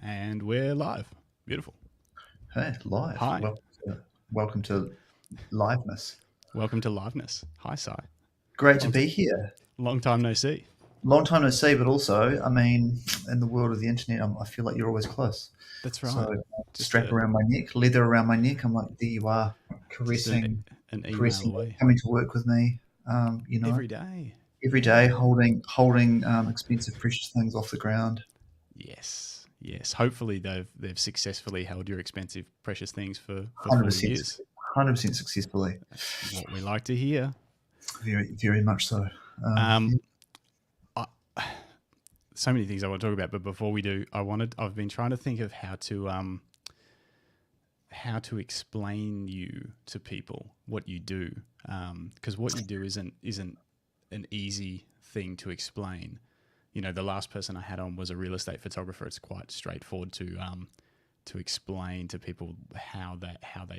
And we're live. Beautiful. Hey, live. Hi. Welcome to liveness. Welcome to Liveness. Hi, Si. Great to Long, t- be here. long time no see. Long time no see, but also, I mean, in the world of the internet, I feel like you're always close. That's So, right. Just strap a around my neck, leather around my neck. I'm like, there you are, just an email caressing, away. coming to work with me. Every day. Every day, holding expensive, precious things off the ground. Yes. Yes. Hopefully they've successfully held your expensive, precious things for 4 100%, years. 100% successfully. That's what we like to hear. Very, very much so. Um, I, so many things I want to talk about, but before we do, I've been trying to think of how to explain you to people, what you do, because what you do isn't an easy thing to explain. You know, the last person I had on was a real estate photographer. It's quite straightforward to explain to people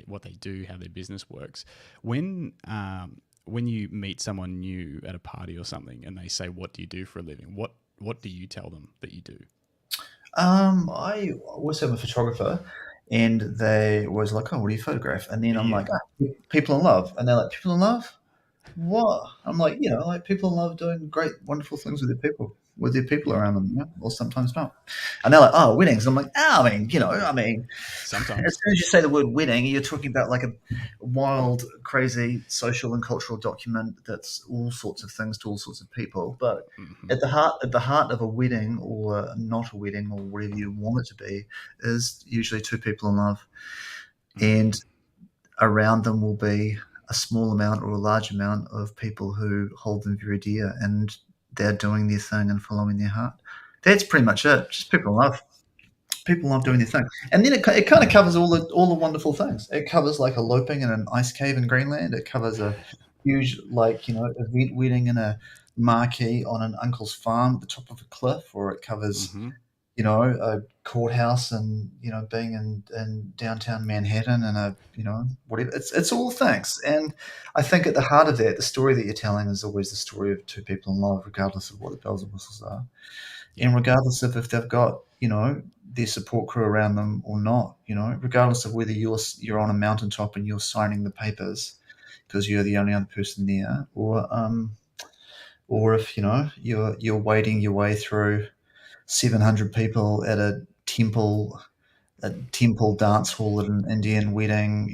what they do, how their business works. When you meet someone new at a party or something, and they say, "What do you do for a living?" What do you tell them that you do? I was a photographer, and they was like, "Oh, what do you photograph?" And then I'm Yeah. like, "People in love," and they're like, "People in love? What?" I'm like, like people in love doing great, wonderful things with their people Yeah. around them, or sometimes not. And they're like, "Oh, weddings." And I'm like, I mean, as Sometimes. soon as you say the word wedding, you're talking about like a wild, crazy social and cultural document that's all sorts of things to all sorts of people. But Hmm. at the heart of a wedding or not a wedding or whatever you want it to be is usually two people in love, Hmm. and around them will be a small amount or a large amount of people who hold them very dear, and they're doing their thing and following their heart. That's pretty much it. Just people in love. People love doing Yeah. their thing, and then it kind of covers all the wonderful things. It covers like eloping in an ice cave in Greenland. It covers a huge event wedding in a marquee on an uncle's farm at the top of a cliff, or it covers Hmm. a courthouse and being in downtown Manhattan and whatever. It's all things, and I think at the heart of that, the story that you're telling is always the story of two people in love, regardless of what the bells and whistles are. Yeah. And regardless of if they've got their support crew around them or not, regardless of whether you're on a mountaintop and you're signing the papers because you're the only other person there, or if you're wading your way through 700 people at a temple dance hall at an Indian wedding,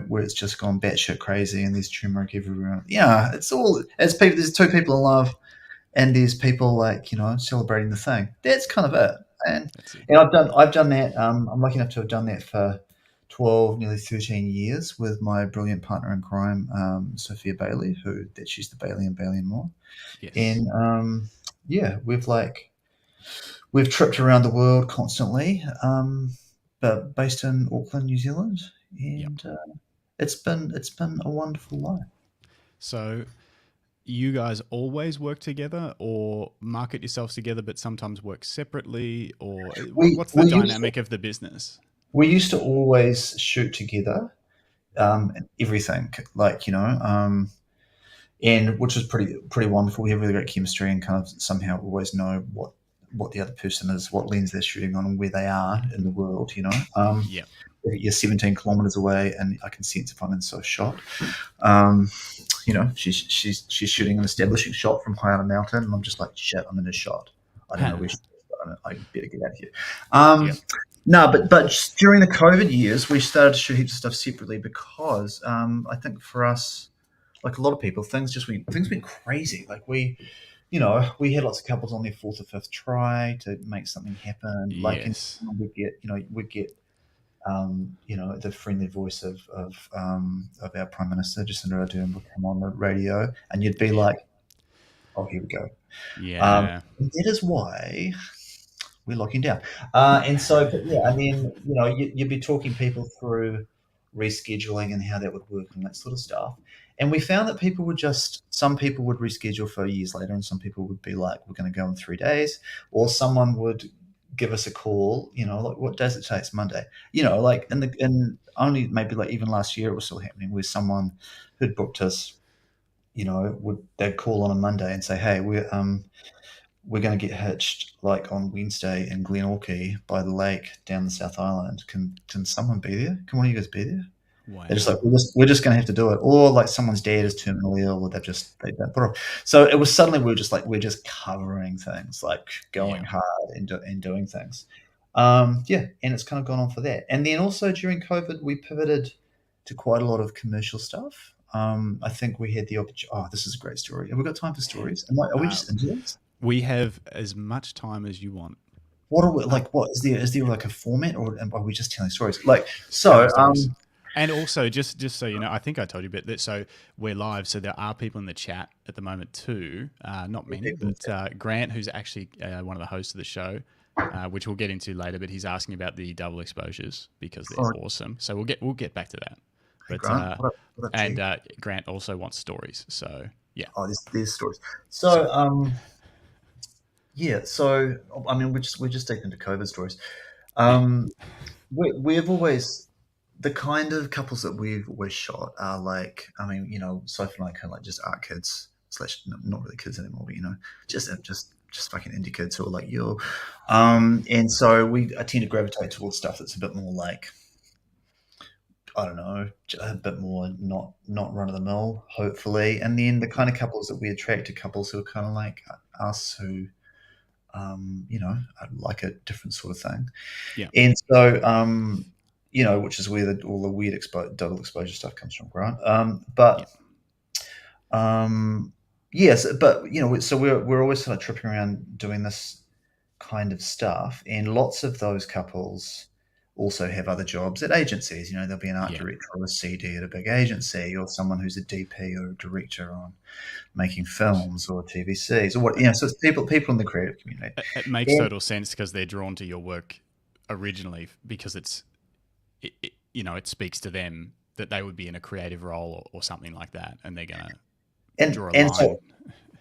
where it's just gone batshit crazy and there's turmeric everywhere. Yeah, it's people. There's two people in love, and there's people celebrating the thing. That's kind of it. And That's it. and I've done that. I'm lucky enough to have done that for 12, nearly 13 years with my brilliant partner in crime, Sophia Bailey, she's the Bailey and Bailey and more. Yes. And yeah, we've tripped around the world constantly, but based in Auckland, New Zealand, Yeah. and it's been a wonderful life. So you guys always work together or market yourselves together but sometimes work separately, or We what's the we used to, dynamic of the business? we used to always shoot together, everything and which is pretty wonderful. We have really great chemistry and kind of somehow always know what the other person is, what lens they're shooting on, and where they are in the world. Yeah. You're 17 kilometers away, and I can sense if I'm in so shot. Um, she's shooting an establishing shot from high on a mountain, and I'm just like, shit, I'm in a shot. I don't know where she is, but I better get out of here. Yeah. No, but just during the COVID years, we started to shoot heaps of stuff separately because I think for us, like a lot of people, things went crazy. Like we had lots of couples on their fourth or fifth try to make something happen. Like in Yes. we'd get the friendly voice of our prime minister Jacinda Ardern would come on the radio, and you'd be Yeah. like, "Oh, here we go." Yeah. And that is why we're locking down. And so, but yeah, I mean, you'd be talking people through rescheduling and how that would work and that sort of stuff. And we found that some people would reschedule for years later, and some people would be like, "We're going to go in 3 days," or someone would give us a call, like, "What does it take? It's Monday," like in only maybe like even last year it was still happening where someone who'd booked us, they'd call on a Monday and say, "Hey, we're going to get hitched like on Wednesday in Glenorchy by the lake down the South Island. Can someone be there? Can one of you guys be there? They're just like, Wow. we're just going to have to do it, or like someone's dad is terminally ill, or they don't put off. So it was suddenly we're just covering things, like Yeah. going hard and doing things. Yeah, and it's kind of gone on for that. And then also during COVID, we pivoted to quite a lot of commercial stuff. I think we had the opportunity. Oh, this is a great story. Have we got time for stories? Are we Uh, just into this? we have as much time as you want. What are we like? What is there like a format, or are we just telling stories? Like Telling so, stories. And also, just so you know, I think I told you, but that so we're live, so there are people in the chat at the moment too. Not many, but Grant, who's actually one of the hosts of the show, which we'll get into later, but he's asking about the double exposures because they're awesome. So we'll get back to that. Hey, But Grant, what up, and G? Grant also wants stories. So yeah, Oh, there's stories. So, yeah. So, I mean, we're just deep into COVID stories. yeah, We've always the kind of couples that we've always shot are like, I mean, Soph and I kind of like just art kids slash not really kids anymore, but just fucking indie kids who are like you. And so I tend to gravitate towards stuff that's a bit more like, I don't know, a bit more not run of the mill, hopefully. And then the kind of couples that we attract are couples who are kind of like us, who like a different sort of thing. yeah, And so, which is where all the weird double exposure stuff comes from, Grant. yeah, Yes, but so we're always sort of tripping around doing this kind of stuff, and lots of those couples also have other jobs at agencies. There'll be an art yeah. director or a CD at a big agency, or someone who's a DP or a director on making films or TVCs or what. So it's people in the creative community. It makes total sense because they're drawn to your work originally because it speaks to them that they would be in a creative role or something like that, and they're gonna And draw a and line. so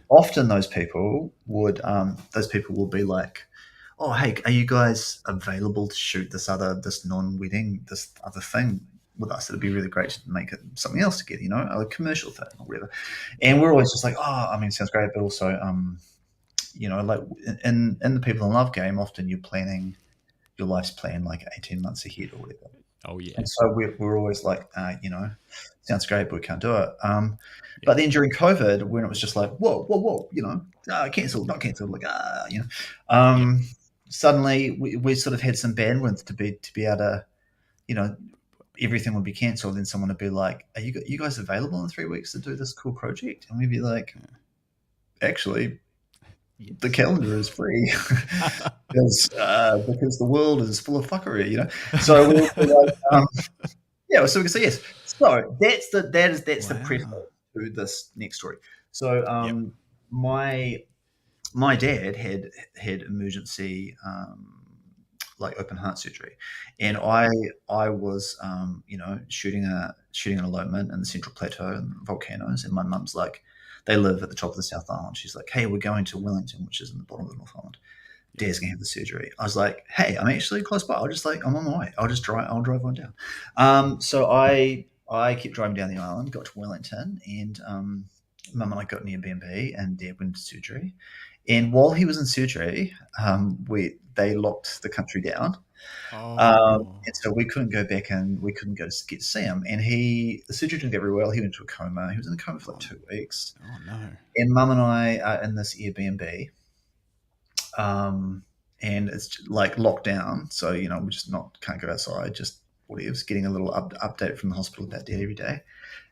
often those people will be like, "Oh, hey, are you guys available to shoot this non-wedding, this other thing with us? It'd be really great to make it something else together, a commercial thing or whatever." And we're always just like, "Oh, I mean, sounds great," but also, like in the people in love game, often your life's planned like 18 months ahead or whatever. Oh yeah, And so we're always like, sounds great, but we can't do it. yeah, But then during COVID, when it was just like, whoa, cancelled, not cancelled, like, yeah. suddenly we sort of had some bandwidth to be able to, everything would be cancelled. Then someone would be like, are you guys available in 3 weeks to do this cool project? And we'd be like, actually, Yes. the calendar is free because the world is full of fuckery, So we were like, yeah, so we can say yes. So that's the preface to this next story. So Yep. My dad had emergency like open heart surgery, and I was shooting an elopement in the Central Plateau and volcanoes, and my mum's like, they live at the top of the South Island. She's like, hey, we're going to Wellington, which is in the bottom of the North Island. Dad's gonna have the surgery. I was like, hey, I'm actually close by. I'm on my way. I'll drive on down. So I kept driving down the island, got to Wellington, and Mum and I got an Airbnb, and Dad went into surgery. And while he was in surgery, they locked the country down. And so we couldn't go back, and we couldn't go to get to see him. And the surgery didn't go very well. He went into a coma. He was in a coma for like 2 weeks. Oh no. And Mum and I are in this Airbnb. And it's like locked down, so we just can't go outside. Just whatever, getting a little update from the hospital about Dad every day.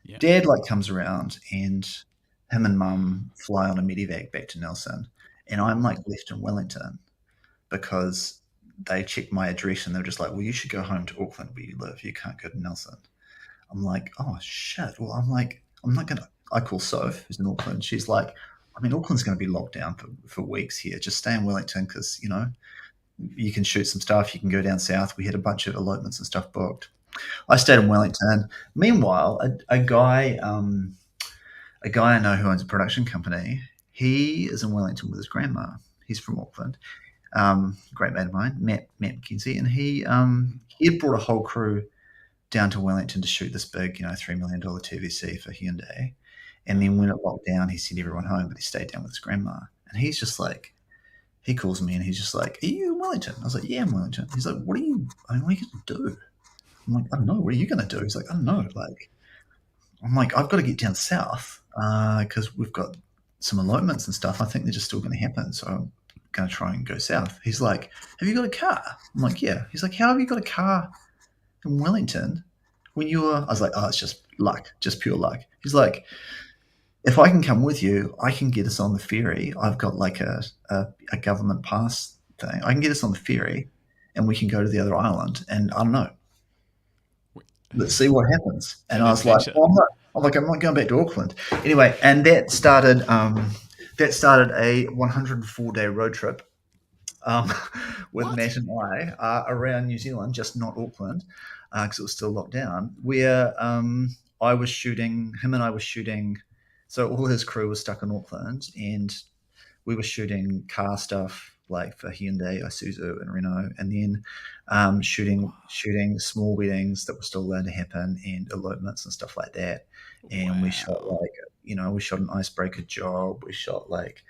Yeah. Dad comes around, and him and Mum fly on a medevac back to Nelson, and I'm left in Wellington because they checked my address and they're just like, well, you should go home to Auckland where you live. You can't go to Nelson. I'm like, oh shit. Well, I'm not gonna. I call Soph, who's in Auckland. She's like, I mean, Auckland's going to be locked down for weeks here. Just stay in Wellington because, you can shoot some stuff. You can go down south. We had a bunch of elopements and stuff booked. I stayed in Wellington. Meanwhile, a guy I know who owns a production company, he is in Wellington with his grandma. He's from Auckland. Great mate of mine, Matt McKenzie. And he had brought a whole crew down to Wellington to shoot this big, $3 million TVC for Hyundai. And then when it locked down, he sent everyone home, but he stayed down with his grandma. And he's just like, he calls me and he's just like, "Are you in Wellington?" I was like, "Yeah, I'm in Wellington." He's like, what are you going to do?" I'm like, "I don't know. What are you going to do?" He's like, "I don't know." Like, I'm like, "I've got to get down south because we've got some elopements and stuff. I think they're just still going to happen. So I'm going to try and go south." He's like, "Have you got a car?" I'm like, "Yeah." He's like, "How have you got a car in Wellington when you were?" I was like, "Oh, it's just luck, just pure luck." He's like, "If I can come with you, I can get us on the ferry. I've got like a government pass thing. I can get us on the ferry and we can go to the other island. And I don't know, let's see what happens." And An I was like, adventure. "Well, I'm not going back to Auckland." Anyway, and that started a 104-day road trip with What? Matt and I around New Zealand, just not Auckland, because it was still locked down. Where I was shooting, him and I were shooting. So all his crew was stuck in Auckland, and we were shooting car stuff like for Hyundai, Isuzu, and Renault, and then shooting small weddings that were still allowed to happen, and elopements and stuff like that. And we shot Wow. like, we shot an icebreaker job. We shot like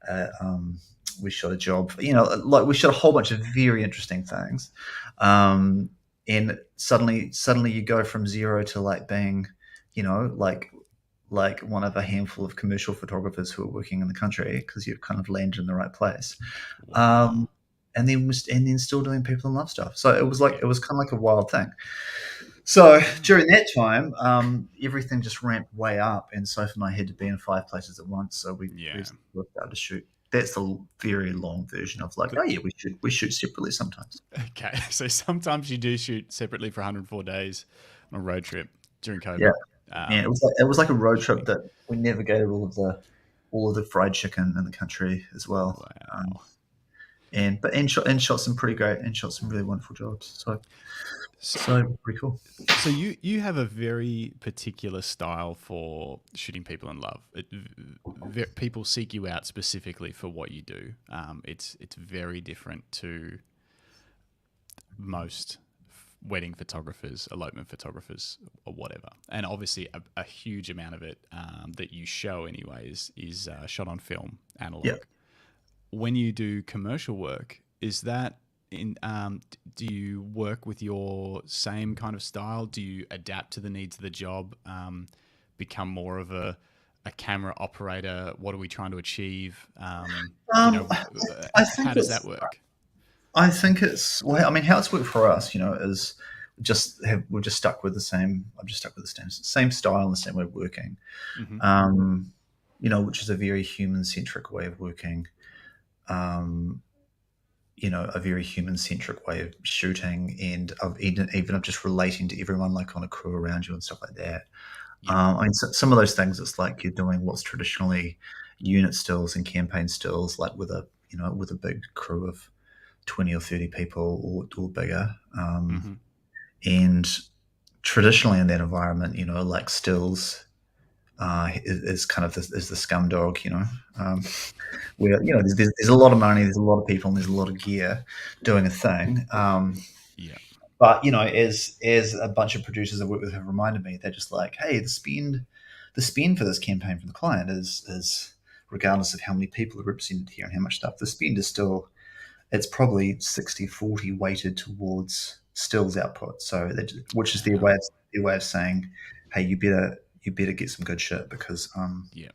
uh, um, we shot a job, like we shot a whole bunch of very interesting things. And suddenly you go from zero to like being, like one of a handful of commercial photographers who are working in the country because you've kind of landed in the right place. Wow. Um, and then still doing people and love stuff. So Yeah. it was kind of like a wild thing. So during that time, everything just ramped way up, and Soph and I had to be in 5 places at once. So we Yeah. worked out to shoot. That's the very long version of like, The- oh yeah, we shoot separately sometimes. okay. So sometimes you do shoot separately for 104 days on a road trip during Yeah, COVID. yeah. It was like a road trip Interesting. that we navigated all of the fried chicken in the country as well. Wow. And shot some pretty great and shot some really wonderful jobs. So So, so pretty cool. so you have a very particular style for shooting people in love. People seek you out specifically for what you do. It's very different to most wedding photographers, elopement photographers, or whatever. And obviously, a huge amount of it that you show, anyways, is shot on film, Yeah. analog. When you do commercial work, is that in? Do you work with your same kind of style? Do you adapt to the needs of the job? Become more of a camera operator? What are we trying to achieve? Um, I How think does that it's work? I think it's well. I mean, how it's worked for us, is we're just stuck with the same. I'm just stuck with the same style and the same way of working. Hmm. Which is a very human centric way of working. Um, a very human centric way of shooting, and of even of just relating to everyone, like on a crew around you and stuff like that. Yep. I mean, some of those things, it's like you're doing what's traditionally unit stills and campaign stills, like with a big crew of 20 or 30 people or bigger. Hmm. And traditionally in that environment, like stills is kind of is the scum dog, where there's a lot of money, there's a lot of people, and there's a lot of gear doing a thing. Yeah. But as a bunch of producers I work with have reminded me, they're just like, hey, the spend for this campaign for the client is regardless of how many people are represented here and how much stuff, the spend is still, it's probably 60-40 weighted towards stills output. So which is Wow. their way of saying, hey, you better get some good shit because Yeah.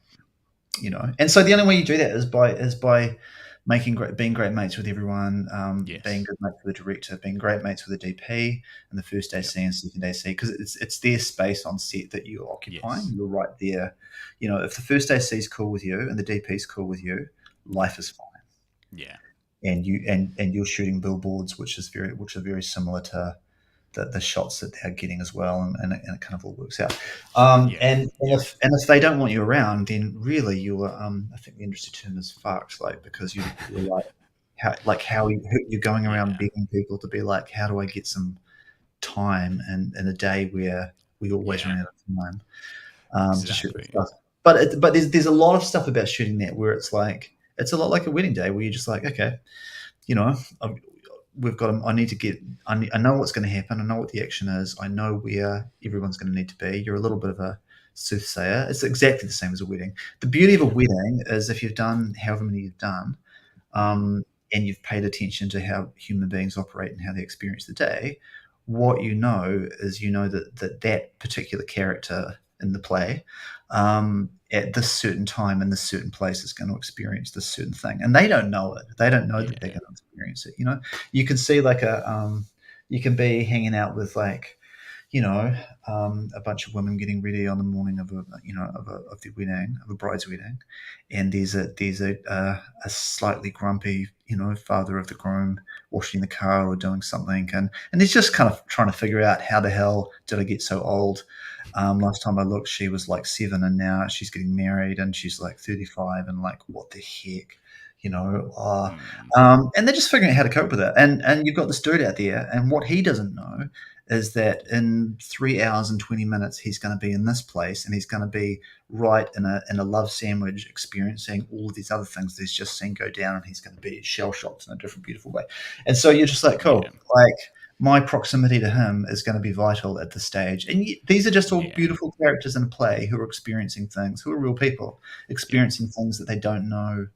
and so the only way you do that is by being great mates with everyone, being Yes. good mates with the director, being great mates with the DP and the first Yep. AC and second AC, because it's their space on set that you're occupying. Yes. You're right there. If the first AC is cool with you and the DP is cool with you, life is fine. Yeah. And you're shooting billboards, which are very similar to the shots that they're getting as well, and it kind of all works out. Yeah. And Yep. if they don't want you around, then really you're I think the industry term is fucked, like because you're you're going around Yeah. begging people to be like, how do I get some time in a day where we always Yeah. run out of time to shoot this Exactly. stuff. But there's a lot of stuff about shooting that where it's a lot like a wedding day where you're just like, okay, you know, I've, we've got. I need to get. I know what's going to happen. I know what the action is. I know where everyone's going to need to be. You're a little bit of a soothsayer. It's exactly the same as a wedding. The beauty of a Yeah. wedding is if you've done however many you've done, and you've paid attention to how human beings operate and how they experience the day, what you know is that particular character in the play, at this certain time in this certain place is going to experience this certain thing, and they don't know it. They don't know that they're Yeah. going to experience it. You can see you can be hanging out with a bunch of women getting ready on the morning of the wedding, of a bride's wedding, and there's a slightly grumpy father of the groom washing the car or doing something, and he's just kind of trying to figure out how the hell did I get so old. Last time I looked, she was like 7, and now she's getting married, and she's like 35, and like what the heck, and they're just figuring out how to cope with it. And you've got this dude out there, and what he doesn't know is that in 3 hours and 20 minutes, he's going to be in this place, and he's going to be right in a love sandwich, experiencing all of these other things that he's just seen go down, and he's going to be shell shocked in a different, beautiful way. And so you're just like, cool, Yeah. like my proximity to him is going to be vital at this stage. And these are just all Yeah. beautiful characters in a play who are experiencing things, who are real people experiencing things that they don't know,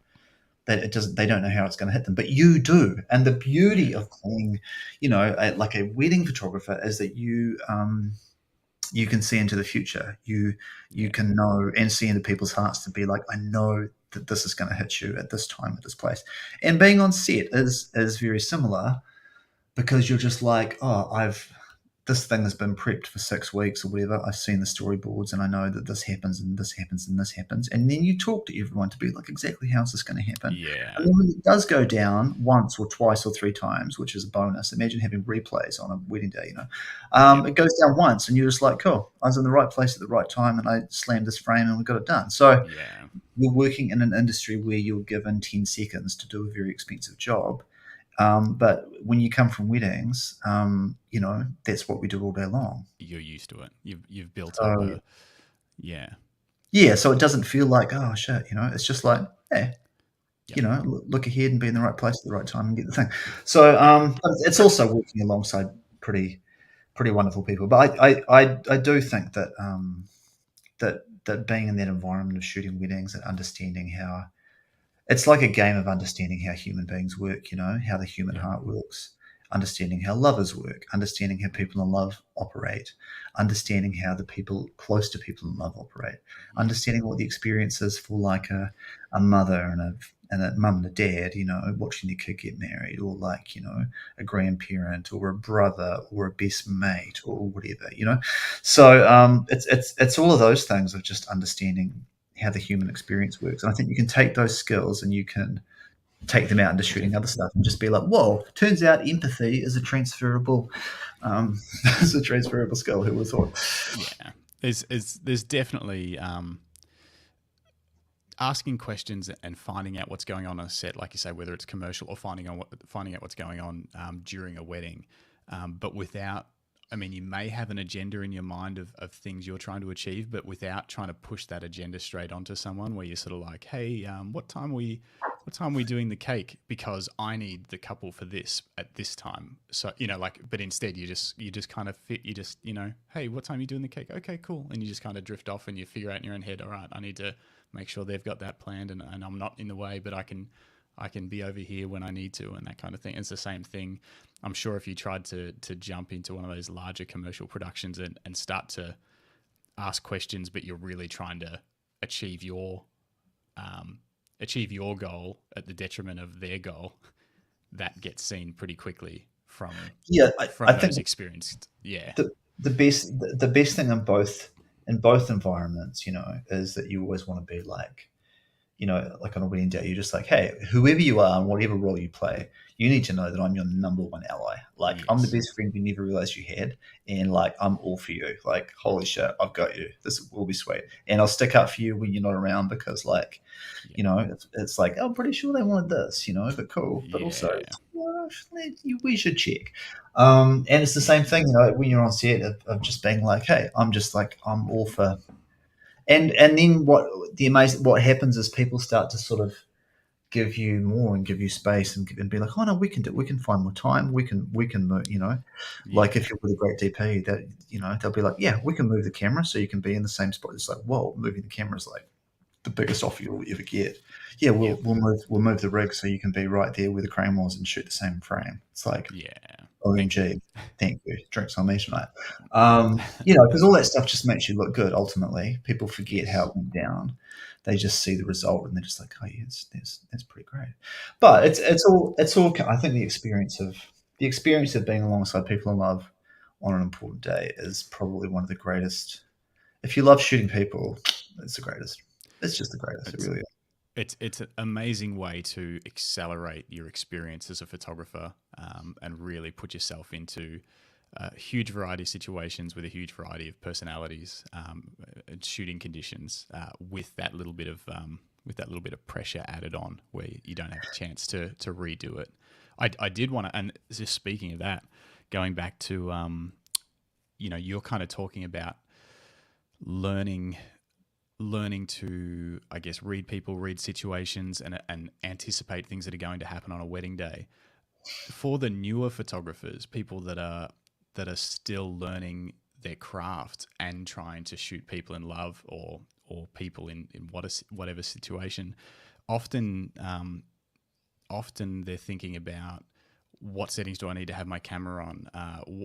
they don't know how it's going to hit them, but you do. And the beauty of playing, like a wedding photographer, is that you can see into the future. You can know and see into people's hearts to be like, I know that this is going to hit you at this time, at this place. And being on set is very similar, because you're just like, oh, this thing has been prepped for 6 weeks or whatever. I've seen the storyboards, and I know that this happens and this happens and this happens. And then you talk to everyone to be like, exactly how is this going to happen? Yeah. And then when it does go down once or twice or 3 times, which is a bonus. Imagine having replays on a wedding day, It goes down once, and you're just like, cool, I was in the right place at the right time, and I slammed this frame, and we got it done. So Yeah. you're working in an industry where you're given 10 seconds to do a very expensive job. But when you come from weddings, that's what we do all day long. You're used to it. You've built So, up a yeah. yeah, so it doesn't feel like, oh shit, it's just like, hey, Yep. look ahead and be in the right place at the right time and get the thing. So it's also working alongside pretty wonderful people. But I do think that that being in that environment of shooting weddings and understanding how it's like a game of understanding how human beings work, how the human Yep. heart works, understanding how lovers work, understanding how people in love operate, understanding how the people close to people in love operate, understanding what the experience is for like a mother and a mum and a dad, watching their kid get married, or like, a grandparent or a brother or a best mate or whatever, So it's all of those things of just understanding how the human experience works. And I think you can take those skills and you can take them out into shooting other stuff and just be like, whoa, turns out empathy is a transferable skill. Who would have thought? Yeah. There's definitely asking questions and finding out what's going on a set, like you say, whether it's commercial or finding out what's going on during a wedding, but without. I mean, you may have an agenda in your mind of things you're trying to achieve, but without trying to push that agenda straight onto someone, where you're sort of like, hey, what time are we doing the cake? Because I need the couple for this at this time. So, but instead you just kind of fit, hey, what time are you doing the cake? Okay, cool. And you just kind of drift off and you figure out in your own head, all right, I need to make sure they've got that planned and I'm not in the way, but I can be over here when I need to, and that kind of thing. It's the same thing. I'm sure if you tried to jump into one of those larger commercial productions and start to ask questions, but you're really trying to achieve your goal at the detriment of their goal, that gets seen pretty quickly from I those think experienced. Yeah. the best thing in both environments, is that you always want to be like, like on a wedding day, you're just like, hey, whoever you are and whatever role you play, you need to know that I'm your number one ally. Like, I'm the best friend you never realized you had. And like, I'm all for you. Like, holy shit, I've got you. This will be sweet. And I'll stick up for you when you're not around, because like, it's like, I'm pretty sure they wanted this, but cool. But also, we should check. And it's the same thing, when you're on set of just being like, hey, I'm all for. And then what happens is people start to sort of give you more and give you space and be like, oh no, we can find more time. We can move, like if you're with a great DP, that, they'll be like, yeah, we can move the camera so you can be in the same spot. It's like, whoa, moving the camera is like the biggest offer you'll ever get. Yeah, we'll move the rig so you can be right there where the crane was and shoot the same frame. It's like, Yeah. OMG, thank you. Drinks on me tonight. Because all that stuff just makes you look good. Ultimately, people forget how it went down. They just see the result and they're just like, oh yeah, that's pretty great. But it's all. I think the experience of being alongside people in love on an important day is probably one of the greatest. If you love shooting people, it's the greatest. It's just the greatest. It really is. It's an amazing way to accelerate your experience as a photographer, and really put yourself into a huge variety of situations with a huge variety of personalities, and shooting conditions, with that little bit of pressure added on, where you don't have a chance to redo it. I did want to, and just speaking of that, going back to you're kind of talking about learning to, I guess, read people, read situations, and anticipate things that are going to happen on a wedding day. For the newer photographers, people that are still learning their craft and trying to shoot people in love or people in whatever situation, often they're thinking about, what settings do I need to have my camera on?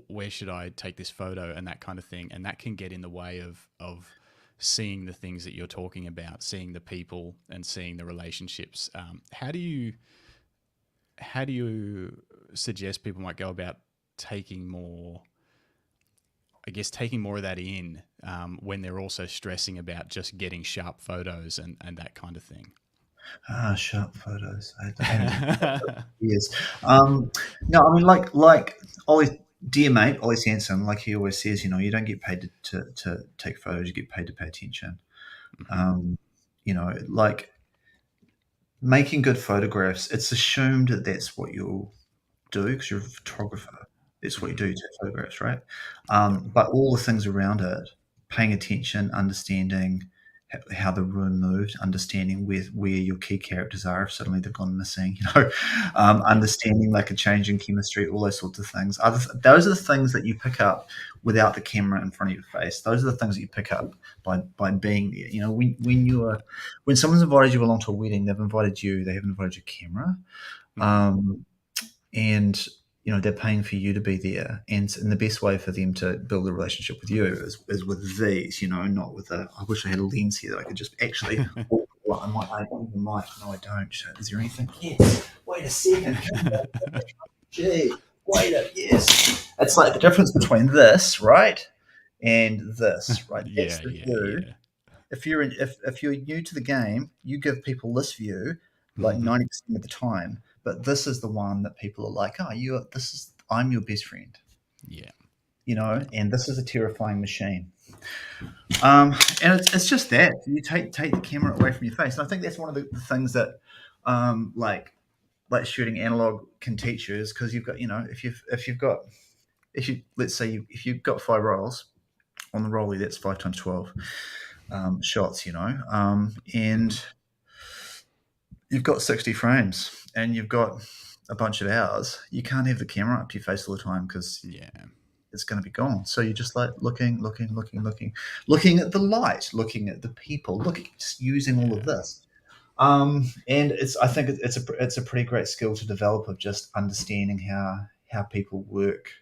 Where should I take this photo, and that kind of thing. And that can get in the way of seeing the things that you're talking about, seeing the people and seeing the relationships. How do you suggest people might go about taking more of that in, when they're also stressing about just getting sharp photos and that kind of thing? Sharp photos. I haven't years. No, I mean, like Ollie, dear mate Ollie Sansom, like he always says, you don't get paid to take photos, you get paid to pay attention. Like making good photographs, it's assumed that that's what you'll do because you're a photographer. It's what you do, you take photographs, right? But all the things around it, paying attention, understanding how the room moved, understanding where your key characters are if suddenly they've gone missing, understanding like a change in chemistry, all those sorts of things. Those are the things that you pick up without the camera in front of your face. Those are the things that you pick up by being there. When someone's invited you along to a wedding, they've invited you, they haven't invited your camera. And they're paying for you to be there, and the best way for them to build a relationship with you is with these, not with I wish I had a lens here that I could just actually. I don't. Is there anything? Yes. Wait a second. Gee. Yes. It's like the difference between this, right, and this, right? That's the view. Yeah. If you're new to the game, you give people this view like 90% of the time. But this is the one that people are like, I'm your best friend. Yeah. And this is a terrifying machine. And it's just that you take the camera away from your face. And I think that's one of the things that like shooting analog can teach you, is because you've got, if you've got 5 rolls on the rollie, that's 5 times 12 shots, and you've got 60 frames and you've got a bunch of hours. You can't have the camera up to your face all the time because it's going to be gone. So you're just like looking at the light, looking at the people, just using all of this. And I think it's a pretty great skill to develop, of just understanding how people work,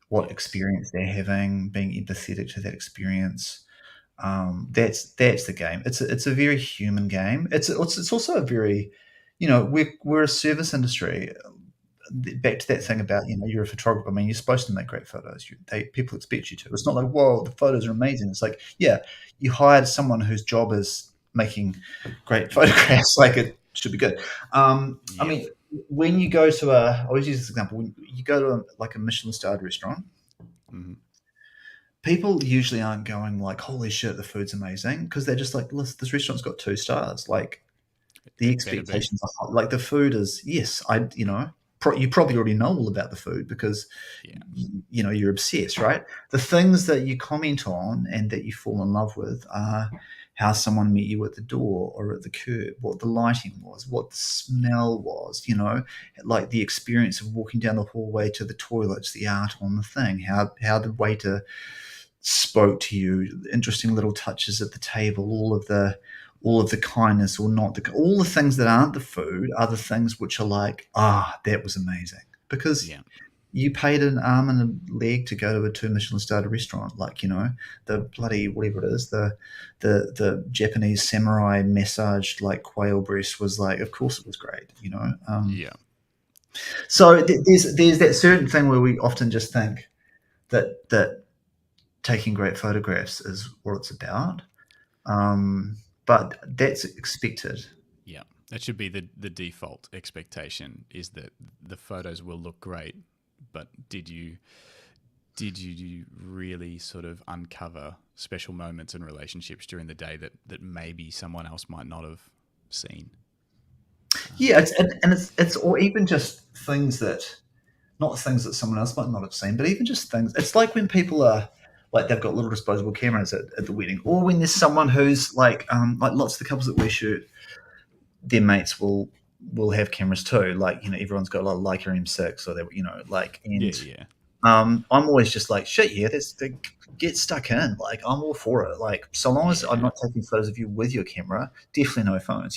what experience they're having, being empathetic to that experience. That's the game. It's a very human game. It's also a very, we're a service industry. Back to that thing about, you're a photographer. I mean, you're supposed to make great photos. People expect you to. It's not like, whoa, the photos are amazing. It's like, yeah, you hired someone whose job is making great photographs. Like, it should be good. I mean, when you go to I always use this example. When you go to a Michelin-starred restaurant, people usually aren't going like, holy shit, the food's amazing, because they're just like, listen, this restaurant's got 2 stars. Like, the expectations are high. Like, the food is, yes, you probably already know all about the food because you're obsessed, right? The things that you comment on and that you fall in love with are how someone met you at the door or at the curb, what the lighting was, what the smell was, like the experience of walking down the hallway to the toilets, the art on the thing, how the waiter spoke to you, interesting little touches at the table, all all of the kindness or not all the things that aren't the food are the things which are like, that was amazing, because Yeah. you paid an arm and a leg to go to a 2 Michelin-starred restaurant. Like, the bloody whatever it is, the Japanese samurai massaged like quail breast was like, of course it was great. Yeah. So there's that certain thing where we often just think that taking great photographs is what it's about, but that's expected. Yeah. That should be the default expectation, is that the photos will look great, but did you really sort of uncover special moments and relationships during the day that maybe someone else might not have seen? Yeah, it's or even just things that, not things that someone else might not have seen, but even just things. It's like when people are like, they've got little disposable cameras at the wedding, or when there's someone who's like lots of the couples that we shoot, their mates will have cameras too. Like, everyone's got a Leica M6, or they, and Yeah. I'm always just like, shit, yeah, get stuck in. Like, I'm all for it. Like, so long as I'm not taking photos of you with your camera, definitely no phones.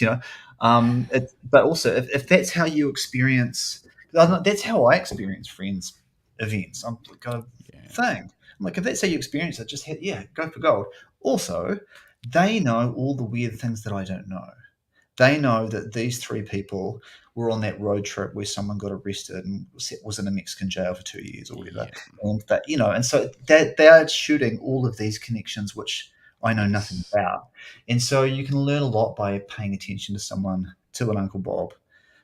But also, if that's how you experience, that's how I experience friends events. I'm got a thing. I'm like, if that's how you experience it, just go for gold. Also, they know all the weird things that I don't know. They know that these three people were on that road trip where someone got arrested and was in a Mexican jail for 2 years or whatever. And that, and so they are shooting all of these connections, which I know nothing about. And so you can learn a lot by paying attention to an Uncle Bob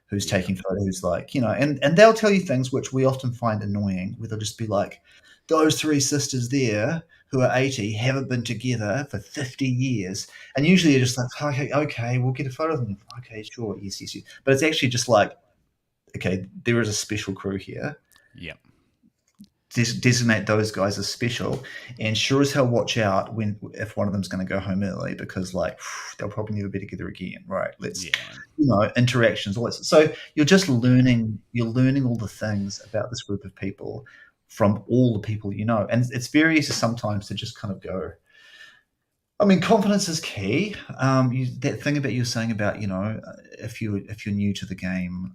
who's taking photos, like, and they'll tell you things which we often find annoying, where they'll just be like, those three sisters there who are 80 haven't been together for 50 years. And usually you're just like, okay, we'll get a photo of them. Okay, sure, yes. But it's actually just like, okay, there is a special crew here. Yeah. Designate those guys as special, and sure as hell watch out if one of them's going to go home early, because like they'll probably never be together again, right? Interactions, all that. So you're just learning all the things about this group of people from all the people and it's very easy sometimes to just kind of go. I mean, confidence is key. That thing about you saying about if you're new to the game,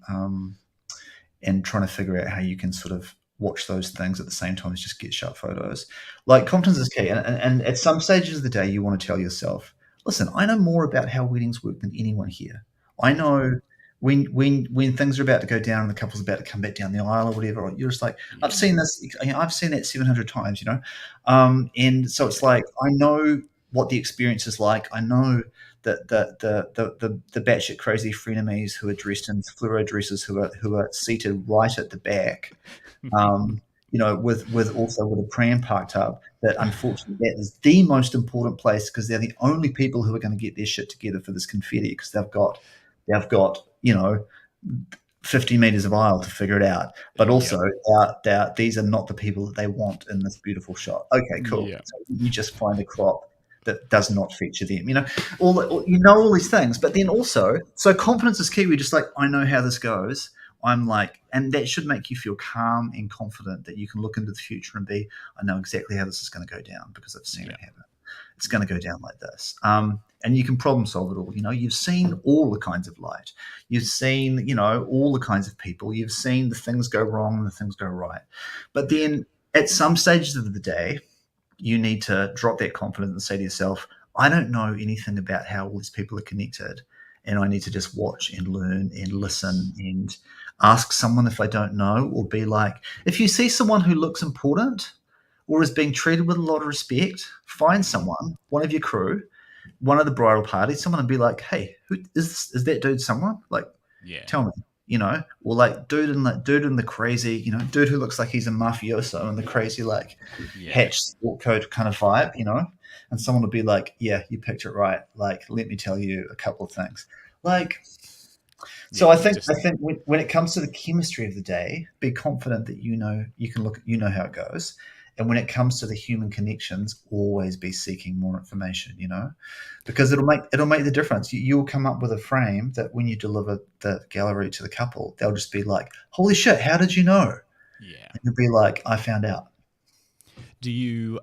and trying to figure out how you can sort of watch those things at the same time as just get sharp photos. Like, confidence is key. And at some stages of the day, you want to tell yourself, listen, I know more about how weddings work than anyone here. I know when things are about to go down and the couple's about to come back down the aisle or whatever, you're just like, I've seen this, I've seen that 700 times, and so it's like, I know what the experience is like. I know that the batshit crazy frenemies who are dressed in fluoro dresses, who are seated right at the back, with a pram parked up, that unfortunately that is the most important place, because they're the only people who are going to get their shit together for this confetti, because they've got 50 meters of aisle to figure it out. But also, these are not the people that they want in this beautiful shot. Okay, cool. So you just find a crop that does not feature them. All these things. But then also, so confidence is key. We're just like, I know how this goes. I'm like, and that should make you feel calm and confident that you can look into the future and be, I know exactly how this is going to go down because I've seen it happen. It's going to go down like this. And you can problem solve it all. You've seen all the kinds of light. You've seen, all the kinds of people. You've seen the things go wrong and the things go right. But then at some stages of the day, you need to drop that confidence and say to yourself, I don't know anything about how all these people are connected, and I need to just watch and learn and listen and ask someone if I don't know, or be like, if you see someone who looks important or is being treated with a lot of respect, find someone, one of your crew, one of the bridal party, someone, and be like, hey, who is that dude? Someone, like, tell me, or like dude in the crazy, dude who looks like he's a mafioso and the crazy like hatch sport coat kind of vibe, and someone will be like, yeah, you picked it right. Like, let me tell you a couple of things. Like, so I think when it comes to the chemistry of the day, be confident that you know how it goes. And when it comes to the human connections, always be seeking more information, because it'll make the difference. You'll come up with a frame that when you deliver the gallery to the couple, they'll just be like, holy shit, how did you know? Yeah. And you'll be like, I found out. Do you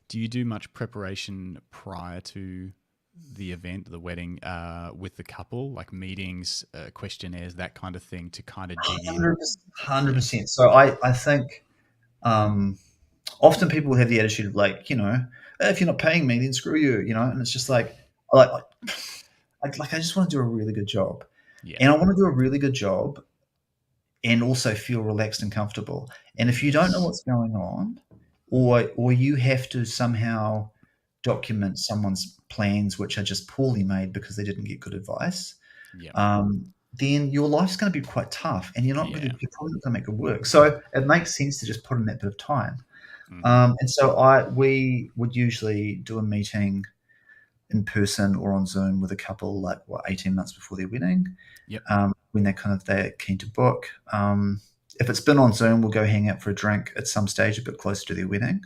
do much preparation prior to the event, the wedding, with the couple, like meetings, questionnaires, that kind of thing, to kind of dig in? 100%. So I think um, often people have the attitude of like, if you're not paying me, then screw you, and it's just like, I just want to do a really good job, Yeah. and I want to do a really good job, and also feel relaxed and comfortable. And if you don't know Yes. what's going on, or you have to somehow document someone's plans which are just poorly made because they didn't get good advice, Yeah. then your life's going to be quite tough, and Yeah. you're probably not going to make it work. So it makes sense to just put in that bit of time. Hmm. And so we would usually do a meeting in person or on Zoom with a couple, like 18 months before their wedding, Yep. when they're keen to book. If it's been on Zoom, we'll go hang out for a drink at some stage a bit closer to their wedding.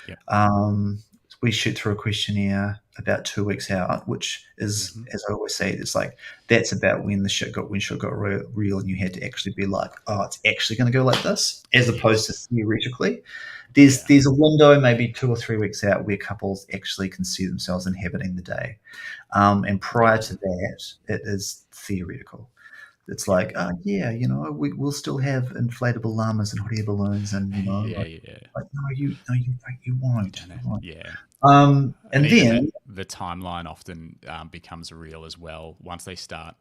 Yep. Um, we shoot through a questionnaire about 2 weeks out, which is, Hmm. as I always say, it's like that's about when shit got real, and you had to actually be like, oh, it's actually going to go like this, as opposed to Yes. theoretically. Yeah. There's a window, maybe 2 or 3 weeks out, where couples actually can see themselves inhabiting the day, and prior Yeah. to that, it is theoretical. It's Yep. like, yeah, we'll still have inflatable llamas and hot air balloons, and Yeah. Yeah. no, you won't. Don't know. You won't. Yeah. And And even then, the timeline often becomes real as well once they start.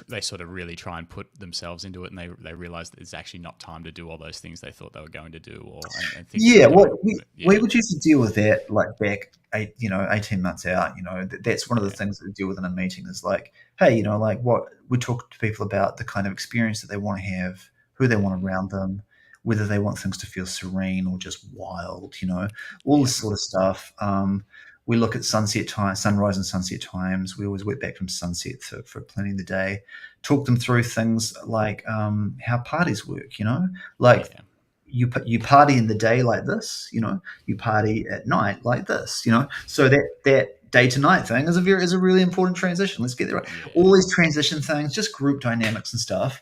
They sort of really try and put themselves into it, and they realize that it's actually not time to do all those things they thought they were going to do, and things yeah, start well, going. we Yeah. would usually deal with that like back 18 months out. That's one of the Yeah. things that we deal with in a meeting is like, hey, like what we talk to people about the kind of experience that they want to have, who they want Mm. around them, whether they want things to feel serene or just wild, all Yeah. this sort of stuff. We look at sunrise and sunset times. We always work back from sunset for planning the day. Talk them through things like how parties work. Like Yeah. you party in the day like this, you party at night like this, so that day to night thing is a really important transition. Let's get there right. Yeah. All these transition things, just group dynamics and stuff.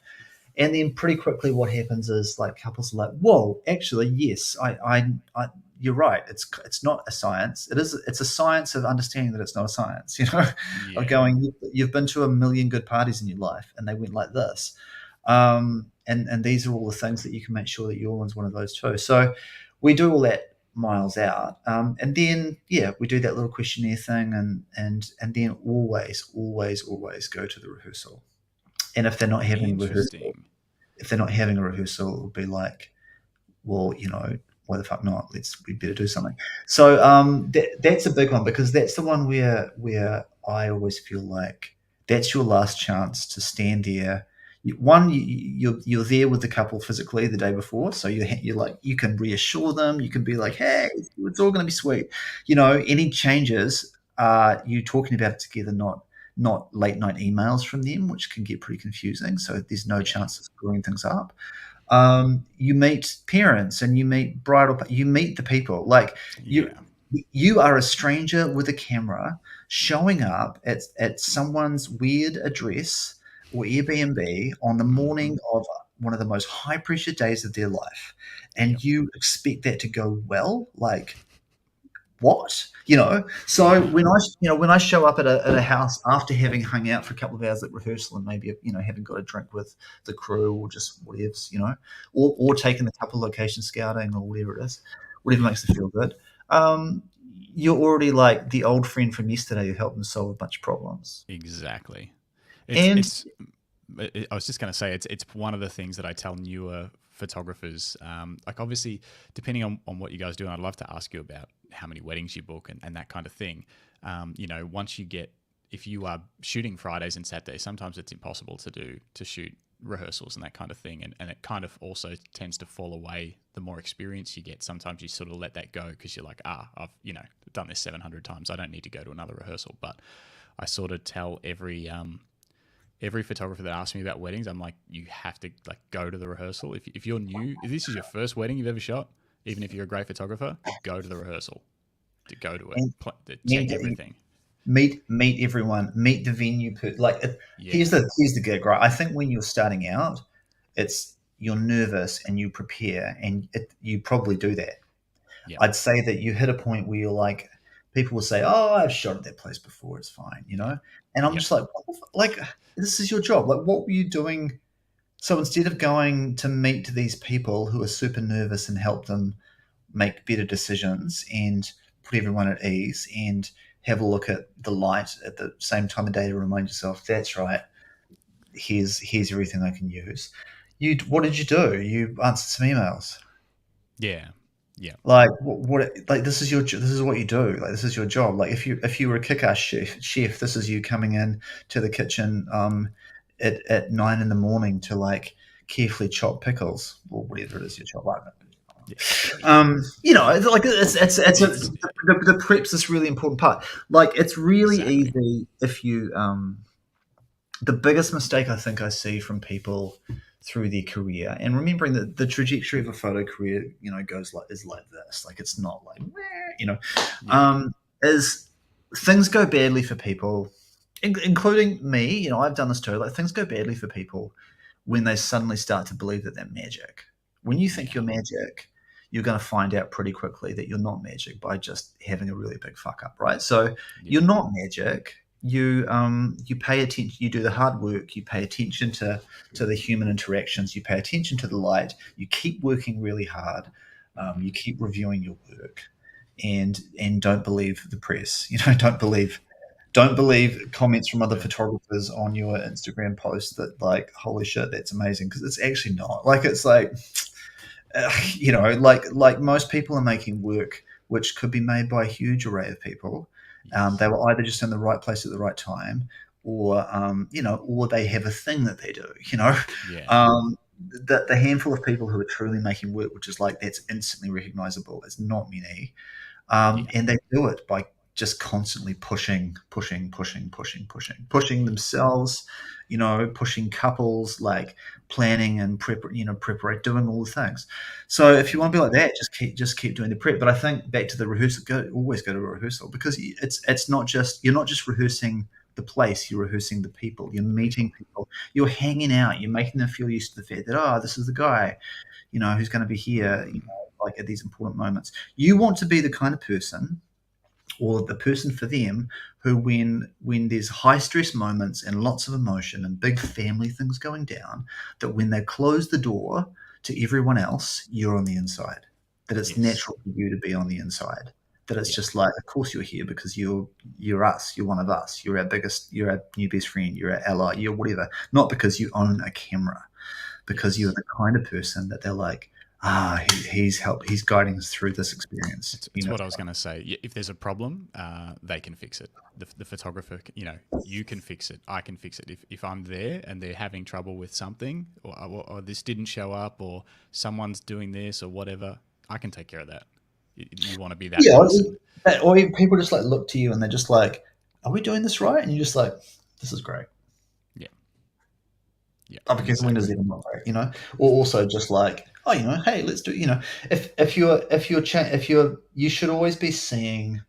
And then pretty quickly what happens is like couples are like, whoa, actually, yes, I you're right, it's not a science, it's a science of understanding that it's not a science, of Yeah. going, you've been to a million good parties in your life and they went like this. And these are all the things that you can make sure that your one's one of those too. So we do all that miles out, and then we do that little questionnaire thing, and then always go to the rehearsal. And Interesting. if they're not having a rehearsal, it'll be like, well, why the fuck not? We better do something. So that's a big one, because that's the one where I always feel like that's your last chance to stand there. You're there with the couple physically the day before, so you're like, you can reassure them. You can be like, hey, Yes. it's all going to be sweet. Any changes, you talking about it together, not late night emails from them, which can get pretty confusing. So there's no Yeah. chance of screwing things up. You meet parents and you meet the people. Like you, Yeah. you are a stranger with a camera showing up at someone's weird address or Airbnb on the Hmm. morning of one of the most high pressure days of their life, Yep. and you expect that to go well. Like, what? So Yeah. when I show up at a house after having hung out for a couple of hours at rehearsal, and maybe having got a drink with the crew or just whatever's, or Yep. taking a couple location scouting or whatever it is, whatever makes them feel good. um, you're already like the old friend from yesterday who helped them solve a bunch of problems. Exactly. It's And it's. I was just going to say it's one of the things that I tell newer photographers. Like obviously, depending on what you guys do, and I'd love to ask you about how many weddings you book and that kind of thing. Once you get, if you are shooting Fridays and Saturdays, sometimes it's impossible to shoot rehearsals and that kind of thing, and it kind of also tends to fall away the more experience you get. Sometimes you sort of let that go because you're like, I've done this 700 times, I don't need to go to another rehearsal. But I sort of tell every photographer that asks me about weddings, I'm like, you have to like go to the rehearsal. If you're new, if this is your first wedding you've ever shot, even if you're a great photographer, go to the rehearsal, to go to it, and to check meet everything. meet everyone, meet the venue. Here's Yeah. the gig, right? I think when you're starting out, you're nervous and you prepare, and you probably do that. Yep. I'd say that you hit a point where you're like, people will say, "Oh, I've shot at that place before. It's fine," Yeah. And I'm Yep. just like, this is your job. Like, what were you doing? So instead of going to meet these people who are super nervous and help them make better decisions and put everyone at ease and have a look at the light at the same time of day to remind yourself, that's right, here's everything I can use. What did you do? You answered some emails. Yeah. Yeah. Like like this is this is what you do. Like this is your job. Like if you were a kick-ass chef, this is you coming in to the kitchen at 9 in the morning to like carefully chop pickles or whatever it is you chop. Like, Yeah. it's like the prep's this really important part. Like it's really Exactly. easy if you the biggest mistake I think I see from people through their career, and remembering that the trajectory of a photo career, is like this. Like it's not like, you know, Yeah. is things go badly for people, including me. I've done this too. Like things go badly for people when they suddenly start to believe that they're magic. When you think Yeah. you're magic, you're going to find out pretty quickly that you're not magic by just having a really big fuck up, right? So Yeah. you're not magic. You pay attention. You do the hard work. You pay attention to the human interactions. You pay attention to the light. You keep working really hard. You keep reviewing your work, and don't believe the press. Don't believe comments from other Yeah. photographers on your Instagram post that like, holy shit, that's amazing, because it's actually not. Like it's like, like most people are making work which could be made by a huge array of people. Yes. They were either just in the right place at the right time, or they have a thing that they do. Yeah. Um, the handful of people who are truly making work, which is like that's instantly recognizable, is not many. Yeah. And they do it by just constantly pushing themselves, pushing couples, like planning and preparate, doing all the things. So if you want to be like that, just keep doing the prep. But I think back to the rehearsal, always go to a rehearsal, because it's not just you're not just rehearsing the place, you're rehearsing the people, you're meeting people, you're hanging out, you're making them feel used to the fact that, this is the guy, who's going to be here, like at these important moments. You want to be the kind of person, or the person for them, who when there's high stress moments and lots of emotion and big family things going down, that when they close the door to everyone else, you're on the inside. That it's Yes. natural for you to be on the inside. That it's Yeah. just like, of course you're here because you're us. You're one of us. You're our new best friend. You're our ally. You're whatever. Not because you own a camera, because you're Yes. the kind of person that they're like, he's guiding us through this experience. It's what I was going to say. If there's a problem, they can fix it. The photographer, you can fix it. I can fix it. If I'm there and they're having trouble with something, or this didn't show up, or someone's doing this or whatever, I can take care of that. You want to be that Yeah, person. or even people just like look to you and they're just like, "Are we doing this right?" And you're just like, "This is great." Yeah. Yeah. Because when is Exactly. it not great? Or also just like, "Oh, hey, let's do." If you're you should always be seeing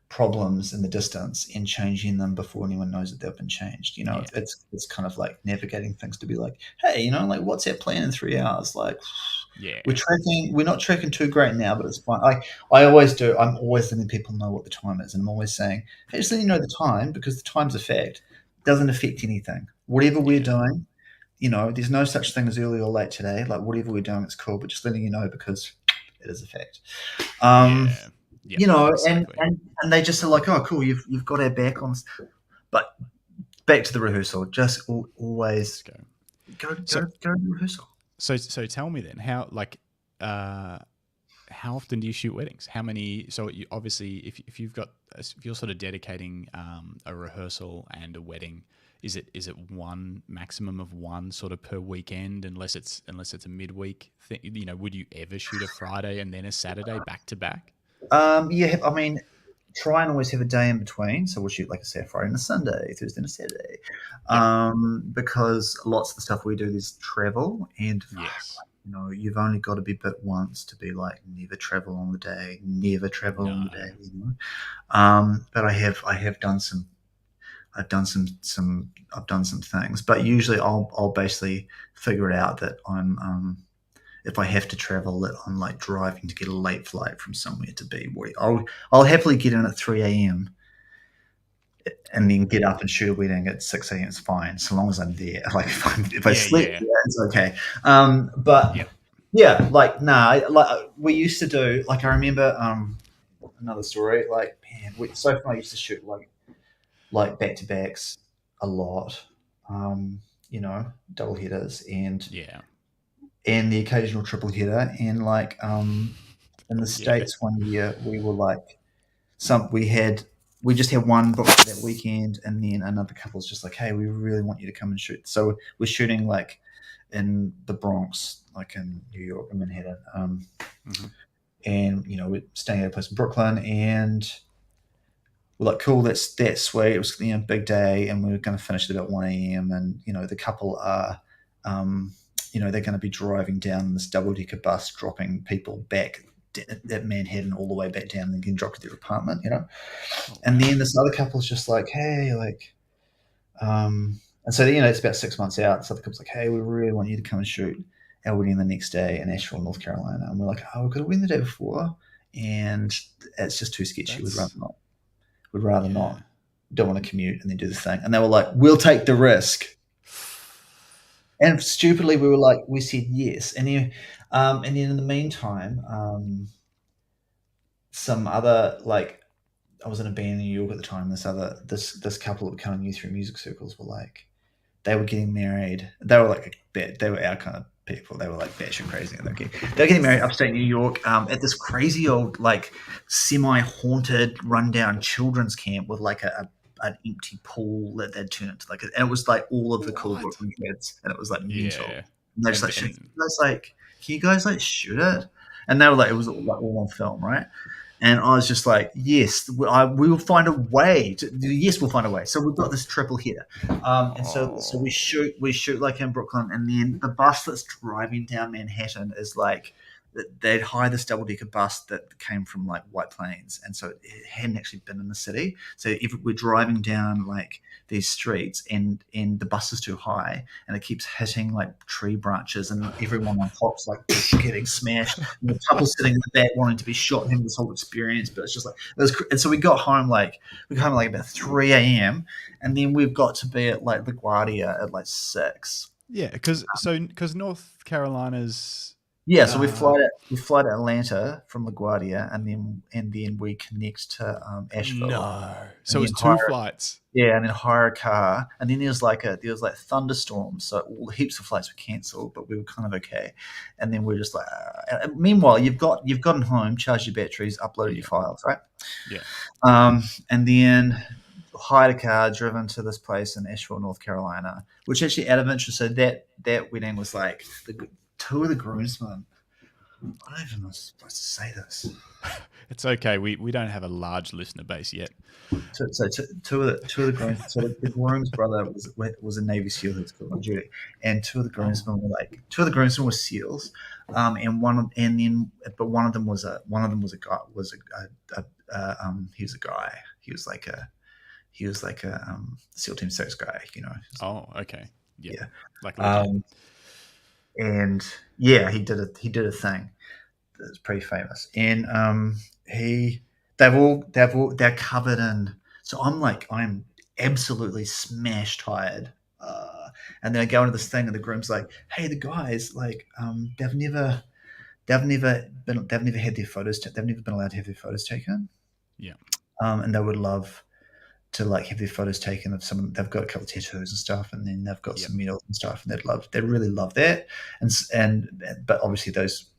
problems in the distance and changing them before anyone knows that they've been changed. Yeah. It's kind of like navigating things to be like, hey, like what's our plan in 3 hours? Like Yeah. we're not tracking too great now, but it's fine. I always do. I'm always letting people know what the time is, and I'm always saying, hey, just letting you know the time, because the time's a fact. Doesn't affect anything. Whatever we're Yeah. doing, there's no such thing as early or late today. Like whatever we're doing, it's cool. But just letting you know, because it is a fact. Um, Yeah. Yep. and Exactly. and they just are like, oh, cool, you've got our back on. But back to the rehearsal. Just always Let's go. go So, go to the rehearsal. so tell me then, uh, how often do you shoot weddings? How many? So obviously, if you're sort of dedicating a rehearsal and a wedding, is it one maximum of one sort of per weekend, unless it's a midweek thing? Would you ever shoot a Friday and then a Saturday back to back? Yeah, I mean, try and always have a day in between. So we'll shoot, like I say, Friday and a Sunday, Thursday and a Saturday, Yep. because lots of the stuff we do is travel, and Yes. you've only got to be bit once to be like, never travel on the day, never travel on No. the day. But I have done some. I've done some things, but usually I'll basically figure it out that I'm if I have to travel on like driving to get a late flight from somewhere to be, I'll happily get in at 3 a.m. and then get up and shoot a wedding at 6 a.m. It's fine, so long as I'm there. Like if I sleep, it's okay. But yeah, like like we used to do. Like I remember another story. Like man, Soph and I used to shoot like back to backs a lot. You know, double headers and the occasional triple header. And like in the States one year we were like we just had one book for that weekend, and then another couple was just like, hey, we really want you to come and shoot. So we're shooting like in the Bronx, like in New York and Manhattan. And you know, we're staying at a place in Brooklyn, and we're like, cool, that's sweet. It was, you know, big day, and we were going to finish at about 1 a.m. And you know, the couple are you know, they're going to be driving down this double-decker bus, dropping people back at Manhattan all the way back down and getting dropped to their apartment, you know. And then this other couple's just like, hey, like and so, you know, it's about 6 months out. So the couple's like, hey, we really want you to come and shoot our wedding the next day in Asheville, North Carolina. And we're like, oh, we've got a wedding the day before, and it's just too sketchy. We'd rather not. Don't want to commute and then do the thing. And they were like, we'll take the risk. And stupidly, we said yes. And then in the meantime, some other, like, I was in a band in New York at the time. This couple that were kind of new through music circles were like, they were getting married. They were like, they were our kind of people. They were like batshit crazy. They were getting married upstate New York at this crazy old, like, semi-haunted, rundown children's camp with like an empty pool that they'd turn into like, and it was like all of the cool Brooklyn kids, and it was like mental. And they're just like, can you guys like shoot it? And they were like, it was like all on film, right? And I was just like, yes, we will find a way. Yes, we'll find a way. So we've got this triple header, and so we shoot like in Brooklyn, and then the bus that's driving down Manhattan is like, they'd hired this double-decker bus that came from like White Plains, and so it hadn't actually been in the city. So if we're driving down like these streets, and the bus is too high, and it keeps hitting like tree branches, and everyone on top's like getting smashed, and the couple sitting in the back wanting to be shot and having this whole experience. But it's just like and so we got home like about 3 a.m. and then we've got to be at like LaGuardia at like 6. Yeah, because North Carolina's. Yeah, so we fly to Atlanta from LaGuardia, and then we connect to Asheville. No, so it's 2 flights. Yeah, and then hire a car, and then there was like thunderstorms, so heaps of flights were cancelled, but we were kind of okay. And then we're just like, meanwhile, you've gotten home, charged your batteries, uploaded your files, right? Yeah. And then hired a car, driven to this place in Asheville, North Carolina, which actually out of interest. So that wedding was like two of the groomsmen. I don't even know if I'm supposed to say this. It's okay. We don't have a large listener base yet. So two of the groomsmen. So the groom's brother was a Navy SEAL who's killed on duty, and two of the groomsmen were SEAls, and one of them was a guy. He was a guy. He was like a SEAL Team 6 guy. You know. Oh, okay. Yeah. Like. And yeah, he did a thing that's pretty famous, and they're covered in. So I'm absolutely smashed tired, and then I go into this thing, and the groom's like, "Hey, the guys like they've never had their photos. They've never been allowed to have their photos taken. Yeah, and they would love to like have their photos taken of someone. They've got a couple of tattoos and stuff, and then they've got some medals and stuff, and they'd really love that. But obviously those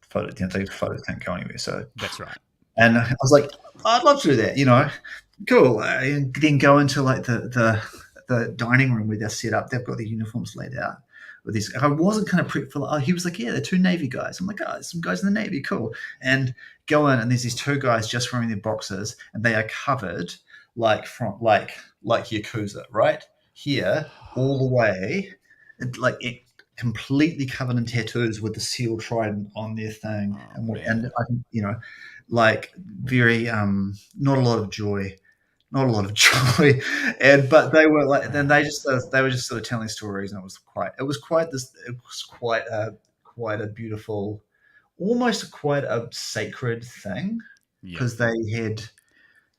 photos don't go anywhere. So that's right. And I was like, I'd love to do that, you know, cool. And then go into like the dining room where they're set up. They've got their uniforms laid out with these. I wasn't kind of prepped for. He was like, yeah, they're 2 Navy guys. I'm like, oh, some guys in the Navy, cool. And go in, and there's these 2 guys just wearing their boxers, and they are covered. Like Yakuza, right here, all the way, it completely covered in tattoos with the SEAL trident on their thing, and you know, like very not a lot of joy, and but they were like, then they were just sort of telling stories, and it was quite quite a beautiful, almost quite a sacred thing, Yeah. because they had,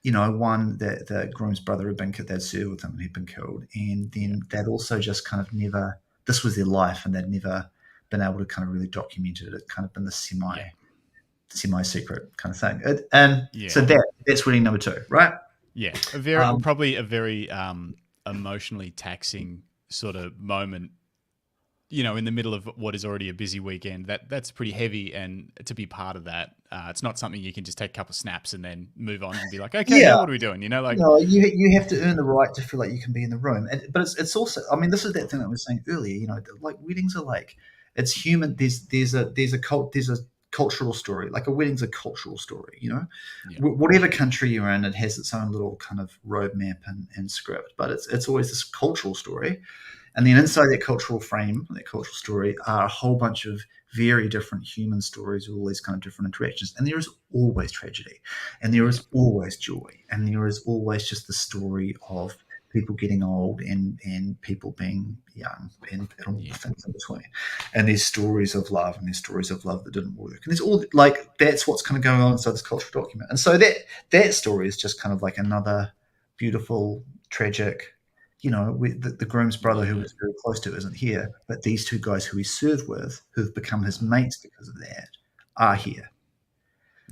one that the groom's brother had been killed, they'd served with him and he'd been killed, and then they'd also just kind of never, this was their life, and they'd never been able to kind of really document it. It'd kind of been the semi-secret kind of thing. So that's wedding number 2, right? Yeah, probably a very emotionally taxing sort of moment, in the middle of what is already a busy weekend. That's pretty heavy, and to be part of that, it's not something you can just take a couple of snaps and then move on and be like, okay, now what are we doing? No, you have to earn the right to feel like you can be in the room. But it's also, I mean, this is that thing that I was saying earlier. Like weddings are like, it's human. There's a cultural story. Like a wedding's a cultural story. Whatever country you're in, it has its own little kind of roadmap and script. But it's always this cultural story. And then inside that cultural frame, that cultural story, are a whole bunch of very different human stories with all these kind of different interactions. And there is always tragedy, and there is always joy, and there is always just the story of people getting old and people being young and all the things in between. And there's stories of love, and there's stories of love that didn't work. And there's all, like, that's what's kind of going on inside this cultural document. And so that story is just kind of like another beautiful, tragic, the groom's brother, who was very close to, isn't here, but these 2 guys who he served with, who've become his mates because of that, are here.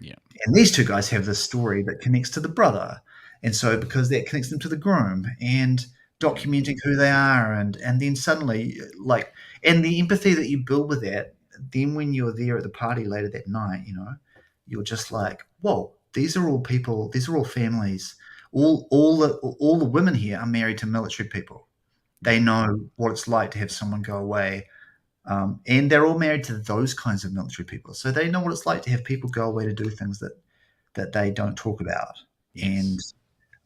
Yeah. And these 2 guys have this story that connects to the brother. And so because that connects them to the groom, and documenting who they are, and then suddenly, like, and the empathy that you build with that, then when you're there at the party later that night, you're just like, whoa, these are all people, these are all families. All the women here are married to military people. They know what it's like to have someone go away, and they're all married to those kinds of military people. So they know what it's like to have people go away to do things that they don't talk about, and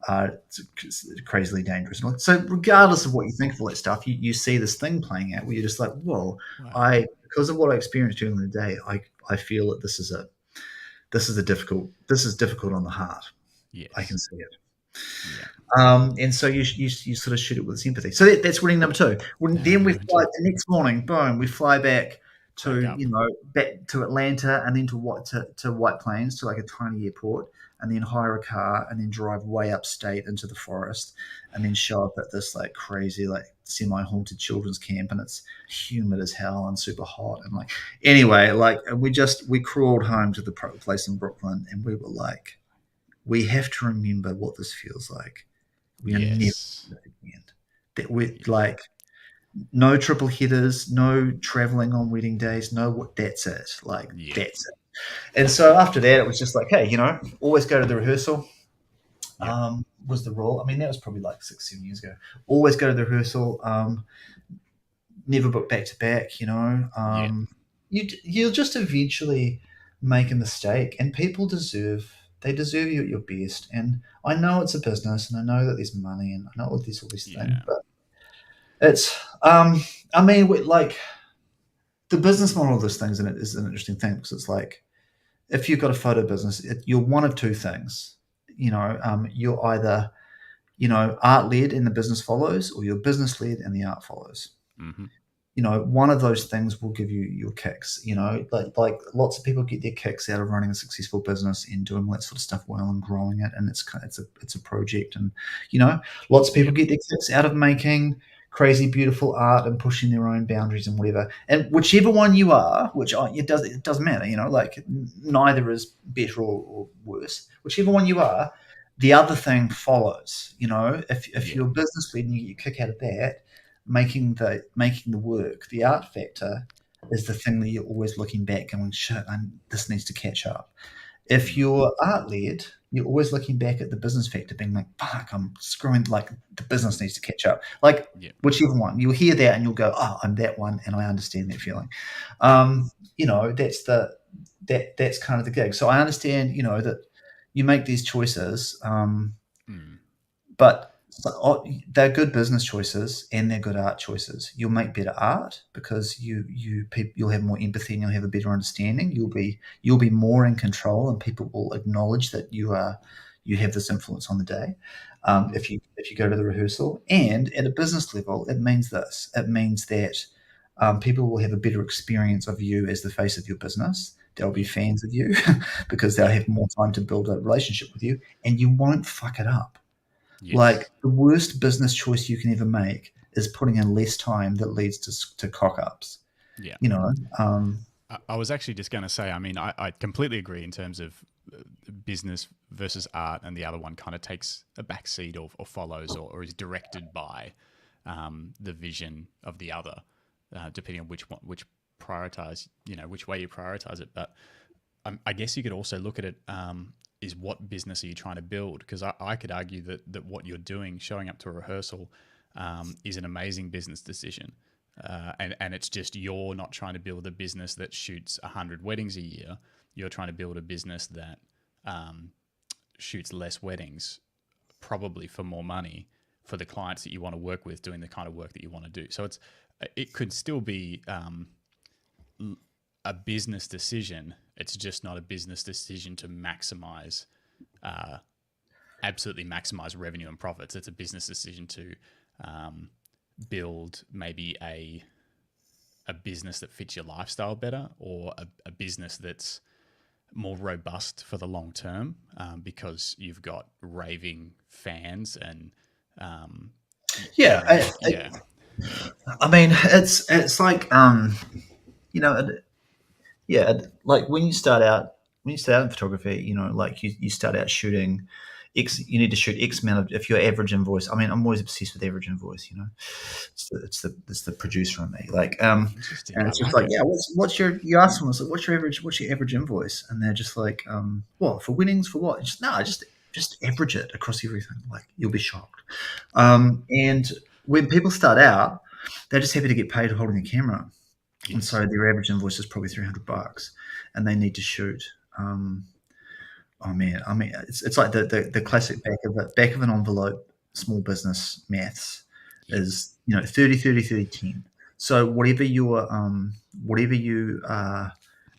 it's crazily dangerous. So regardless of what you think of all that stuff, you see this thing playing out where you're just like, whoa! Wow. Because of what I experienced during the day, I feel that this is difficult on the heart. Yes. I can see it. Yeah. And so you sort of shoot it with sympathy. So that's wedding number 2. Then we fly the next morning. Boom, we fly back to back to Atlanta, and then to White Plains, to like a tiny airport, and then hire a car, and then drive way upstate into the forest, and then show up at this like crazy, like semi-haunted children's camp, and it's humid as hell and super hot, and like, anyway, like we crawled home to the place in Brooklyn, and we were like, we have to remember what this feels like. We are never again. That we're like, no triple headers, no traveling on wedding days, that's it. Like, that's it. And so after that, it was just like, hey, always go to the rehearsal. Was the rule. I mean, that was probably like 6-7 years ago. Always go to the rehearsal. Never book back to back. You'll just eventually make a mistake, and people deserve you at your best. And I know it's a business, and I know that there's money, and I know there's all these things, but it's, I mean, like, the business model of this thing is an interesting thing, because it's like, if you've got a photo business, you're one of 2 things. You're either, art-led and the business follows, or you're business-led and the art follows. Mm-hmm. One of those things will give you your kicks. Like lots of people get their kicks out of running a successful business and doing that sort of stuff well and growing it, and it's a project. And lots of people get their kicks out of making crazy beautiful art and pushing their own boundaries and whatever. And whichever one you are, it doesn't matter. Like, neither is better or worse. Whichever one you are, the other thing follows. If you're business led and you get your kick out of that, making the work, the art factor, is the thing that you're always looking back going, shit, this needs to catch up. If you're art led, you're always looking back at the business factor, being like, fuck, I'm screwing, like, the business needs to catch up. Like, whichever one, you'll hear that and you'll go, oh, I'm that one, and I understand that feeling. That's kind of the gig. So I understand, that you make these choices, but they're good business choices, and they're good art choices. You'll make better art because you'll have more empathy, and you'll have a better understanding. You'll be more in control, and people will acknowledge that you have this influence on the day. If you go to the rehearsal. And at a business level, it means this. It means that people will have a better experience of you as the face of your business. They'll be fans of you because they'll have more time to build a relationship with you, and you won't fuck it up. Yes. Like, the worst business choice you can ever make is putting in less time that leads to cock ups. Yeah. You know, I was actually just going to say, I mean, I completely agree in terms of business versus art, and the other one kind of takes a backseat or follows or is directed by the vision of the other, depending on which prioritize, which way you prioritize it. But I guess you could also look at it, is what business are you trying to build? Because I could argue that what you're doing, showing up to a rehearsal, is an amazing business decision. And it's just, you're not trying to build a business that shoots 100 weddings a year. You're trying to build a business that shoots less weddings, probably for more money, for the clients that you want to work with, doing the kind of work that you want to do. So it could still be a business decision. It's just not a business decision to maximize, absolutely maximize revenue and profits. It's a business decision to build maybe a business that fits your lifestyle better, or a business that's more robust for the long term, because you've got raving fans and yeah. I mean, it's like like when you start out in photography, like you start out shooting X, you need to shoot X amount of, if your average invoice, I mean, I'm always obsessed with average invoice, it's the producer in me. Like, and it's just like, yeah, what's your, you ask someone, so what's your average invoice? And they're just like, what, for winnings, for what? Just average it across everything. Like, you'll be shocked. And when people start out, they're just happy to get paid holding the camera. Yes. And so their average invoice is probably $300, and they need to shoot. Oh man, I mean, it's like the classic back of an envelope small business maths is 30, 30, 30, 10. So whatever you are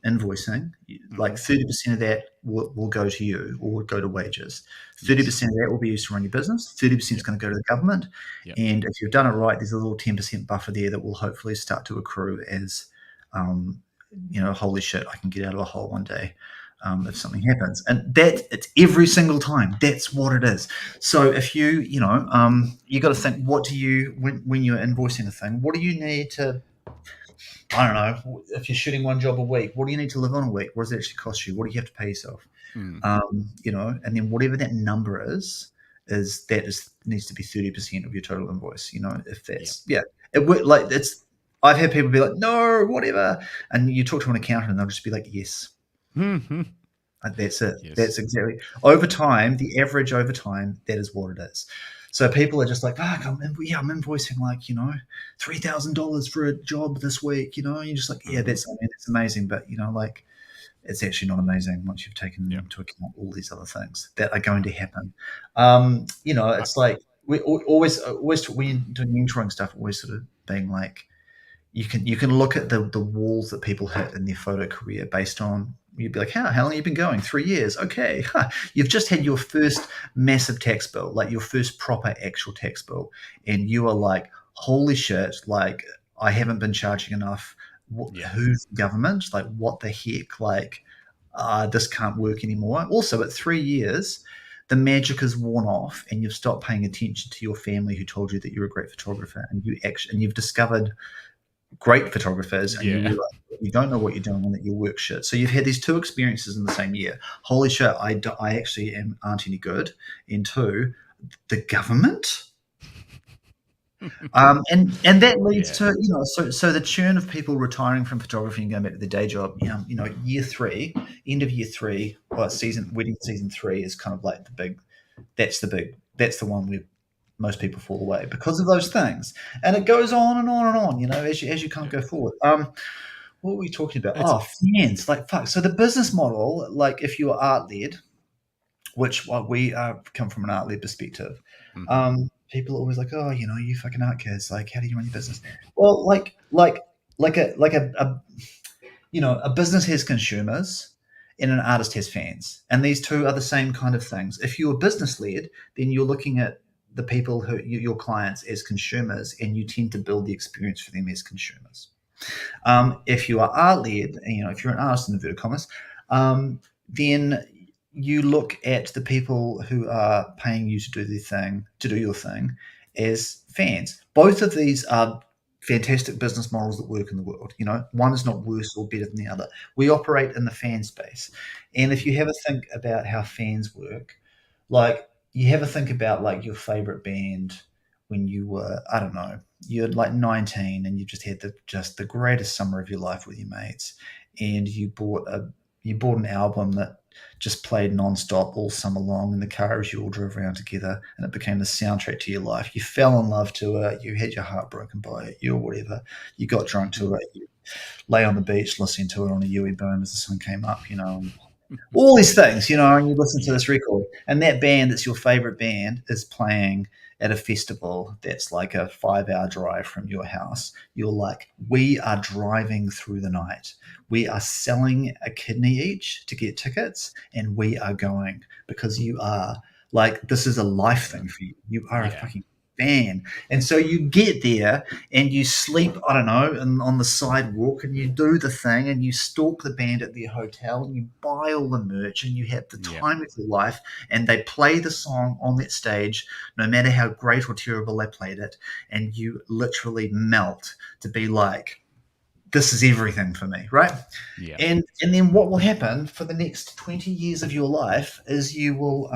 invoicing, like 30% of that will go to you, or go to wages. 30% of that will be used to run your business. 30% is going to go to the government. Yep. And if you've done it right, there's a little 10% buffer there that will hopefully start to accrue as, holy shit, I can get out of a hole one day. If something happens, and it's every single time. That's what it is. So if you you got to think, what do you, when you're invoicing a thing, what do you need to, I don't know, if you're shooting one job a week, what do you need to live on a week? What does it actually cost you? What do you have to pay yourself? And then whatever that number is needs to be 30% of your total invoice. If that's I've had people be like, no, whatever, and you talk to an accountant and they'll just be like, yes. Mm-hmm. That's it. Yes. That's exactly. Over time, the average over time, that is what it is. So people are just like, I'm invoicing like, $3,000 for a job this week, and you're just like, yeah, that's amazing. But, like, it's actually not amazing once you've taken into account all these other things that are going to happen. It's like, we always when you're doing mentoring stuff, always sort of being like, you can look at the walls that people hit in their photo career based on, you'd be like, how long have you been going? 3 years. Okay. You've just had your first massive tax bill, like your first proper actual tax bill. And you are like, holy shit, like, I haven't been charging enough. Who's the government? Like, what the heck? Like, this can't work anymore. Also, at 3 years, the magic is worn off, and you've stopped paying attention to your family who told you that you're a great photographer, and you've discovered great photographers, and you realize you don't know what you're doing and that your work shit. So you've had these two experiences in the same year. Holy shit, I actually aren't any good. And two, the government. And that leads to, so the churn of people retiring from photography and going back to their day job, year 3, end of year 3, wedding season 3 is kind of like that's the one where most people fall away because of those things. And it goes on and on and on, as you kind of go forward. What were we talking about? Fans, like, fuck. So the business model, like, if you are art-led, which we come from an art-led perspective, people are always like, oh, you fucking art kids, like, how do you run your business? Well, a business has consumers and an artist has fans, and these two are the same kind of things. If you're business-led, then you're looking at the people your clients as consumers, and you tend to build the experience for them as consumers. If you are art-led, if you're an artist in inverted commas, then you look at the people who are paying you to do their thing, to do your thing, as fans. Both of these are fantastic business models that work in the world. One is not worse or better than the other. We operate in the fan space, and if you have a think about how fans work, like you have a think about like your favorite band when you were, I don't know, you're like 19 and you just had the greatest summer of your life with your mates, and you bought an album that just played nonstop all summer long in the car as you all drove around together, and it became the soundtrack to your life. You fell in love to it. You had your heart broken by it. You or whatever. You got drunk to it. You lay on the beach listening to it on a Yui boom as the sun came up. And all these things, and you listen to this record, and that band that's your favorite band is playing at a festival that's like a 5-hour drive from your house. You're like, we are driving through the night. We are selling a kidney each to get tickets, and we are going because you are like, this is a life thing for you. You are a fucking fan. And so you get there and you sleep, I don't know, on the sidewalk, and you do the thing, and you stalk the band at their hotel, and you buy all the merch, and you have the time of your life, and they play the song on that stage, no matter how great or terrible they played it, and you literally melt to be like, this is everything for me, right? Yeah. And then what will happen for the next 20 years of your life is you will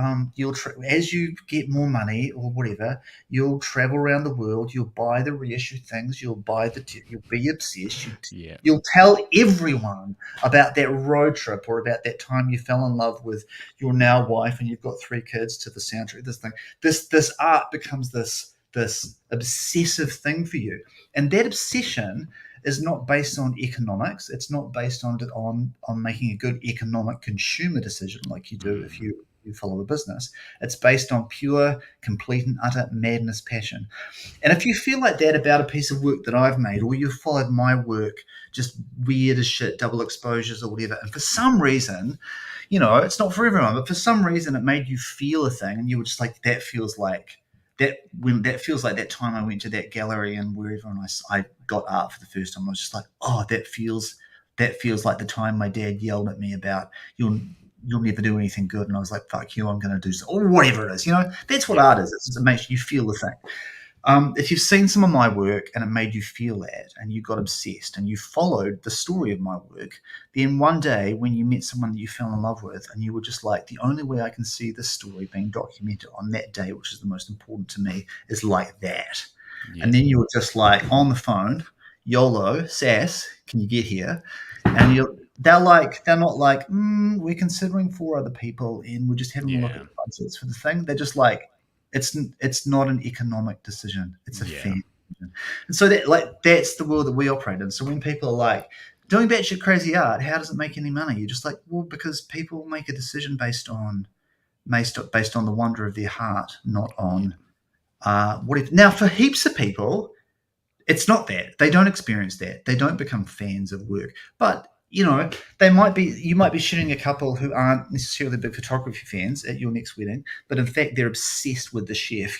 as you get more money or whatever, you'll travel around the world, you'll buy the reissued things, you'll be obsessed, you'll tell everyone about that road trip or about that time you fell in love with your now wife and you've got 3 kids to the soundtrack. This art becomes this obsessive thing for you, and that obsession is not based on economics. It's not based on making a good economic consumer decision like you do if you follow a business. It's based on pure, complete and utter madness passion. And if you feel like that about a piece of work that I've made, or you've followed my work, just weird as shit, double exposures or whatever, and for some reason, it's not for everyone, but for some reason it made you feel a thing, and you were just like, that feels like that time I went to that gallery and wherever, and I got art for the first time. I was just like, oh, that feels like the time my dad yelled at me about you'll never do anything good, and I was like, fuck you, I'm going to do something, or whatever it is. That's what art is. It makes you feel the thing. If you've seen some of my work and it made you feel that, and you got obsessed and you followed the story of my work, then one day when you met someone that you fell in love with and you were just like, the only way I can see this story being documented on that day, which is the most important to me, is like that. Yeah. And then you were just like on the phone, YOLO, Sass, can you get here? And they're not like, we're considering 4 other people and we're just having a look at the budgets for the thing. They're just like, it's not an economic decision. It's a fan decision. And so that's the world that we operate in. So when people are like, doing batshit crazy art, how does it make any money? You're just like, well, because people make a decision based on the wonder of their heart, not on now for heaps of people, it's not that. They don't experience that. They don't become fans of work. But you might be shooting a couple who aren't necessarily big photography fans at your next wedding, but in fact they're obsessed with the chef,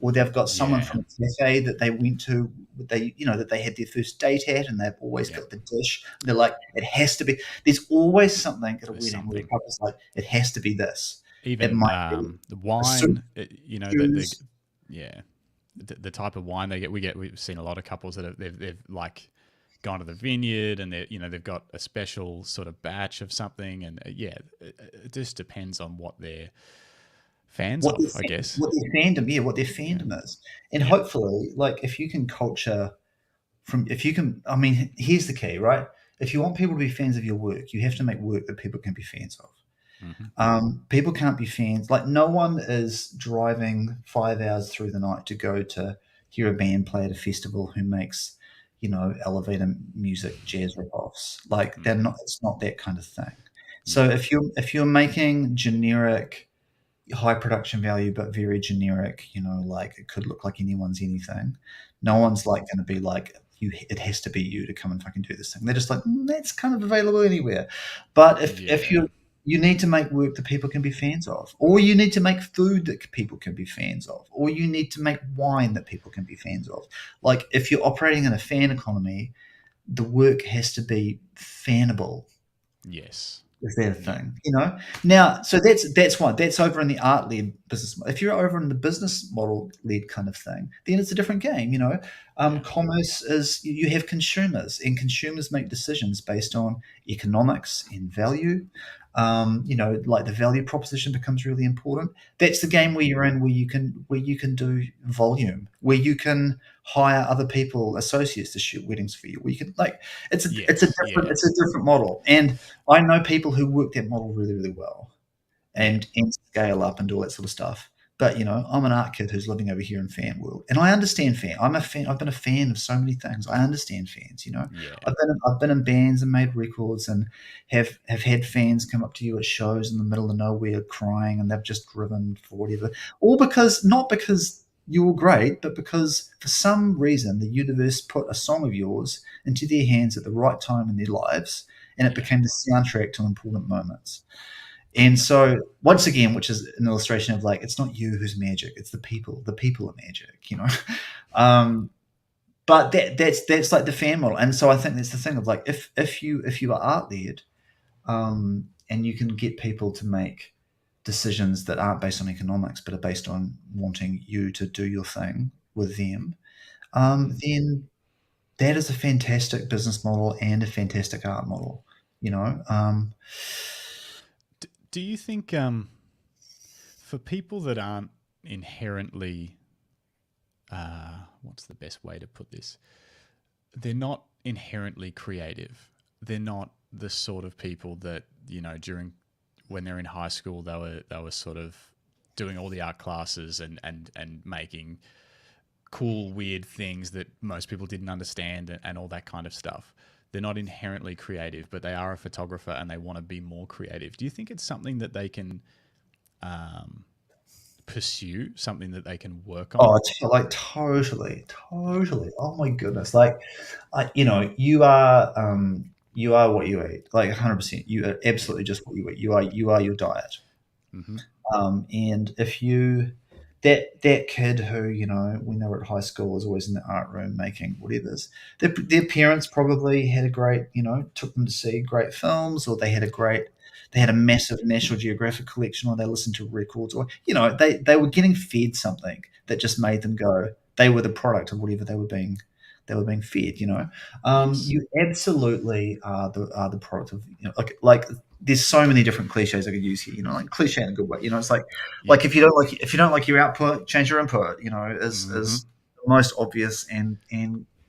or they've got someone from a cafe that they went to, that they had their first date at, and they've always got the dish. They're like, it has to be. There's always something at a wedding where the couple's like, it has to be this. Even the wine, the type of wine they get. We've seen a lot of couples that they've like gone to the vineyard and they've got a special sort of batch of something, and it just depends on what they're fans of, I guess. What their fandom is. And hopefully, like, if you can here's the key, right? If you want people to be fans of your work, you have to make work that people can be fans of. Mm-hmm. People can't be fans. Like, no one is driving 5 hours through the night to go to hear a band play at a festival who makes elevator music, jazz ripoffs. Like, they're not. It's not that kind of thing. So if you're making generic, high production value but very generic, like it could look like anyone's anything, no one's like going to be like, it has to be you to come and fucking do this thing. They're just like, that's kind of available anywhere. But if you need to make work that people can be fans of, or you need to make food that people can be fans of, or you need to make wine that people can be fans of. Like, if you're operating in a fan economy, the work has to be fannable. Yes. Is that a Yeah. thing? Now, so that's why that's over in the art led business. If you're over in the business model led kind of thing, then it's a different game. Yeah. Commerce is you have consumers, and consumers make decisions based on economics and value. Like the value proposition becomes really important. That's the game where you're in, where you can do volume, where you can hire other people, associates to shoot weddings for you. Where you can like Yes. Yeah. it's a different model. And I know people who work that model really, really well Yeah. and scale up and do all that sort of stuff. But I'm an art kid who's living over here in fan world, and I understand fan. I'm a fan. I've been a fan of so many things. I understand fans. Yeah. I've been in bands and made records, and have had fans come up to you at shows in the middle of nowhere crying, and they've just driven for whatever, all because not because you were great, but because for some reason the universe put a song of yours into their hands at the right time in their lives, and it Yeah. became the soundtrack to important moments. And so, once again, which is an illustration of like, it's not you who's magic; it's the people. The people are magic. Um, but that's like the fan model, and so I think that's the thing of like, if you are art led, and you can get people to make decisions that aren't based on economics, but are based on wanting you to do your thing with them, then that is a fantastic business model and a fantastic art model. You know, Do you think for people that aren't inherently, what's the best way to put this? They're not inherently creative. They're not the sort of people that during when they're in high school they were sort of doing all the art classes and making cool weird things that most people didn't understand and all that kind of stuff. They're not inherently creative, but they are a photographer and they want to be more creative. Do you think it's something that they can pursue, something that they can work on? Oh, like totally, totally. Oh my goodness! Like, you are what you eat. Like 100%. You are Yeah. absolutely just what you eat. You are your diet. Mm-hmm. And if you that kid who when they were at high school was always in the art room making whatever's, their parents probably had a great took them to see great films, or they had a massive National Geographic collection, or they listened to records, or they were getting fed something that just made them go. They were the product of whatever they were being fed. Yes. You absolutely are the product of like there's so many different cliches I could use here. Like cliche in a good way. It's Yeah. like if you don't like your output, change your input. Mm-hmm. Is the most obvious and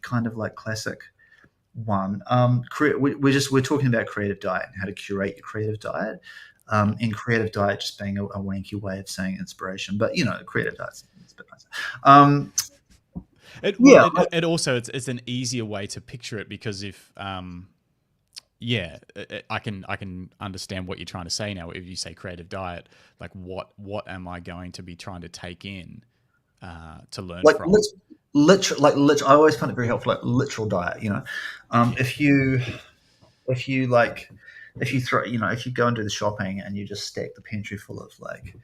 kind of like classic one. We're talking about creative diet and how to curate your creative diet. Yeah. And creative diet just being a wanky way of saying inspiration, but creative diet's a bit nicer. It well, Yeah, it also it's an easier way to picture it because if yeah, I can understand what you're trying to say now. If you say creative diet, like what am I going to be trying to take in to learn like from? I always find it very helpful, like literal diet. Yeah. If you like, if you throw, if you go and do the shopping and you just stack the pantry full of like,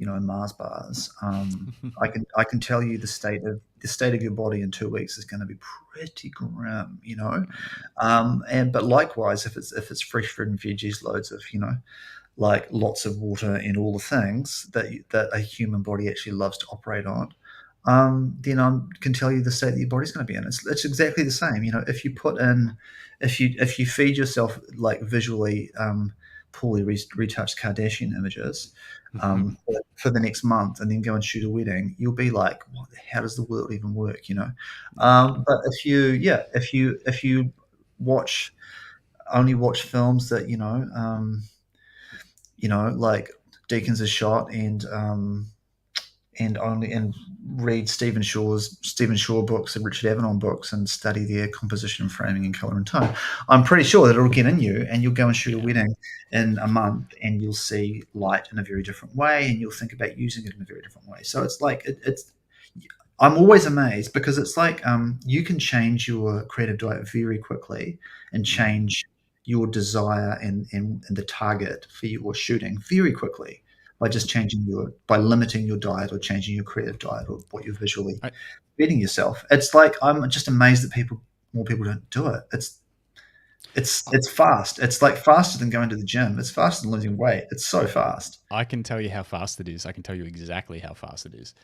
Mars bars, I can tell you the state of your body in 2 weeks is going to be pretty grim. But likewise, if it's fresh fruit and veggies, loads of like lots of water and all the things that a human body actually loves to operate on, then I can tell you the state that your body's going to be in. It's exactly the same. If you put in, if you feed yourself like visually poorly retouched Kardashian images for the next month, and then go and shoot a wedding, you'll be like, how does the world even work? Yeah. But if you watch only watch films that like Deacons is shot, and read Stephen Shaw books and Richard Avedon books and study their composition, framing, and color and tone. I'm pretty sure that it'll get in you, and you'll go and shoot a Yeah. wedding in a month, and you'll see light in a very different way, and you'll think about using it in a very different way. So it's like it's. I'm always amazed because it's like you can change your creative diet very quickly and Mm. change your desire and the target for your shooting very quickly by just by limiting your diet or changing your creative diet or what you're visually I feeding yourself. It's like I'm just amazed that more people don't do it. It's fast. It's like faster than going to the gym. It's faster than losing weight. It's so fast. I can tell you how fast it is. I can tell you exactly how fast it is.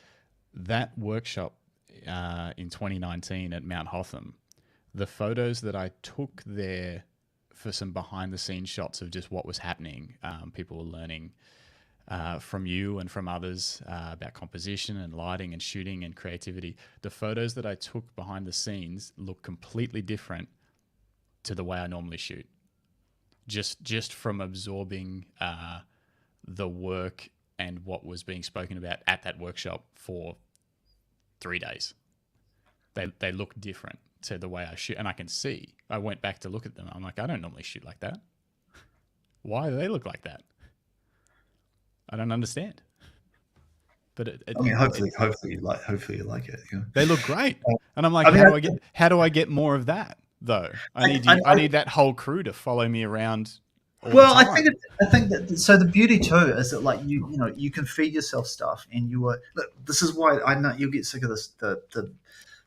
That workshop in 2019 at Mount Hotham, the photos that I took there for some behind the scenes shots of just what was happening, people were learning from you and from others about composition and lighting and shooting and creativity. The photos that I took behind the scenes look completely different to the way I normally shoot. Just from absorbing the work and what was being spoken about at that workshop for 3 days. They look different to the way I shoot, and I can see. I went back to look at them. I'm like, I don't normally shoot like that. Why do they look like that? I don't understand. But hopefully you like it. You know? They look great, and I'm like, how do I get more of that though? I need that whole crew to follow me around. Well, I think that so the beauty too is that like you can feed yourself stuff, and this is why I know you'll get sick of this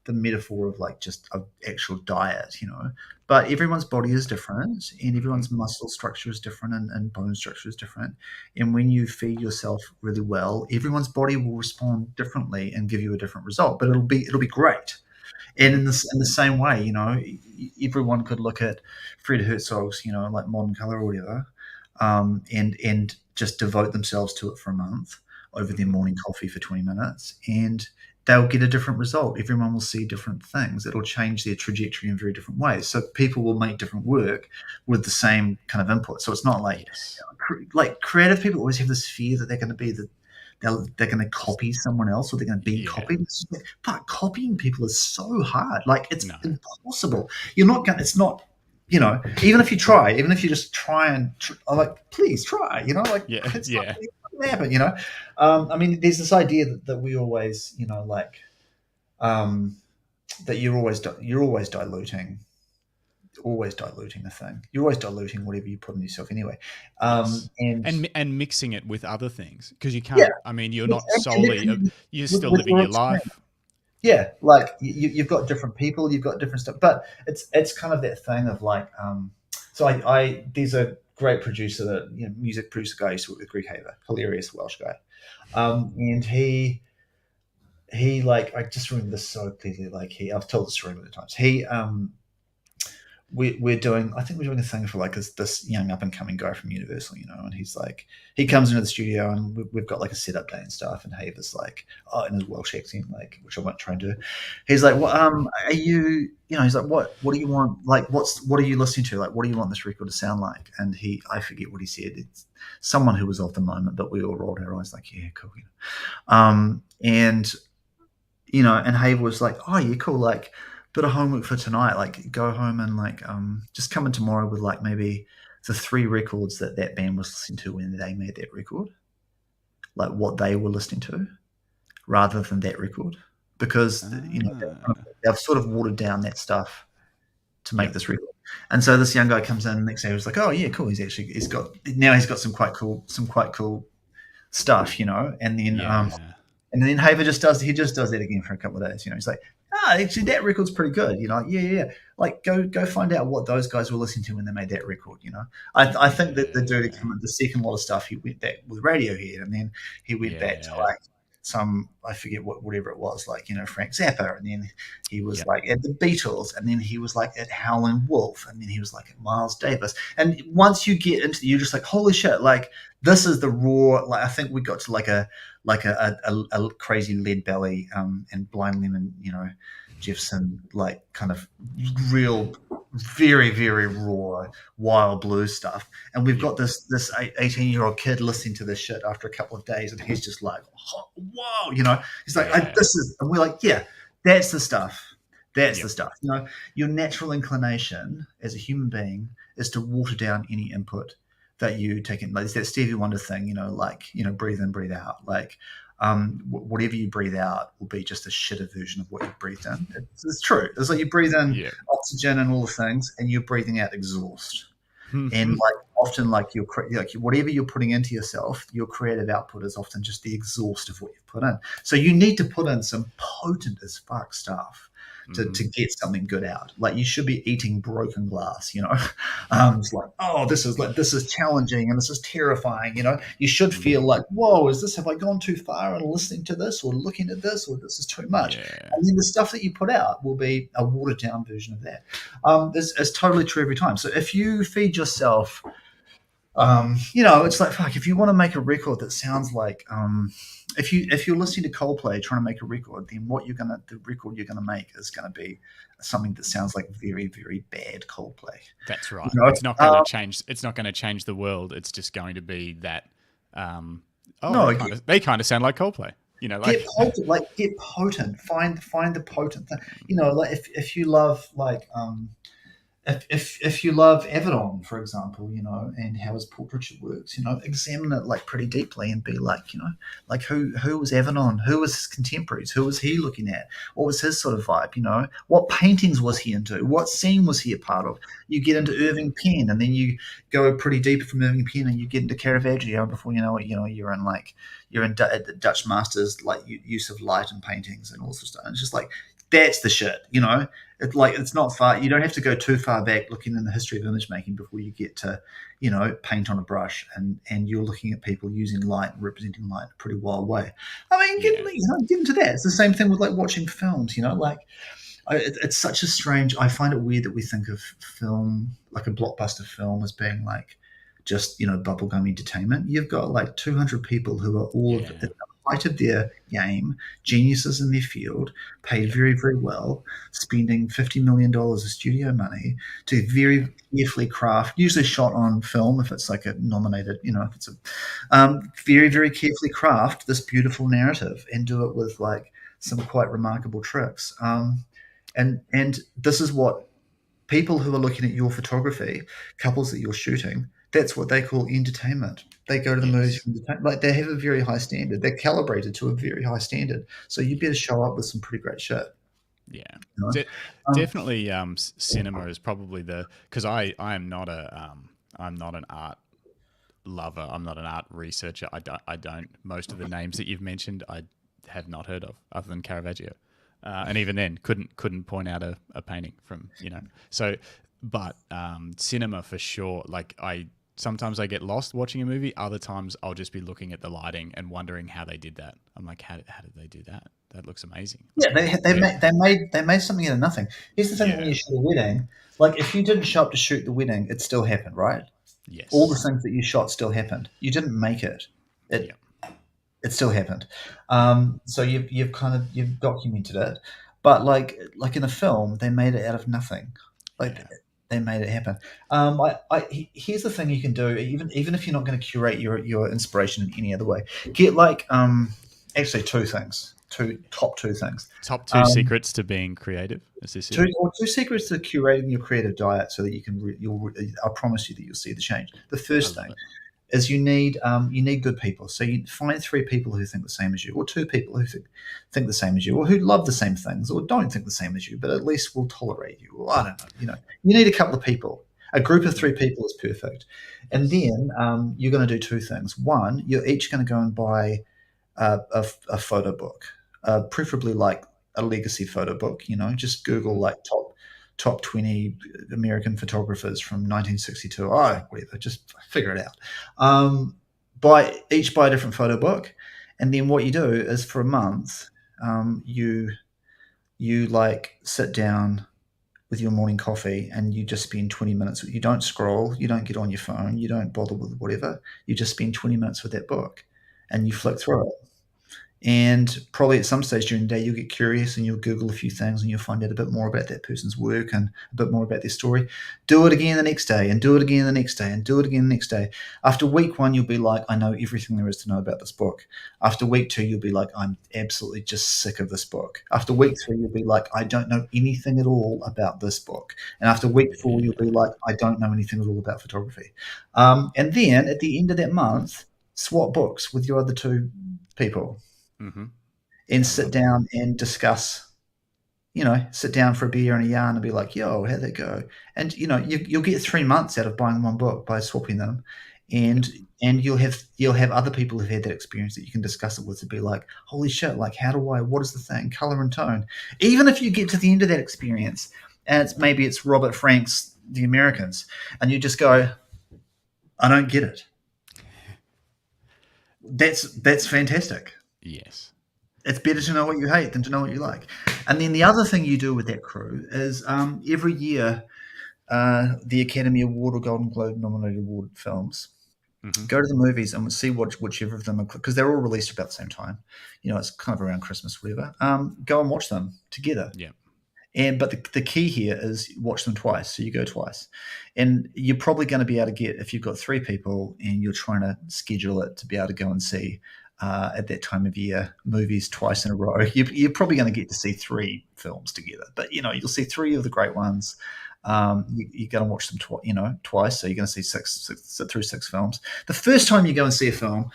the metaphor of like just an actual diet, but everyone's body is different, and everyone's muscle structure is different, and bone structure is different. And when you feed yourself really well, everyone's body will respond differently and give you a different result, but it'll be great. And in the same way, everyone could look at Fred Herzog's, like Modern Color or whatever, and just devote themselves to it for a month over their morning coffee for 20 minutes, and they'll get a different result. Everyone will see different things. It'll change their trajectory in very different ways. So people will make different work with the same kind of input. So it's not like, like creative people always have this fear that they're going to be they're going to copy someone else, or they're going to be copied. But copying people is so hard. Like it's impossible. You're not going. It's not. Even if you try, even if you just try and I'm like, please try. It's not going to happen. I mean, there's this idea that we always, that you're always diluting. Always diluting the thing. You're always diluting whatever you put in yourself anyway, and mixing it with other things, because you can't. I mean, you're not solely. You're still living your life. Yeah, like you've got different people, you've got different stuff, but it's kind of that thing of like. So I there's a great producer, that music producer guy I used to work with, Greg Haver, hilarious Welsh guy, and he like, I just remember this so clearly. Like I've told the story many times. We're doing a thing for like this young up and coming guy from Universal, and he's like, he comes into the studio and we've got like a setup day and stuff, and Haver's like, in his Welsh accent, like, which I won't try and do. He's like, what are you, he's like, what do you want? Like, what are you listening to? Like, what do you want this record to sound like? And I forget what he said. It's someone who was of the moment, but we all rolled our eyes like, yeah, cool. And Haver was like, oh yeah, cool. Like, bit of homework for tonight, like go home and like just come in tomorrow with like maybe the 3 records that band was listening to when they made that record, like what they were listening to rather than that record, because they've sort of watered down that stuff to make this record. And so this young guy comes in the next day, he was like, oh yeah, cool, he's got some quite cool stuff, and then Haver just does that again for a couple of days, he's like, actually that record's pretty good, yeah. Like go find out what those guys were listening to when they made that record, I think that the dude the second lot of stuff, he went back with Radiohead, and then he went back to like some, I forget whatever it was, like, Frank Zappa, and then he was like at the Beatles, and then he was like at Howlin' Wolf, and then he was like at Miles Davis. And once you get into you're just like, holy shit, like this is the raw, like I think we got to like a crazy Lead Belly and Blind Lemon, Jefferson, like kind of real, very, very raw, wild blues stuff. And we've got this 18-year-old kid listening to this shit after a couple of days, and he's just like, whoa, he's like, this is, and we're like, yeah, that's the stuff. That's the stuff. Your natural inclination as a human being is to water down any input that you take in. Like it's that Stevie Wonder thing, breathe in, breathe out. Like whatever you breathe out will be just a shitter version of what you breathed in. It's true. It's like you breathe in oxygen and all the things, and you're breathing out exhaust. And like often, like whatever you're putting into yourself, your creative output is often just the exhaust of what you've put in. So you need to put in some potent as fuck stuff to get something good out. Like you should be eating broken glass, it's like, oh, this is challenging and this is terrifying. You should feel like, whoa, have I gone too far in listening to this or looking at this, or this is too much? Yeah. And then the stuff that you put out will be a watered down version of that. It's totally true every time. So if you feed yourself, it's like, fuck, if you want to make a record that sounds like, if you're listening to Coldplay trying to make a record, then the record you're gonna make is gonna be something that sounds like very, very bad Coldplay. That's right. It's not going to change. It's not going to change the world. It's just going to be that. They kind of sound like Coldplay. Get potent. Find the potent thing. Like if you love if you love Avedon, for example, and how his portraiture works, examine it like pretty deeply and be like, like who was Avedon? Who was his contemporaries? Who was he looking at? What was his sort of vibe? What paintings was he into? What scene was he a part of? You get into Irving Penn, and then you go pretty deep from Irving Penn, and you get into Caravaggio. Before you know it, you're in the Dutch masters, like use of light and paintings and all sorts of stuff. And it's just like, that's the shit, It's not far. You don't have to go too far back looking in the history of image making before you get to, paint on a brush, and you're looking at people using light and representing light in a pretty wild way. I mean, get into that. It's the same thing with like watching films. It's such a strange. I find it weird that we think of film, like a blockbuster film, as being like just bubblegum entertainment. You've got like 200 people who are all at the height of their game, geniuses in their field, paid very, very well, spending $50 million of studio money to very carefully craft, usually shot on film if it's like a nominated, if it's a very, very carefully craft this beautiful narrative and do it with like some quite remarkable tricks. And this is what people who are looking at your photography, couples that you're shooting, that's what they call entertainment. They go to the movies for entertainment. Like they have a very high standard. They're calibrated to a very high standard. So you better show up with some pretty great shit. Yeah, definitely. Cinema is probably because I am not I'm not an art lover. I'm not an art researcher. I don't. Most of the names that you've mentioned, I have not heard of, other than Caravaggio, and even then, couldn't point out a painting from So, but cinema for sure. Like sometimes I get lost watching a movie. Other times I'll just be looking at the lighting and wondering how they did that. I'm like, how did they do that? That looks amazing. Yeah, they made something out of nothing. Here's the thing: when you shoot a wedding, like if you didn't show up to shoot the wedding, it still happened, right? Yes. All the things that you shot still happened. You didn't make it. It still happened. So you've documented it, but like in a film, they made it out of nothing. They made it happen. Here's the thing you can do, even if you're not going to curate your inspiration in any other way. Get actually two things. Top two things. Top two secrets to being creative. Is this two secrets to curating your creative diet so that you can. I promise you that you'll see the change. The first thing is you need good people. So you find 3 people who think the same as you, or 2 people who think the same as you, or who love the same things, or don't think the same as you, but at least will tolerate you. Or I don't know. You need a couple of people. A group of 3 people is perfect. And then you're going to do 2 things. One, you're each going to go and buy a photo book, preferably like a legacy photo book. Just Google like top 20 American photographers from 1962. Oh, whatever, just figure it out. Buy a different photo book, and then what you do is for a month, you like sit down with your morning coffee and you just spend 20 minutes. You don't scroll, you don't get on your phone, you don't bother with whatever. You just spend 20 minutes with that book, and you flick through it. And probably at some stage during the day, you'll get curious and you'll Google a few things and you'll find out a bit more about that person's work and a bit more about their story. Do it again the next day, and do it again the next day, and do it again the next day. After week 1, you'll be like, I know everything there is to know about this book. After week 2, you'll be like, I'm absolutely just sick of this book. After week 3, you'll be like, I don't know anything at all about this book. And after week 4, you'll be like, I don't know anything at all about photography. And then at the end of that month, swap books with your other 2 people. Mm-hmm. And sit down and discuss, sit down for a beer and a yarn and be like, yo, how'd that go? And, you'll get 3 months out of buying one book by swapping them. and you'll have other people who've had that experience that you can discuss it with, to be like, holy shit, like what is the thing, color and tone. Even if you get to the end of that experience and maybe it's Robert Frank's The Americans, and you just go, I don't get it. That's fantastic. Yes. It's better to know what you hate than to know what you like. And then the other thing you do with that crew is, every year, the Academy Award or Golden Globe nominated award films, Mm-hmm. go to the movies and see whichever of them, because they're all released about the same time. It's kind of around Christmas, whatever. Go and watch them together. Yeah. But the key here is watch them twice. So you go twice, and you're probably going to be able to get, if you've got three people and you're trying to schedule it to be able to go and see, at that time of year, movies twice in a row. You're probably going to get to see three films together, but you'll see three of the great ones. You're going to watch them twice, so you're going to see sit through six films. The first time you go and see a film,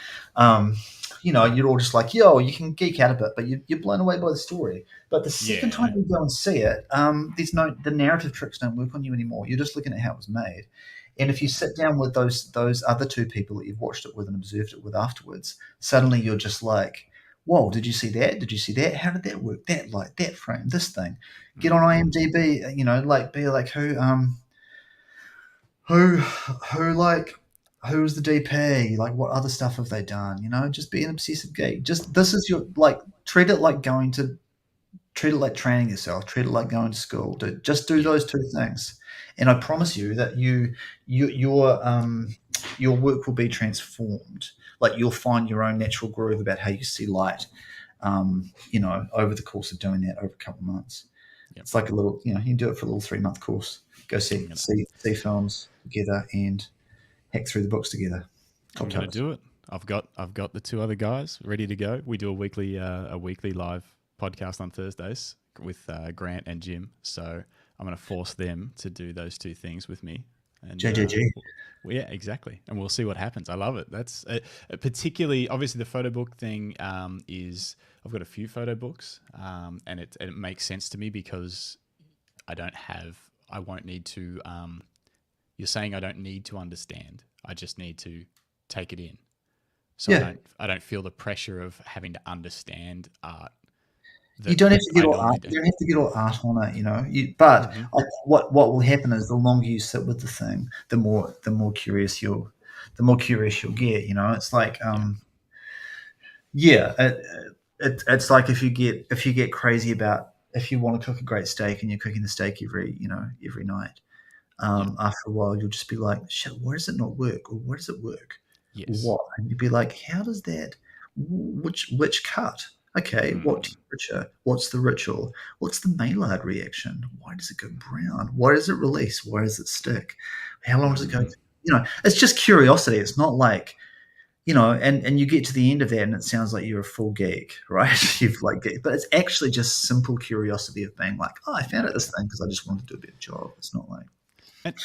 you're all just like, yo, you can geek out a bit, but you're blown away by the story. But the second time you go and see it, the narrative tricks don't work on you anymore. You're just looking at how it was made. And if you sit down with those other two people that you've watched it with and observed it with afterwards, suddenly you're just like, whoa, did you see that? Did you see that? How did that work? That light, that frame, this thing. Get on IMDb, be like, who's the DP? Like, what other stuff have they done? Just be an obsessive geek. This is your, like, treat it like training yourself. Treat it like going to school. Do those two things, and I promise you that your work will be transformed. Like, you'll find your own natural groove about how you see light. Over the course of doing that over a couple of months. Yep. It's like a little, you can do it for a little 3-month course. Go see films together and hack through the books together. I'm going to do it. I've got the two other guys ready to go. We do a weekly live podcast on Thursdays with Grant and Jim. So I'm going to force them to do those two things with me. And, JJG. Yeah, exactly. And we'll see what happens. I love it. That's particularly, obviously, the photo book thing is, I've got a few photo books, and it makes sense to me because I won't need to, you're saying I don't need to understand. I just need to take it in. So yeah. I don't feel the pressure of having to understand art. You don't have to get all art. You don't have to get all art on it, But what will happen is, the longer you sit with the thing, the more curious you'll get. It's like, it's like if you get crazy about, if you want to cook a great steak and you're cooking the steak every night. After a while, you'll just be like, shit, why does it not work? Or why does it work? Yes. What? And you'd be like, how does that? Which cut? Okay, what temperature? What's the ritual? What's the Maillard reaction? Why does it go brown? Why does it release? Why does it stick? How long does it go? It's just curiosity. It's not like, and you get to the end of that and it sounds like you're a full geek, right? But it's actually just simple curiosity of being like, oh, I found out this thing because I just wanted to do a better job. It's not like,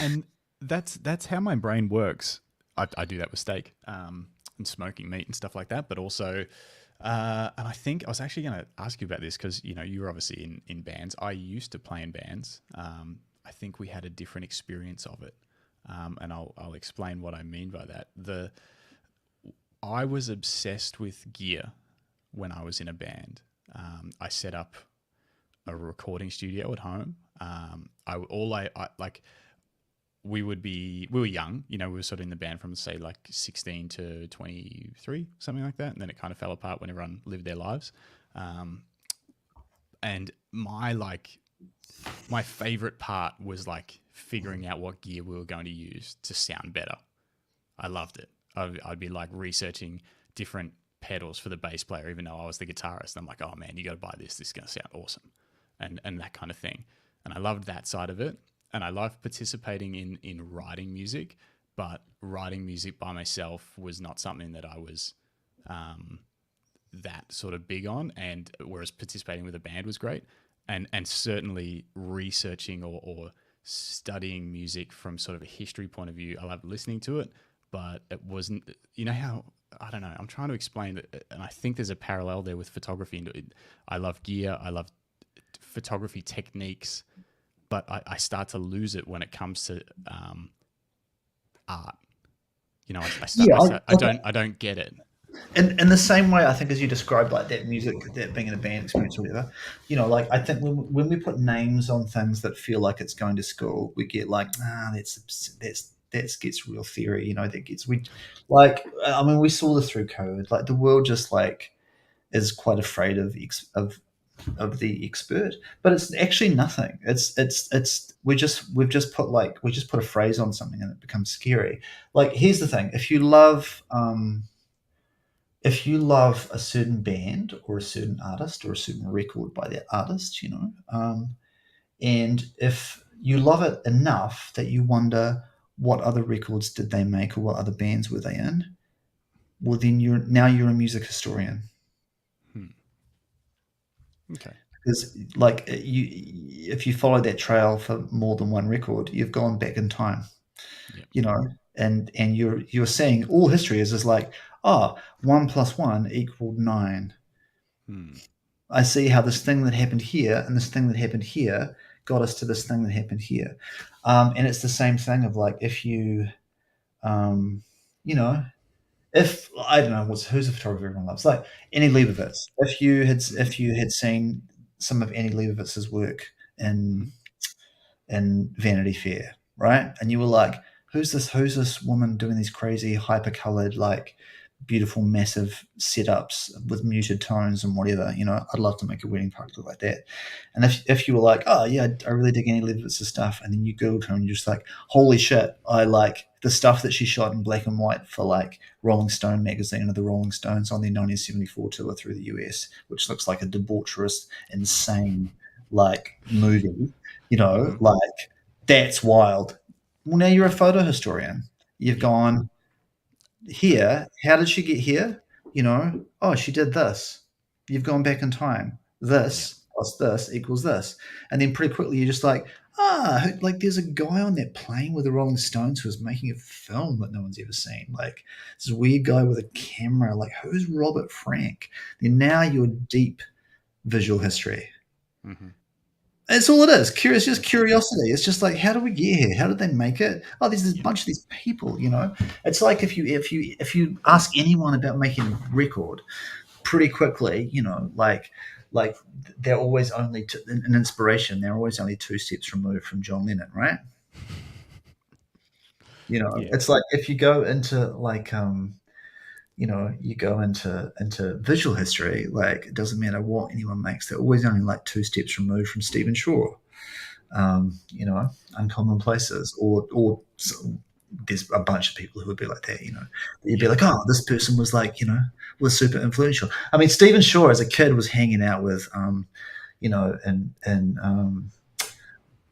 and that's how my brain works. I do that with steak and smoking meat and stuff like that, but also. And I think I was actually going to ask you about this because, you were obviously in bands. I used to play in bands. I think we had a different experience of it. And I'll explain what I mean by that. I was obsessed with gear when I was in a band. I set up a recording studio at home. We were young, we were sort of in the band from, say, like 16 to 23, something like that. And then it kind of fell apart when everyone lived their lives. And my favorite part was like figuring out what gear we were going to use to sound better. I loved it. I'd be like researching different pedals for the bass player, even though I was the guitarist. I'm like, oh man, you got to buy this. This is going to sound awesome. And that kind of thing. And I loved that side of it. And I love participating in writing music, but writing music by myself was not something that I was that sort of big on. And whereas participating with a band was great, and certainly researching or studying music from sort of a history point of view, I love listening to it, but it wasn't. How, I don't know. I'm trying to explain it, and I think there's a parallel there with photography. I love gear. I love photography techniques. But I start to lose it when it comes to art. You know, Yeah, I don't get it. in the same way, I think as you described, like that music, that being in a band experience or whatever, like I think when we put names on things that feel like it's going to school, we get like, that gets real theory, that gets we like. I mean, we saw this through COVID. Like the world just like is quite afraid of the expert, but it's actually nothing. It's we just put a phrase on something and it becomes scary. Like here's the thing: if you love a certain band or a certain artist or a certain record by that artist, and if you love it enough that you wonder what other records did they make or what other bands were they in, well, then you're a music historian. Okay. Because like if you follow that trail for more than one record, you've gone back in time. Yep. And you're seeing all history is like, 1 + 1 = 9. I see how this thing that happened here and this thing that happened here got us to this thing that happened here. And it's the same thing of like, if you, if I don't know who's a photographer everyone loves, like Annie Leibovitz. If you had seen some of Annie Leibovitz's work in Vanity Fair, right? And you were like, who's this woman doing these crazy hyper-colored, like beautiful, massive setups with muted tones and whatever? I'd love to make a wedding party look like that. And if you were like, oh yeah, I really dig Annie Leibovitz's stuff, and then you Googled her and you're just like, holy shit, I like the stuff that she shot in black and white for like Rolling Stone magazine or the Rolling Stones on their 1974 tour through the US, which looks like a debaucherous, insane like movie. Like that's wild. Well, now you're a photo historian. You've gone here. How did she get here? Oh, she did this. You've gone back in time. This plus this equals this. And then pretty quickly you're just like, like there's a guy on that plane with the Rolling Stones who was making a film that no one's ever seen. Like this weird guy with a camera. Like who's Robert Frank? Then now you're deep visual history. Mm-hmm. That's all it is. Just curiosity. It's just like, how do we get here? How did they make it? Oh, there's this bunch of these people. It's like if you ask anyone about making a record, pretty quickly, like they're always only an inspiration. They're always only 2 steps removed from John Lennon, right? It's like if you go into like you go into visual history, like it doesn't matter what anyone makes, they're always only like 2 steps removed from Stephen Shaw. Uncommon Places, or there's a bunch of people who would be like that. You'd be like, oh, this person was like, was super influential. I mean, Stephen Shaw as a kid was hanging out with, at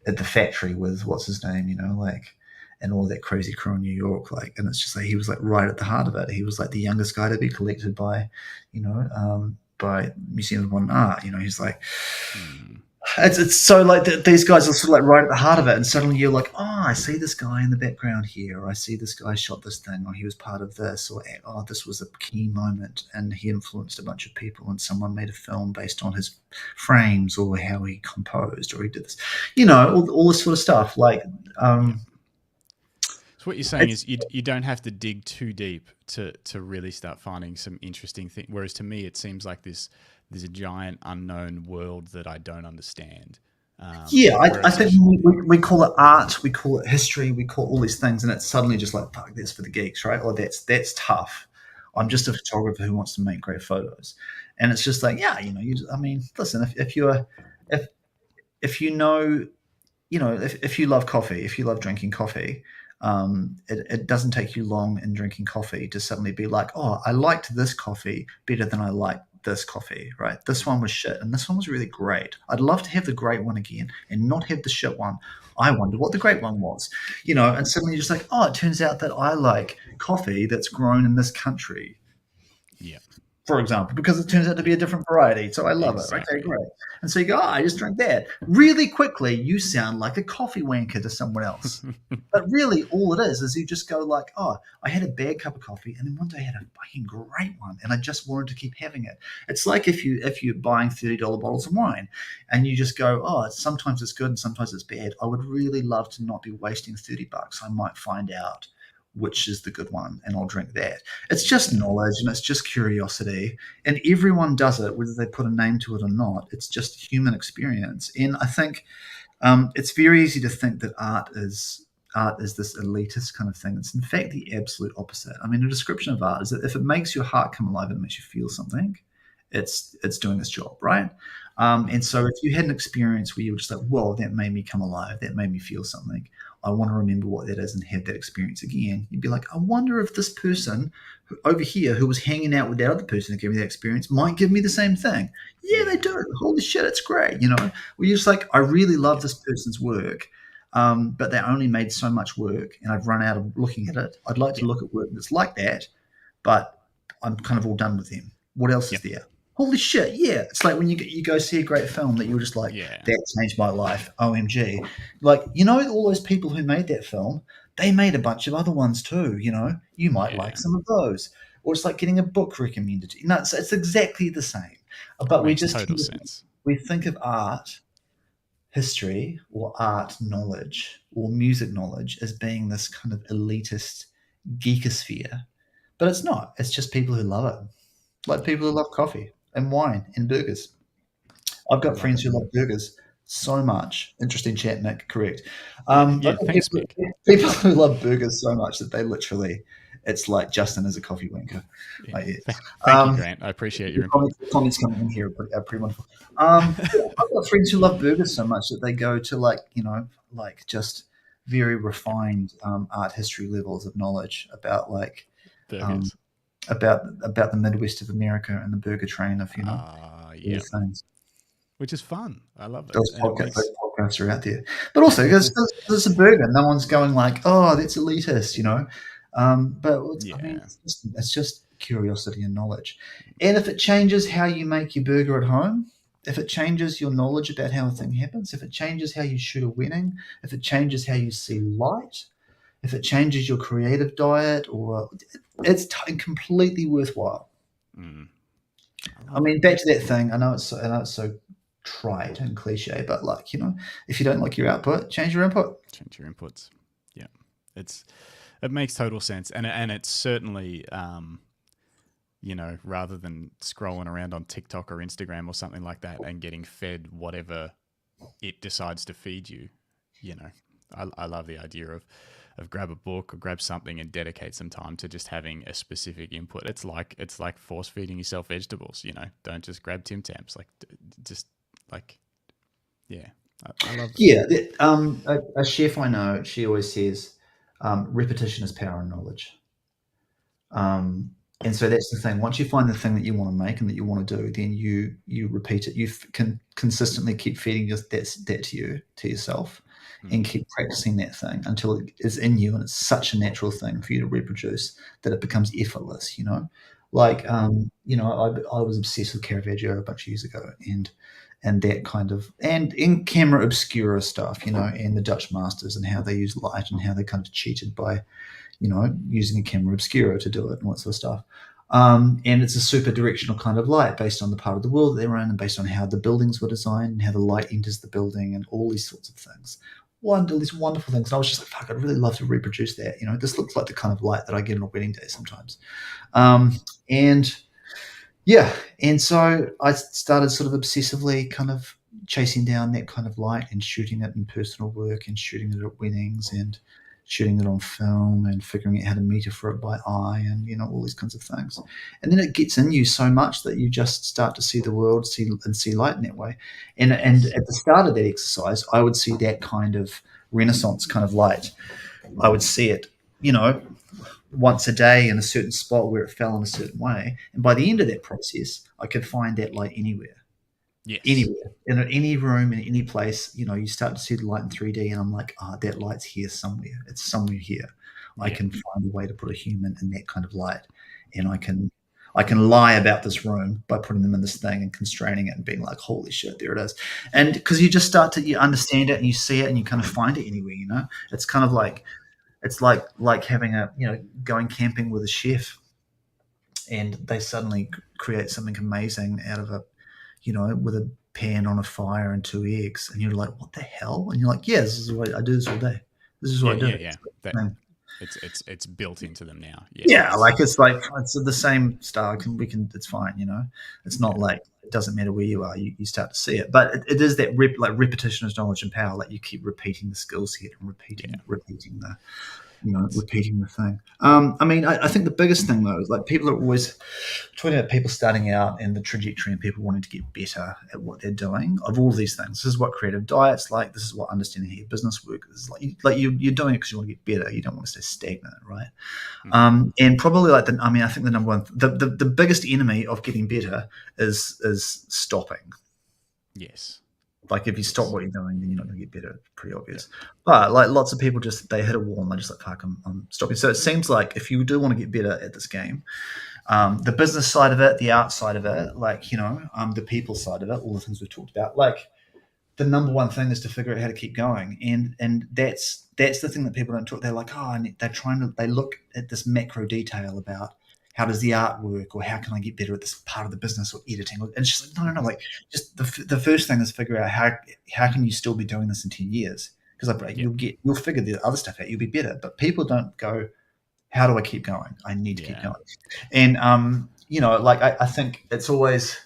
the factory with what's his name, and all that crazy crew in New York, and it's just like he was like right at the heart of it. He was like the youngest guy to be collected by, by Museum of Modern Art. He's like, it's so like these guys are sort of like right at the heart of it, and suddenly you're like, oh, I see this guy in the background here, or I see this guy shot this thing, or he was part of this, or oh, this was a key moment, and he influenced a bunch of people, and someone made a film based on his frames or how he composed, or he did this, all this sort of stuff, like. So what you're saying is you don't have to dig too deep to really start finding some interesting things. Whereas to me, it seems like there's a giant unknown world that I don't understand. I think we call it art, we call it history, we call all these things, and it's suddenly just like, fuck, that's for the geeks, right? Or that's tough. I'm just a photographer who wants to make great photos, and it's just like, listen, if you love coffee, if you love drinking coffee. It doesn't take you long in drinking coffee to suddenly be like, oh, I liked this coffee better than I liked this coffee, right? This one was shit and this one was really great. I'd love to have the great one again and not have the shit one. I wonder what the great one was, and suddenly you're just like, oh, it turns out that I like coffee that's grown in this country. Yeah. For example, because it turns out to be a different variety. So I love it. Okay, great. And so you go, I just drank that. Really quickly, you sound like a coffee wanker to someone else. But really, all it is you just go like, oh, I had a bad cup of coffee, and then one day I had a fucking great one, and I just wanted to keep having it. It's like if you're buying $30 bottles of wine, and you just go, oh, sometimes it's good and sometimes it's bad. I would really love to not be wasting $30. I might find out which is the good one, and I'll drink that. It's just knowledge and it's just curiosity, and everyone does it, whether they put a name to it or not. It's just human experience, and I think it's very easy to think that art is this elitist kind of thing. It's in fact the absolute opposite. I mean, a description of art is that if it makes your heart come alive and it makes you feel something, it's doing its job, right? And so if you had an experience where you were just like, whoa, that made me come alive, that made me feel something, I want to remember what that is and have that experience again. You'd be like, I wonder if this person over here who was hanging out with that other person who gave me that experience might give me the same thing. Yeah, they do. Holy shit, it's great. You know, we're just like, I really love this person's work. But they only made so much work and I've run out of looking at it. I'd like to look at work that's like that, but I'm kind of all done with them. What else is there? Holy shit, yeah. It's like when you go see a great film that you're just like, that changed my life, OMG. Like, you know, all those people who made that film, they made a bunch of other ones too, you know. You might like some of those. Or it's like getting a book recommended to you. No, it's exactly the same. But we just total sense. We think of art history or art knowledge or music knowledge as being this kind of elitist geekosphere. But it's not. It's just people who love it. Like people who love coffee and wine and burgers. I've got friends who love burgers so much. Interesting chat, Nick. Correct. Thanks, Mick. People who love burgers so much that they literally, it's like Justin is a coffee wanker. Thank you, Grant. I appreciate your comments coming in here are pretty wonderful. I've got friends who love burgers so much that they go to like just very refined art history levels of knowledge about like burgers. About the Midwest of America and the burger train of things, which is fun. I love it. Those podcasts are out there, but also because it's a burger, no one's going like, "Oh, that's elitist," you know. But I mean, it's just curiosity and knowledge, and if it changes how you make your burger at home, if it changes your knowledge about how a thing happens, if it changes how you shoot a wedding, if it changes how you see light, if it changes your creative diet, or it's completely worthwhile. I mean, back to that thing. I know it's so trite and cliche, but like, you know, if you don't like your output, change your input. Change your inputs. Yeah, it makes total sense, and it's certainly, you know, rather than scrolling around on TikTok or Instagram or something like that and getting fed whatever it decides to feed you, you know, I love the idea of grab a book or grab something and dedicate some time to just having a specific input. It's like force feeding yourself vegetables, you know. Don't just grab Tim Tams. Like, just like, yeah, I love it. Yeah, a chef I know, she always says, repetition is power in knowledge. And so that's the thing. Once you find the thing that you want to make and that you want to do, then you repeat it. You can consistently keep feeding that to yourself. And keep practicing that thing until it is in you and it's such a natural thing for you to reproduce that it becomes effortless, you know. Like, you know, I was obsessed with Caravaggio a bunch of years ago and that kind of, and in camera obscura stuff, you know, and the Dutch masters and how they use light and how they kind of cheated by, you know, using a camera obscura to do it and all that sort of stuff. And it's a super directional kind of light based on the part of the world that they're in and based on how the buildings were designed and how the light enters the building and all these sorts of things. All these wonderful things. And I was just like, fuck, I'd really love to reproduce that. You know, this looks like the kind of light that I get on a wedding day sometimes. And so I started sort of obsessively kind of chasing down that kind of light and shooting it in personal work and shooting it at weddings and shooting it on film and figuring out how to meter for it by eye and, you know, all these kinds of things. And then it gets in you so much that you just start to see the world, see light in that way. And at the start of that exercise, I would see that kind of Renaissance kind of light. I would see it, you know, once a day in a certain spot where it fell in a certain way. And by the end of that process, I could find that light anywhere. Yes. Anywhere, in any room, in any place, you know, you start to see the light in 3D and I'm like, that light's here somewhere. It's somewhere here. Yeah. I can find a way to put a human in that kind of light. And I can lie about this room by putting them in this thing and constraining it and being like, holy shit, there it is. And because you just you understand it and you see it and you kind of find it anywhere, you know. It's kind of like, it's like having going camping with a chef and they suddenly create something amazing out of with a pan on a fire and 2 eggs, and you're like, what the hell? And you're like, yeah, this is what I do this all day. This is what I do. Yeah. It's built into them now. Yeah, like it's the same style. It's fine, It's not like it doesn't matter where you are. You start to see it, but it is that repetition is knowledge and power. Like you keep repeating the skill set and repeating the thing. I mean, I think the biggest thing though is like people are always talking about people starting out and the trajectory and people wanting to get better at what they're doing. Of all these things, this is what creative diet's like. This is what understanding how your business works is like. You're doing it because you want to get better. You don't want to stay stagnant, right? And probably I think the number one, the biggest enemy of getting better is stopping. Yes. Like if you stop what you're doing, then you're not going to get better. It's pretty obvious. Yeah. But like lots of people they hit a wall and they're just like, fuck, I'm stopping. So it seems like if you do want to get better at this game, the business side of it, the art side of it, like, the people side of it, all the things we've talked about, like the number one thing is to figure out how to keep going. And that's the thing that people don't talk. They're like, they look at this macro detail about how does the art work, or how can I get better at this part of the business or editing? And it's just like, no. Like, just the first thing is figure out how can you still be doing this in 10 years? Because you'll figure the other stuff out. You'll be better. But people don't go, how do I keep going? I need to keep going. And I think it's always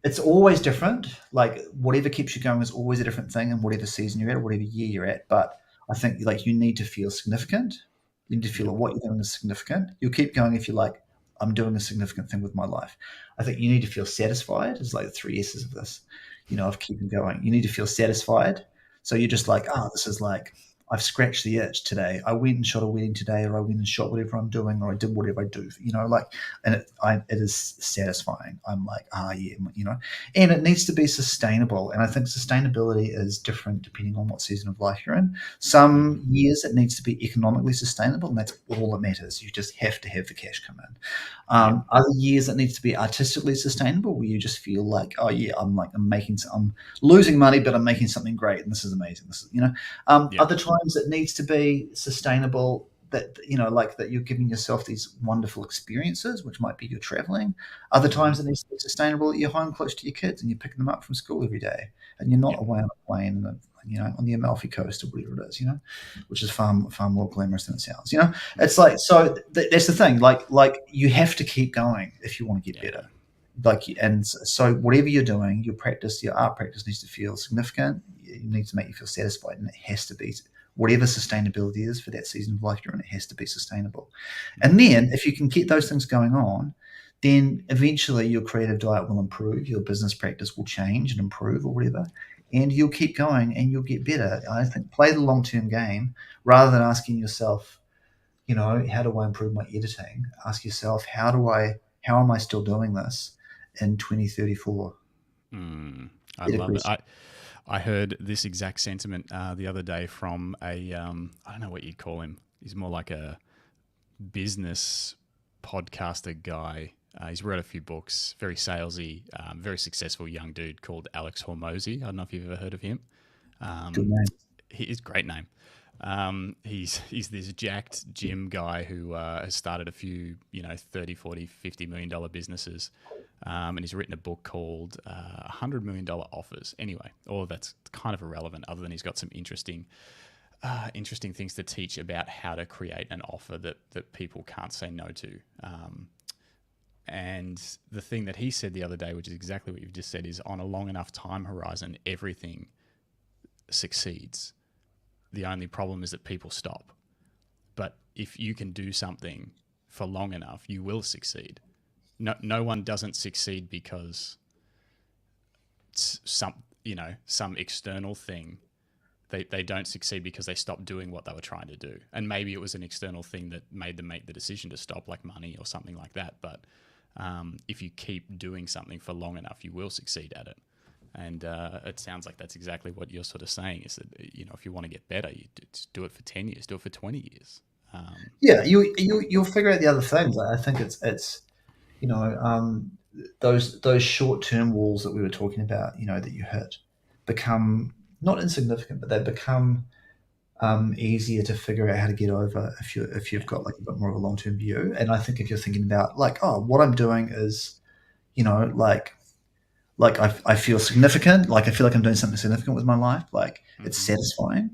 it's always different. Like whatever keeps you going is always a different thing, and whatever season you're at, or whatever year you're at. But I think like you need to feel significant. You need to feel like what you're doing is significant. You'll keep going if you're like, I'm doing a significant thing with my life. I think you need to feel satisfied. It's like the 3 S's of this, of keeping going. You need to feel satisfied. So you're just like, this is like, I've scratched the itch today. I went and shot a wedding today, or I went and shot whatever I'm doing, or I did whatever I do, and it is satisfying. I'm like, and it needs to be sustainable. And I think sustainability is different depending on what season of life you're in. Some years it needs to be economically sustainable, and that's all that matters. You just have to have the cash come in. Other years it needs to be artistically sustainable, where you just feel like, I'm losing money, but I'm making something great, and this is amazing. This is, Other times it needs to be sustainable, that that you're giving yourself these wonderful experiences, which might be you're traveling. Other times it needs to be sustainable that you're home close to your kids and you're picking them up from school every day, and you're not away on a plane, on the Amalfi Coast or whatever it is, which is far more glamorous than it sounds. It's like, so that's the thing. Like you have to keep going if you want to get better. And so whatever you're doing, your art practice needs to feel significant. It needs to make you feel satisfied, and it has to be whatever sustainability is for that season of life you're in. It has to be sustainable. And then if you can get those things going on, then eventually your creative diet will improve, your business practice will change and improve or whatever, and you'll keep going and you'll get better. I think play the long-term game rather than asking yourself, how do I improve my editing? Ask yourself, how am I still doing this in 2034? I love it. I heard this exact sentiment the other day from I don't know what you'd call him. He's more like a business podcaster guy. He's read a few books, very salesy, very successful young dude called Alex Hormozi. I don't know if you've ever heard of him. Good name. He's a great name. He's this jacked gym guy who has started a few, 30, 40, $50 million businesses. And he's written a book called $100 Million Offers. Anyway, all of that's kind of irrelevant, other than he's got some interesting things to teach about how to create an offer that people can't say no to. And the thing that he said the other day, which is exactly what you've just said, is on a long enough time horizon, everything succeeds. The only problem is that people stop. But if you can do something for long enough, you will succeed. No one doesn't succeed because some external thing. They don't succeed because they stopped doing what they were trying to do. And maybe it was an external thing that made them make the decision to stop, like money or something like that. But if you keep doing something for long enough, you will succeed at it. And it sounds like that's exactly what you're sort of saying, is that, if you want to get better, you just do it for 10 years, do it for 20 years. You'll figure out the other things. I think it's those short-term walls that we were talking about, that you hit, become not insignificant, but they become easier to figure out how to get over if you've got like a bit more of a long-term view. And I think if you're thinking about like, what I'm doing is, like I feel significant, like I feel like I'm doing something significant with my life, like it's satisfying.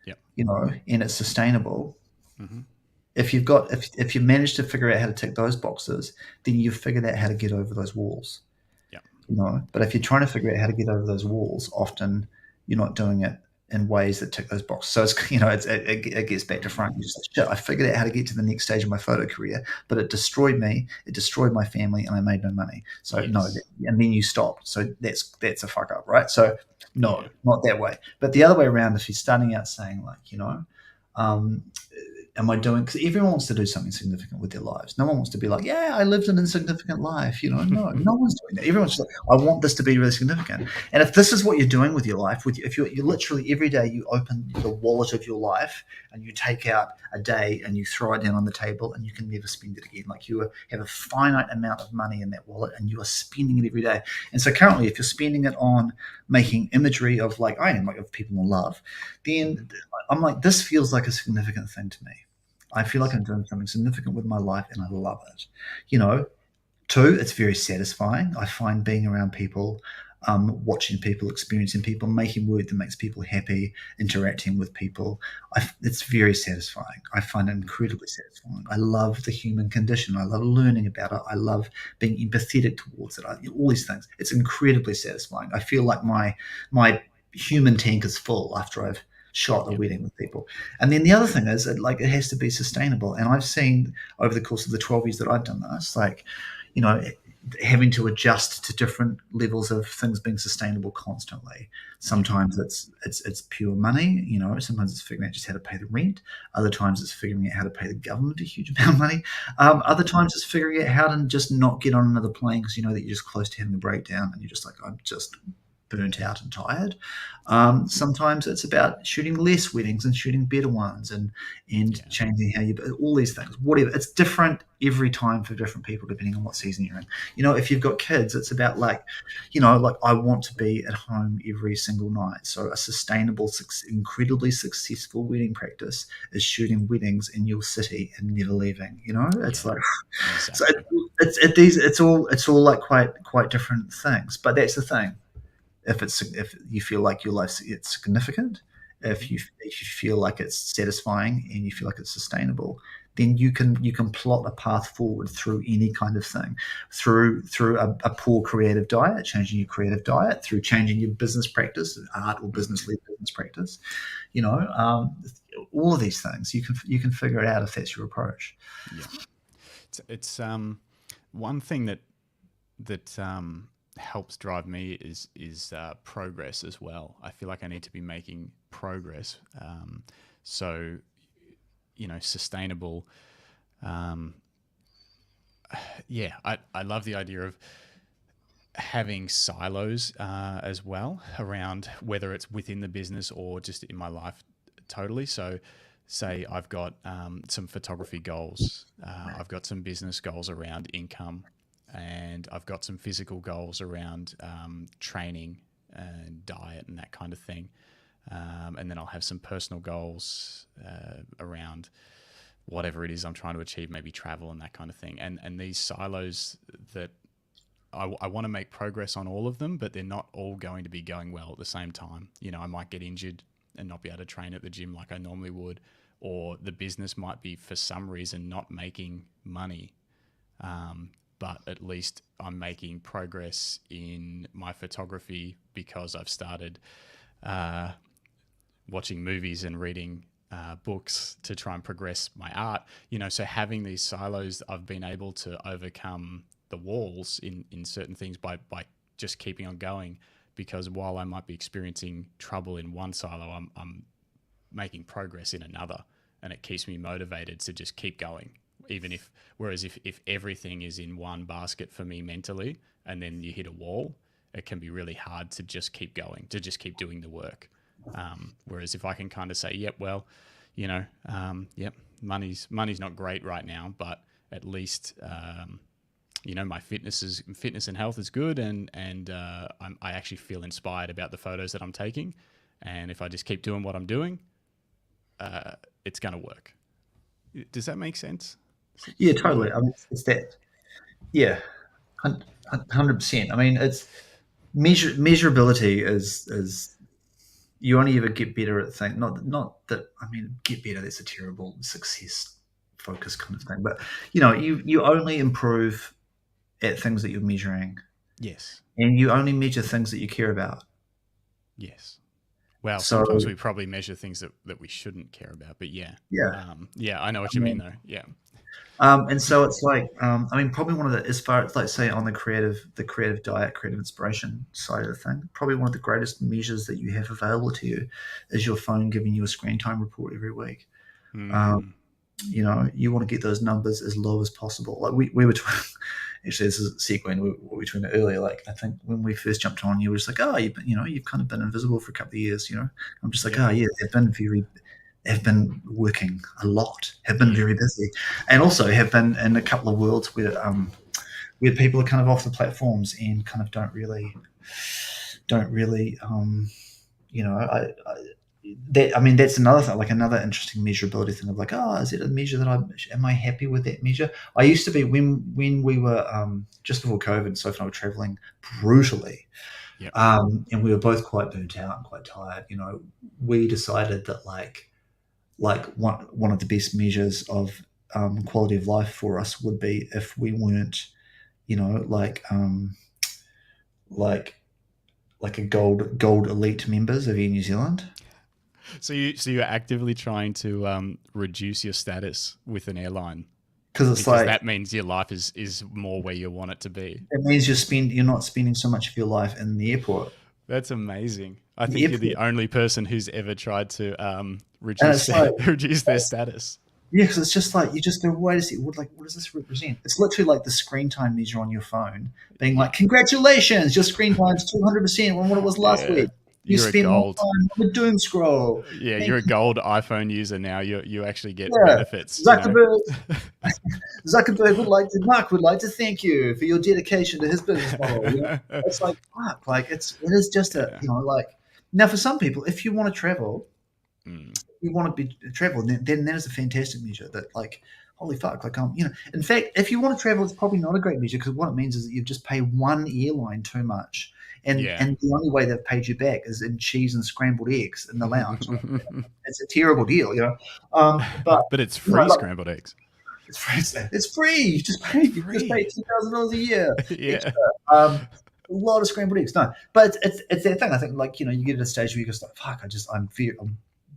Yep. and it's sustainable. Hmm. If you've managed to figure out how to tick those boxes, then you've figured out how to get over those walls. Yeah. But if you're trying to figure out how to get over those walls, often you're not doing it in ways that tick those boxes. So it gets back to front. You're just like, shit, I figured out how to get to the next stage of my photo career, but it destroyed me, it destroyed my family, and I made no money. So no, Yes. and then you stopped. So that's a fuck up, right? So no, Yeah. not that way. But the other way around, if you're starting out saying like, um, am I doing? Because everyone wants to do something significant with their lives. No one wants to be like, yeah, I lived an insignificant life. No one's doing that. Everyone's just like, I want this to be really significant. And if this is what you're doing with your life, if you're literally every day you open the wallet of your life and you take out a day and you throw it down on the table and you can never spend it again. Like you have a finite amount of money in that wallet and you are spending it every day. And so currently, if you're spending it on making imagery of like I am, like of people in love, then I'm like, this feels like a significant thing to me. I feel like I'm doing something significant with my life and I love it. You know, Two, it's very satisfying. I find being around people, watching people, experiencing people, making work that makes people happy, interacting with people. It's very satisfying. I find it incredibly satisfying. I love the human condition. I love learning about it. I love being empathetic towards it. All these things. It's incredibly satisfying. I feel like my human tank is full after I've shot a Yep. wedding with people. And then the other thing is, it has to be sustainable. And I've seen over the course of the 12 years that I've done this, like, you know, having to adjust to different levels of things being sustainable constantly. Sometimes it's pure money, sometimes it's figuring out just how to pay the rent. Other times it's figuring out how to pay the government a huge amount of money. Other times it's figuring out how to just not get on another plane because you know that you're just close to having a breakdown and you're just like, I'm just burnt out and tired. Sometimes it's about shooting less weddings and shooting better ones and Yeah. changing how you all these things. Whatever, it's different every time for different people depending on what season you're in. If you've got kids, it's about like I want to be at home every single night. So a sustainable, incredibly successful wedding practice is shooting weddings in your city and never leaving. It's Yeah. like so Exactly. it's all like quite different things. But that's the thing. If you feel like your life it's significant, if you feel like it's satisfying and you feel like it's sustainable, then you can plot a path forward through any kind of thing, through a poor creative diet, changing your creative diet, through changing your business practice, art or business-led business practice. All of these things you can figure it out if that's your approach. Yeah. It's one thing that helps drive me is progress as well. I feel like I need to be making progress. So, sustainable. Um, yeah, I love the idea of having silos as well around whether it's within the business or just in my life totally. So, say I've got some photography goals, I've got some business goals around income, and I've got some physical goals around training and diet and that kind of thing. And then I'll have some personal goals around whatever it is I'm trying to achieve, maybe travel and that kind of thing. And these silos that I want to make progress on all of them, but they're not all going to be going well at the same time. I might get injured and not be able to train at the gym like I normally would, or the business might be for some reason not making money. But at least I'm making progress in my photography because I've started watching movies and reading books to try and progress my art. So having these silos, I've been able to overcome the walls in certain things by just keeping on going. Because while I might be experiencing trouble in one silo, I'm making progress in another, and it keeps me motivated to just keep going. Whereas if everything is in one basket for me mentally, and then you hit a wall, it can be really hard to just keep going, to just keep doing the work. Whereas if I can kind of say, yep, well, yep, money's not great right now, but at least my fitness and health is good, and I actually feel inspired about the photos that I'm taking, and if I just keep doing what I'm doing, it's going to work. Does that make sense? Yeah, totally. I mean, it's that. Yeah, 100%. I mean, it's measurability is you only ever get better at things. Not that, I mean, get better. That's a terrible success focus kind of thing. But you only improve at things that you're measuring, Yes. and you only measure things that you care about. Yes. Well, So sometimes we probably measure things that we shouldn't care about, but yeah. yeah, Yeah, I know what I you mean mean, though. Yeah. and so it's like, I mean, probably one of the, as far as, like, say, on the creative diet, creative inspiration side of the thing, probably one of the greatest measures that you have available to you is your phone giving you a screen time report every week. Um, Mm, you want to get those numbers as low as possible. Like we were actually, this is a segue into what we were talking about earlier. Like, I think when we first jumped on, you were just like, oh, you've kind of been invisible for a couple of years. I'm just like, yeah. oh yeah, have been working a lot, have been Yeah. very busy, and also have been in a couple of worlds where people are kind of off the platforms and kind of don't really I mean, that's another thing, like another interesting measurability thing of like, oh, is it a measure that am I happy with that measure? I used to be, when we were just before COVID, Soph and I were traveling brutally, Yep. and we were both quite burnt out and quite tired. We decided that one of the best measures of quality of life for us would be if we weren't, you know, like like a gold elite members of Air New Zealand. So you're actively trying to reduce your status with an airline Because it's because like, that means your life is more where you want it to be. it means you're not spending so much of your life in the airport. That's amazing. I The think you're the airport, only person who's ever tried to and reduce it's like, reduce their status. yeah, because it's just like, you just go, wait a second, what does this represent? It's literally like the screen time measure on your phone being Yeah. like, congratulations, your screen time's 200% on what it was last Yeah. week. You You're a spent more gold. time on the doom scroll. Yeah, Thank you're a you. gold iPhone user now. You actually get Yeah. benefits, Zuckerberg Mark would like to thank you for your dedication to his business model. It's like, fuck, like, it is just Yeah. like, now for some people, if you want to travel, Mm. you want to be travel, then that is a fantastic measure. That, like, holy fuck, like, in fact, if you want to travel, it's probably not a great measure, because what it means is that you've just paid one airline too much, and Yeah. and the only way they've paid you back is in cheese and scrambled eggs in the lounge. It's a terrible deal, but But it's free like, scrambled eggs. it's free. It's free. It's You just pay free. $2,000 a year Yeah. extra. A lot of scrambled eggs. No, but it's that thing. I think, like, you get at a stage where you go like, fuck, I'm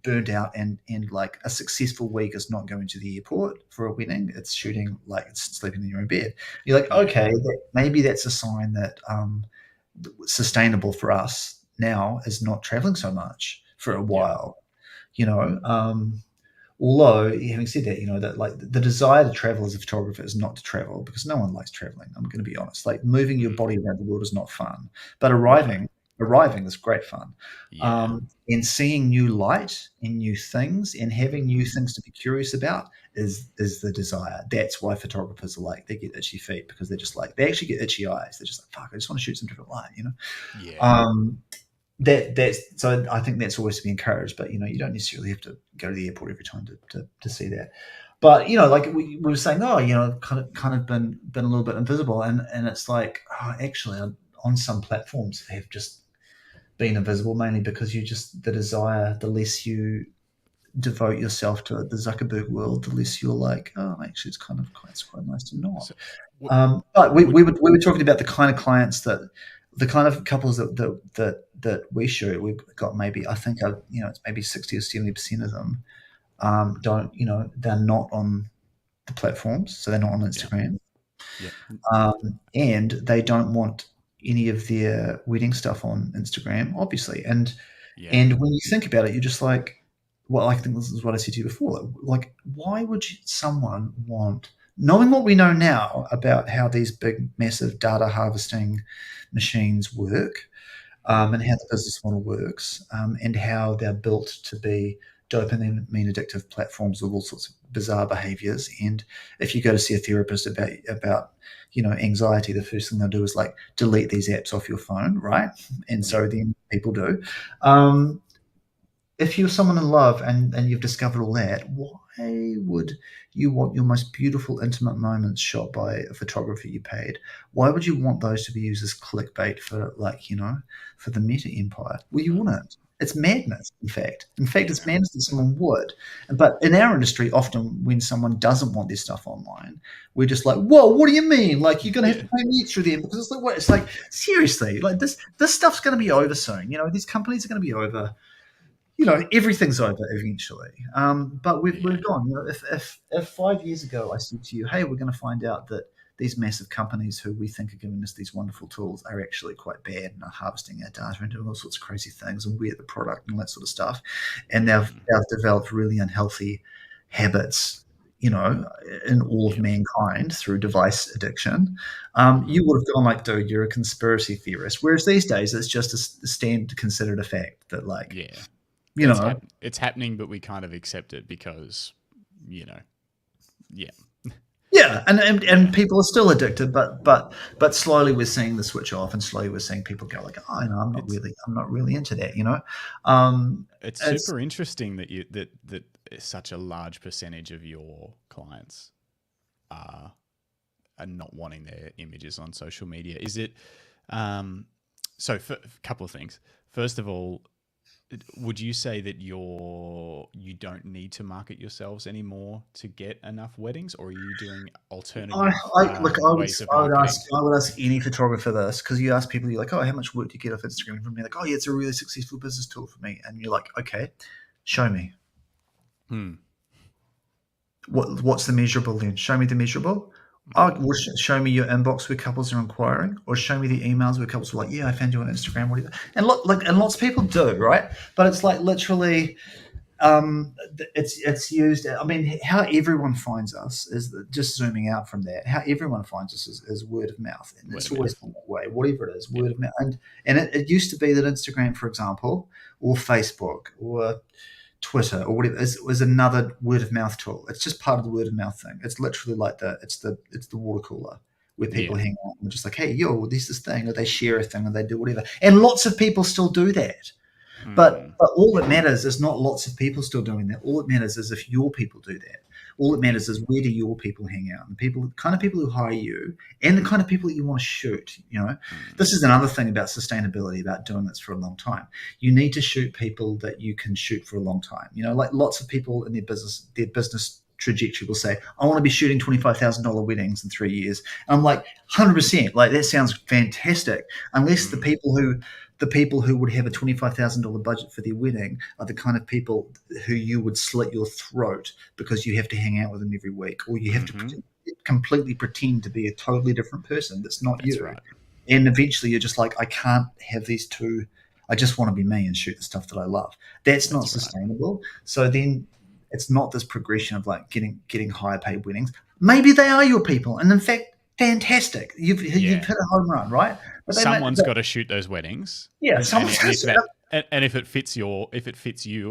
burnt out, and like, a successful week is not going to the airport for a wedding. It's shooting, like, it's sleeping in your own bed. You're like, Yeah. okay, maybe that's a sign that sustainable for us now is not traveling so much for a Yeah. while. You know, although, having said that, that, like, the desire to travel as a photographer is not to travel, because no one likes traveling. I'm going to be honest. Like, moving your Mm. body around the world is not fun, but No. arriving is great fun. Yeah. And seeing new light and new things and having new things to be curious about is the desire. That's why photographers are like, they get itchy feet, because they're just like, they actually get itchy eyes. They're just like, fuck, I just want to shoot some different light. Yeah. That's so I think that's always to be encouraged, but you don't necessarily have to go to the airport every time to see that. But like we were saying, kind of been a little bit invisible, and it's like, oh, actually, on some platforms have just been invisible, mainly because the desire, the less you devote yourself to the Zuckerberg world, the less you're like, oh, actually, it's quite nice to not. So, w- But would we were talking about the kind of clients the kind of couples that we shoot. We've got, maybe, I think, it's maybe 60 or 70% of them don't, they're not on the platforms, so they're not on yeah. Instagram, Yeah. and they don't want any of their wedding stuff on Instagram, obviously. And Yeah. when you think about it, you're just like, well, I think this is what I said to you before. Like, why would someone want, knowing what we know now about how these big, massive data harvesting machines work, and how the business model works, and how they're built to be dopamine addictive platforms with all sorts of bizarre behaviors. And if you go to see a therapist about anxiety, the first thing they'll do is, like, delete these apps off your phone, right? And Yeah. so then people do. If you're someone in love, and you've discovered all that, why would you want your most beautiful, intimate moments shot by a photographer you paid? Why would you want those to be used as clickbait for, like, for the meta empire? Well, you No. wouldn't. It's madness, in fact. It's madness that someone would. But in our industry, often when someone doesn't want their stuff online, we're just like, whoa, what do you mean? Like, you're going to have to pay me extra then? Because it's like, what? It's like, seriously, like this stuff's going to be over soon. You know, these companies are going to be over. You know, everything's over eventually. But we've moved on. You know, if 5 years ago I said to you, hey, we're going to find out that these massive companies who we think are giving us these wonderful tools are actually quite bad and are harvesting our data and doing all sorts of crazy things, and we're the product and all that sort of stuff, and they've developed really unhealthy habits, you know, in all of mankind through device addiction, you would have gone like, dude, you're a conspiracy theorist. Whereas these days it's just a stand considered a fact that, like, you know, it's happening, but we kind of accept it because, you know, and people are still addicted, but slowly we're seeing the switch off, and slowly we're seeing people go like, oh, no, I'm not really into that, you know. It's super interesting that that such a large percentage of your clients are not wanting their images on social media. Is it so? For a couple of things. First of all, would you say that you don't need to market yourselves anymore to get enough weddings, or are you doing alternative ways of marketing? I would ask any photographer this, because you ask people, you're like, oh, how much work do you get off Instagram from me? Like, oh yeah, it's a really successful business tool for me. And you're like, okay, show me. What's the measurable then? Show me the measurable. Oh, well, show me your inbox where couples are inquiring, or show me the emails where couples are like, yeah, I found you on Instagram, whatever. And lots of people do, right? But it's like literally, it's used. I mean, how everyone finds us is, just zooming out from that, how everyone finds us is word of mouth, and it's always been that way. Whatever it is, word of mouth. And it used to be that Instagram, for example, or Facebook, or Twitter, or whatever, was another word of mouth tool. It's just part of the word of mouth thing. It's literally like it's the water cooler where people hang out and just like, hey, yo, there's this thing, or they share a thing, or they do whatever. And lots of people still do that. But all that matters is not lots of people still doing that. All that matters is if your people do that. All that matters is, where do your people hang out, and kind of people who hire you, and the kind of people that you want to shoot. You know, this is another thing about sustainability, about doing this for a long time. You need to shoot people that you can shoot for a long time. You know, like lots of people in their business trajectory will say, I want to be shooting $25,000 weddings in 3 years. And I'm like, 100%, like that sounds fantastic, unless the people who would have a $25,000 budget for their wedding are the kind of people who you would slit your throat because you have to hang out with them every week, or you have to completely pretend to be a totally different person that's not you. Right. And eventually you're just like, I can't have these two. I just want to be me and shoot the stuff that I love. That's not sustainable. So then it's not this progression of like getting higher paid weddings. Maybe they are your people, and in fact, fantastic. You've hit a home run, right? But someone's got to shoot those weddings. Yeah, and if it fits you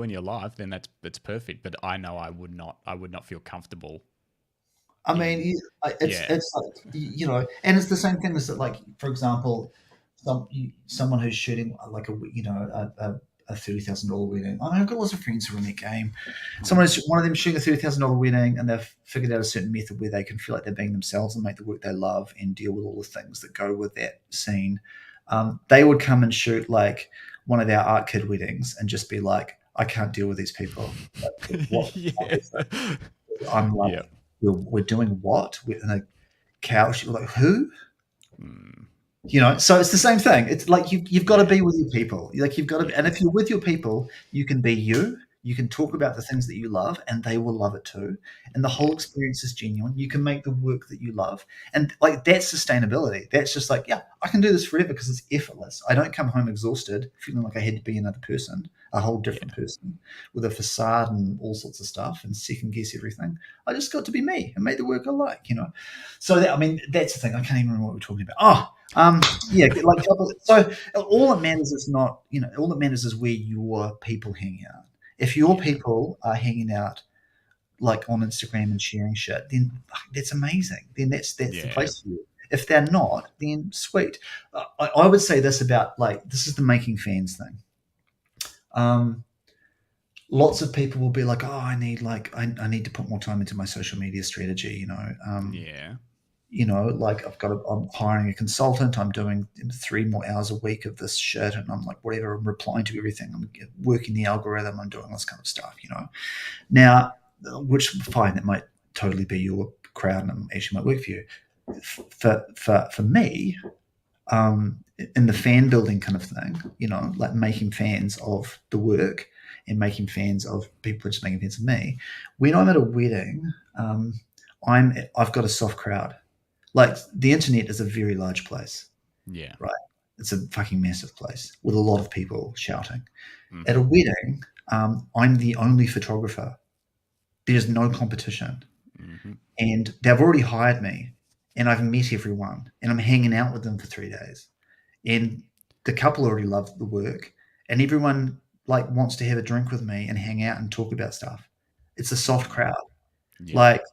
and your life, then that's perfect. But I know I would not feel comfortable. I mean, it's like, you know, and it's the same thing as that, like, for example, someone who's shooting like a $30,000 wedding. I've got lots of friends who are in that game. One of them shooting a $30,000 wedding, and they've figured out a certain method where they can feel like they're being themselves and make the work they love and deal with all the things that go with that scene. They would come and shoot like one of our art kid weddings and just be like, I can't deal with these people. Like, I'm like, we're doing what? We're in a couch. We're like, who? You know, so it's the same thing. It's like you've got to be with your people. Like, you've got to be, and if you're with your people, you can be you. You can talk about the things that you love, and they will love it too. And the whole experience is genuine. You can make the work that you love, and like, that's sustainability. That's just like, yeah, I can do this forever because it's effortless. I don't come home exhausted, feeling like I had to be another person, a whole different person with a facade and all sorts of stuff, and second guess everything. I just got to be me and make the work I like. You know, so I mean, that's the thing. I can't even remember what we're talking about. Like, so all that matters is not, you know, all that matters is where your people hang out. If your people are hanging out like on Instagram and sharing shit, then that's amazing. Then that's the place for you. If they're not, then sweet. I would say this about, like, this is the making fans thing. Lots of people will be like, oh, I need to put more time into my social media strategy, you know. like I'm hiring a consultant. I'm doing 3 more hours a week of this shit, and I'm like, whatever. I'm replying to everything. I'm working the algorithm. I'm doing this kind of stuff. Now, which fine, that might totally be your crowd and actually might work for you. For me, in the fan building kind of thing, like making fans of the work and making fans of people just making fans of me. When I'm at a wedding, I've got a soft crowd. Like the internet is a very large place. Yeah. Right. It's a fucking massive place with a lot of people shouting. Mm. At a wedding, I'm the only photographer. There's no competition. Mm-hmm. And they've already hired me, and I've met everyone, and I'm hanging out with them for 3 days. And the couple already love the work, and everyone like wants to have a drink with me and hang out and talk about stuff. It's a soft crowd. Yeah. Like,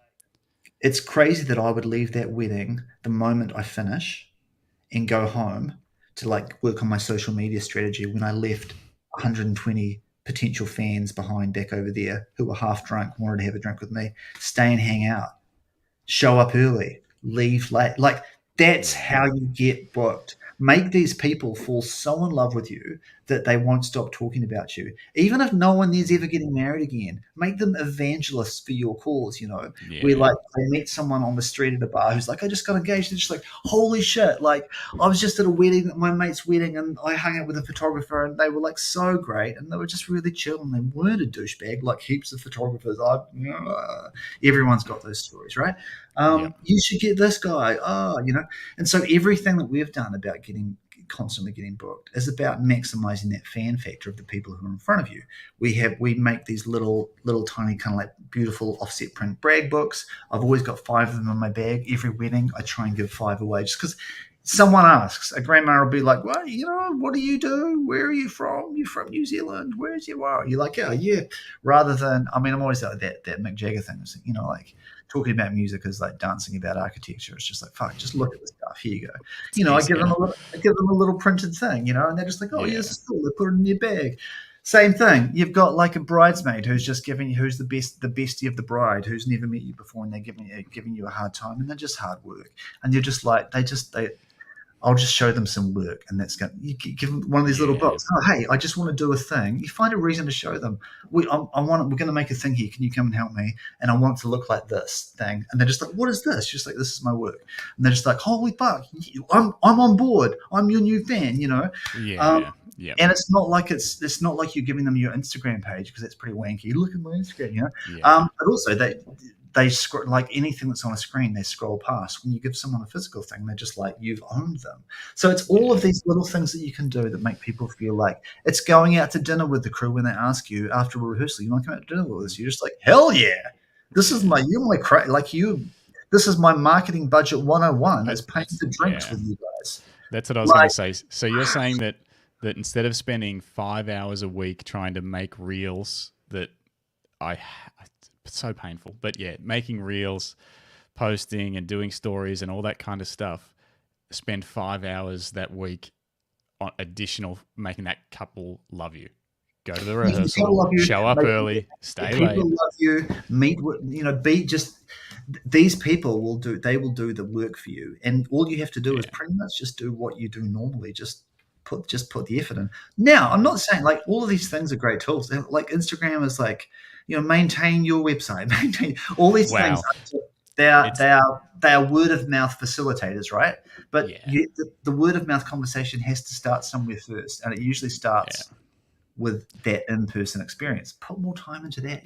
it's crazy that I would leave that wedding the moment I finish and go home to like work on my social media strategy when I left 120 potential fans behind back over there who were half drunk, wanted to have a drink with me, stay and hang out, show up early, leave late. Like, that's how you get booked. Make these people fall so in love with you that they won't stop talking about you. Even if no one is ever getting married again, make them evangelists for your cause, where like they meet someone on the street at a bar who's like, I just got engaged. They're just like, holy shit. Like, I was just at a wedding, my mate's wedding, and I hung out with a photographer and they were like so great. And they were just really chill and they weren't a douchebag like heaps of photographers. Everyone's got those stories, right? You should get this guy. And so everything that we've done about constantly getting booked is about maximizing that fan factor of the people who are in front of you. We make these little tiny kind of like beautiful offset print brag books. I've always got 5 of them in my bag. Every wedding I try and give 5 away just because someone asks. A grandma will be like, well, what do you do? Where are you from? You're from New Zealand. Where's you are? You're like, oh yeah. Rather than, I'm always like that Mick Jagger thing, like talking about music is like dancing about architecture. It's just like, fuck, just look at the stuff. Here you go. I give them a little printed thing, and they're just like, oh, yeah, this is cool. They put it in their bag. Same thing. You've got like a bridesmaid who's just who's the bestie of the bride, who's never met you before, and they're giving you a hard time, and they're just hard work, and you're just like, I'll just show them some work, and you give them one of these little books. Oh, hey, I just want to do a thing. You find a reason to show them. We're going to make a thing here. Can you come and help me? And I want it to look like this thing. And they're just like, what is this? Just like, this is my work. And they're just like, holy fuck, I'm on board. I'm your new fan. Yeah. And it's not like you're giving them your Instagram page because that's pretty wanky. Look at my Instagram, But also they scroll, like anything that's on a screen, they scroll past. When you give someone a physical thing, they're just like, you've owned them. So it's all of these little things that you can do that make people feel like it's going out to dinner with the crew when they ask you after a rehearsal, you want to come out to dinner with us? You're just like, hell yeah. This is this is my marketing budget 101. It's paying for drinks with you guys. That's what I was going to say. So you're saying that instead of spending 5 hours a week trying to make reels that it's so painful, but yeah, making reels, posting and doing stories and all that kind of stuff, spend 5 hours that week on additional making that couple love you. Go to the rehearsal, show up early, stay late. People love you, be just, these people will do the work for you. And all you have to do is pretty much just do what you do normally. Just put the effort in. Now, I'm not saying like all of these things are great tools. Like Instagram is like, maintain your website, maintain all these things. They are word of mouth facilitators, right? But the word of mouth conversation has to start somewhere first, and it usually starts with that in-person experience. Put more time into that,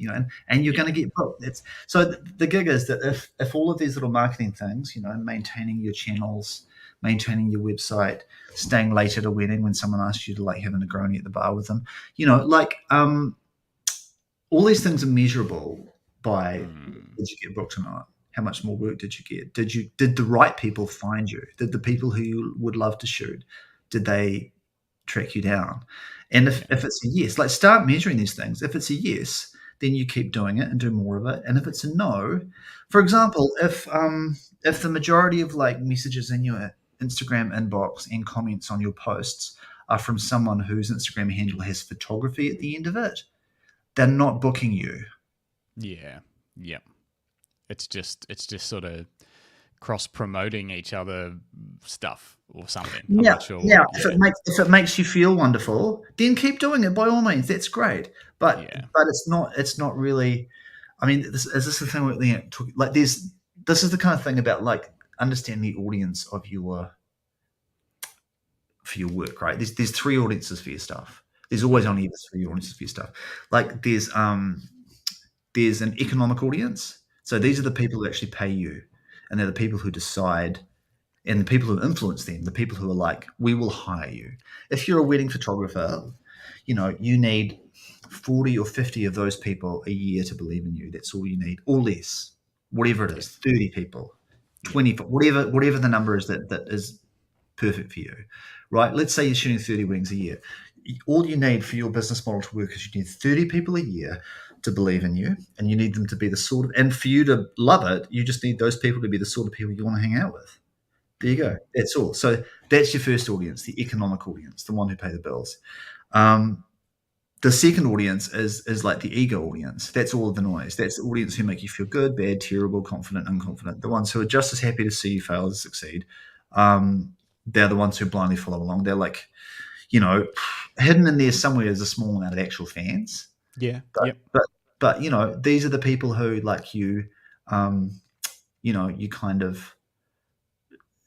and you're going to get booked. So the gig is that if all of these little marketing things, maintaining your channels, maintaining your website, staying late at a wedding when someone asks you to like have a Negroni at the bar with them, all these things are measurable by did you get booked or not? How much more work did you get? Did the right people find you? Did the people who you would love to shoot, did they track you down? And if it's a yes, like start measuring these things. If it's a yes, then you keep doing it and do more of it. And if it's a no, for example, if the majority of like messages in your Instagram inbox and comments on your posts are from someone whose Instagram handle has photography at the end of it, they're not booking you. Yeah. It's just sort of cross promoting each other stuff or something. I'm Now, not sure. now, if it makes you feel wonderful, then keep doing it by all means. That's great. But Yeah. it's not really. I mean, is this the thing we're like? This is the kind of thing about like understanding the audience of for your work, right? There's three audiences for your stuff. There's always only three audiences for your stuff. Like there's an economic audience. So these are the people who actually pay you, and they're the people who decide, and the people who influence them, the people who are like, we will hire you. If you're a wedding photographer, you know, you need 40 or 50 of those people a year to believe in you. That's all you need, or less, whatever it is, 30 people, 20, whatever the number is that is perfect for you, right? Let's say you're shooting 30 weddings a year. All you need for your business model to work is you need 30 people a year to believe in you, and you need them to be the sort of, and for you to love it, you just need those people to be the sort of people you want to hang out with. There you go. That's all. So that's your first audience, the economic audience, the one who pay the bills. The second audience is like the ego audience. That's all of the noise. That's the audience who make you feel good, bad, terrible, confident, unconfident. The ones who are just as happy to see you fail as succeed. They're the ones who blindly follow along. They're like, you know, hidden in there somewhere is a small amount of actual fans. Yeah. But you know, these are the people who like you, you know, you kind of,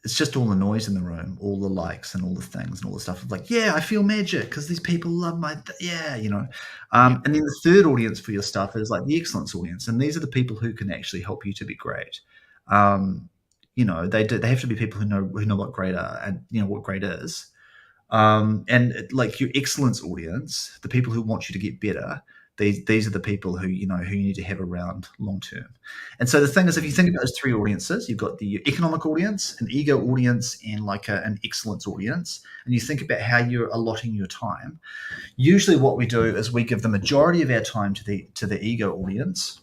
it's just all the noise in the room, all the likes and all the things and all the stuff of like, yeah, I feel magic because these people love you know. And then the third audience for your stuff is like the excellence audience. And these are the people who can actually help you to be great. You know, they have to be people who know what great are and, you know, what great is. And like your excellence audience, the people who want you to get better, these are the people who you need to have around long term. And so the thing is, if you think about those three audiences, you've got the economic audience, an ego audience, and like an excellence audience. And you think about how you're allotting your time. Usually, what we do is we give the majority of our time to the ego audience.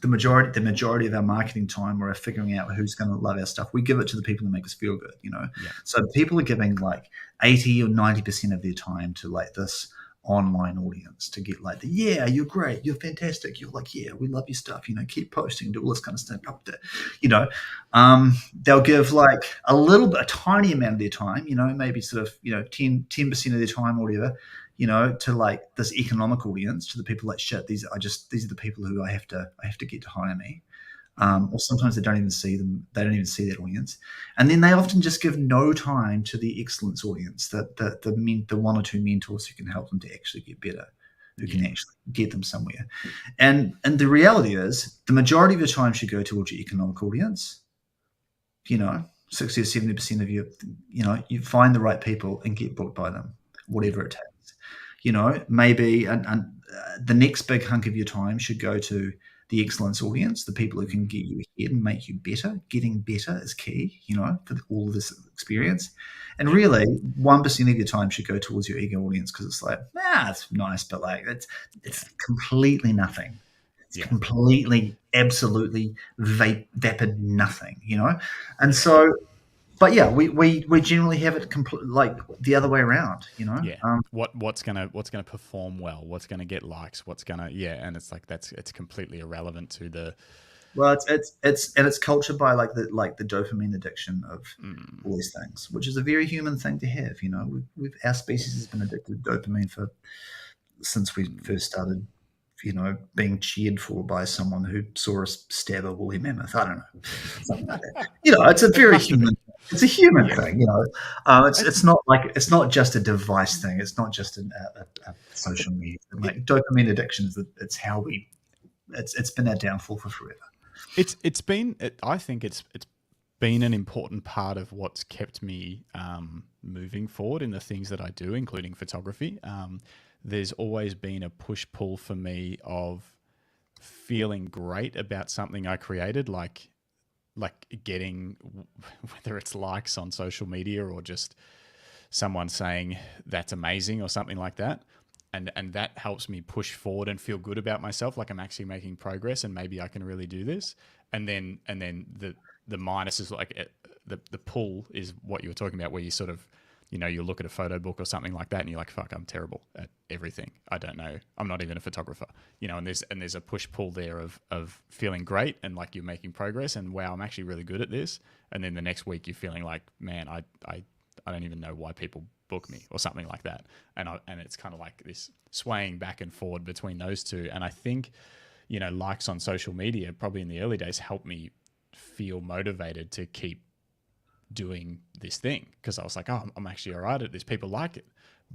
The majority of our marketing time or our figuring out who's going to love our stuff, we give it to the people who make us feel good, you know. Yeah. So people are giving like 80 or 90% of their time to like this online audience to get like yeah, you're great, you're fantastic, you're like, yeah, we love your stuff, you know, keep posting, do all this kind of stuff up there, you know. They'll give like a tiny amount of their time, you know, maybe sort of, you know, 10% of their time or whatever, you know, to like this economic audience, to the people like, shit, these are the people who I have to get to hire me. Or sometimes they don't even see them. They don't even see that audience, and then they often just give no time to the excellence audience, the one or two mentors who can help them to actually get better, who can actually get them somewhere. And the reality is, the majority of your time should go towards your economic audience. You know, 60 or 70% of you you find the right people and get booked by them, whatever it takes. You know, maybe the next big hunk of your time should go to the excellence audience, the people who can get you ahead and make you better. Getting better is key, you know, for all of this experience. And really, 1% of your time should go towards your ego audience, because it's like, it's nice, but like it's completely nothing. It's completely, absolutely vapid nothing, you know. And so, but yeah, we generally have it like the other way around, you know. Yeah. What's gonna perform well? What's gonna get likes? What's gonna and it's like it's completely irrelevant to the. Well, it's cultured by like the dopamine addiction of all these things, which is a very human thing to have. You know, our species has been addicted to dopamine since we first started, you know, being cheered for by someone who saw us stab a woolly mammoth. I don't know, something like that. You know, it's a very human. It's a human thing, you know. It's not just a device thing. It's not just a social media thing. Like dopamine addiction it's how we. It's been our downfall for forever. I think it's been an important part of what's kept me moving forward in the things that I do, including photography. There's always been a push-pull for me of feeling great about something I created, like getting, whether it's likes on social media or just someone saying that's amazing or something like that. And that helps me push forward and feel good about myself, like I'm actually making progress and maybe I can really do this. And then the minus is like the pull is what you were talking about, where you sort of, you'll look at a photo book or something like that and you're like, fuck, I'm terrible at everything. I don't know. I'm not even a photographer, and there's a push pull there of feeling great and like you're making progress and wow, I'm actually really good at this. And then the next week you're feeling like, man, I don't even know why people book me or something like that. And it's kind of like this swaying back and forward between those two. And I think, likes on social media probably in the early days helped me feel motivated to keep doing this thing, because I was like, oh, I'm actually all right at this. People like it.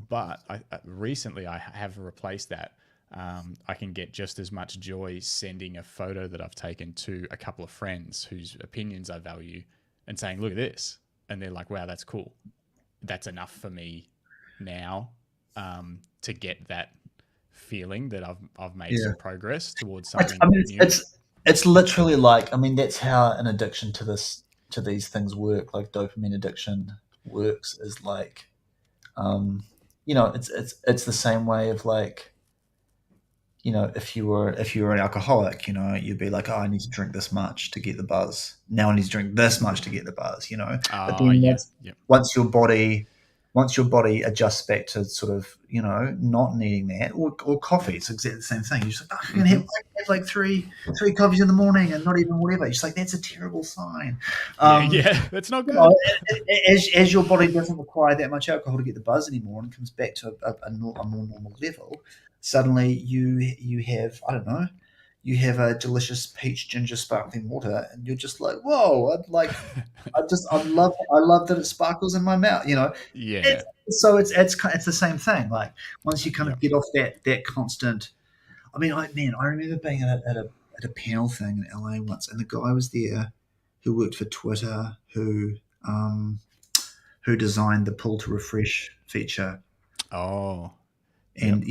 But recently I have replaced that. I can get just as much joy sending a photo that I've taken to a couple of friends whose opinions I value and saying, look at this. And they're like, wow, that's cool. That's enough for me now to get that feeling that I've made some progress towards something new. It's literally like, that's how an addiction to these things work. Like dopamine addiction works is like, it's the same way of like, if you were an alcoholic, you'd be like, oh, I need to drink this much to get the buzz. Now I need to drink this much to get the buzz, But then once your body adjusts back to sort of, not needing that, or coffee, it's exactly the same thing. You're just like, oh, I'm going to have like three coffees in the morning and not even whatever. You're just like, that's a terrible sign. That's not good. As your body doesn't require that much alcohol to get the buzz anymore and comes back to a more normal level, suddenly you have, I don't know, you have a delicious peach ginger sparkling water, and you're just like, whoa! I love that it sparkles in my mouth. Yeah. So it's the same thing. Like once you kind of get off that constant. I remember being at a panel thing in LA once, and the guy was there who worked for Twitter, who designed the pull to refresh feature. Oh. And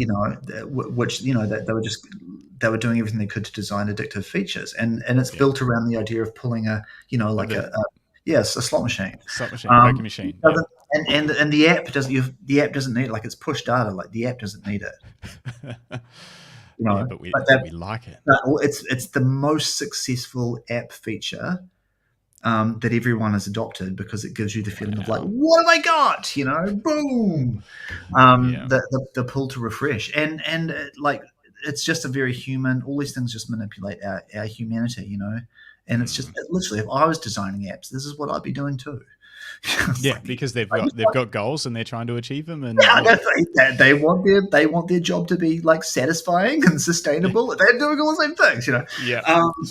which that they were doing everything they could to design addictive features, and it's built around the idea of pulling a slot machine, poker machine, and the app doesn't need it. Like it's push data, like the app doesn't need it. But we like it. It's the most successful app feature that everyone has adopted, because it gives you the feeling of like, what have I got? Boom. The pull to refresh, and like it's just a very human. All these things just manipulate our humanity, and it's just literally, if I was designing apps, this is what I'd be doing too. Because they've got goals and they're trying to achieve them, and they want their job to be like satisfying and sustainable. They're doing all the same things,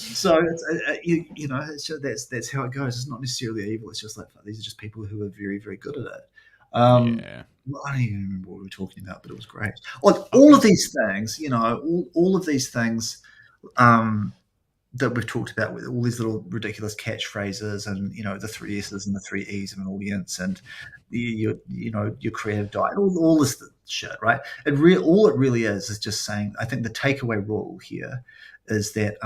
So it's that's how it goes. It's not necessarily evil. It's just like, these are just people who are very, very good at it. I don't even remember what we were talking about, but it was great. Like all of these things, all of these things. That we've talked about, with all these little ridiculous catchphrases, and the 3 S's and the 3 E's of an audience, and your creative diet, all this shit, right? All it really is just saying, I think the takeaway rule here is that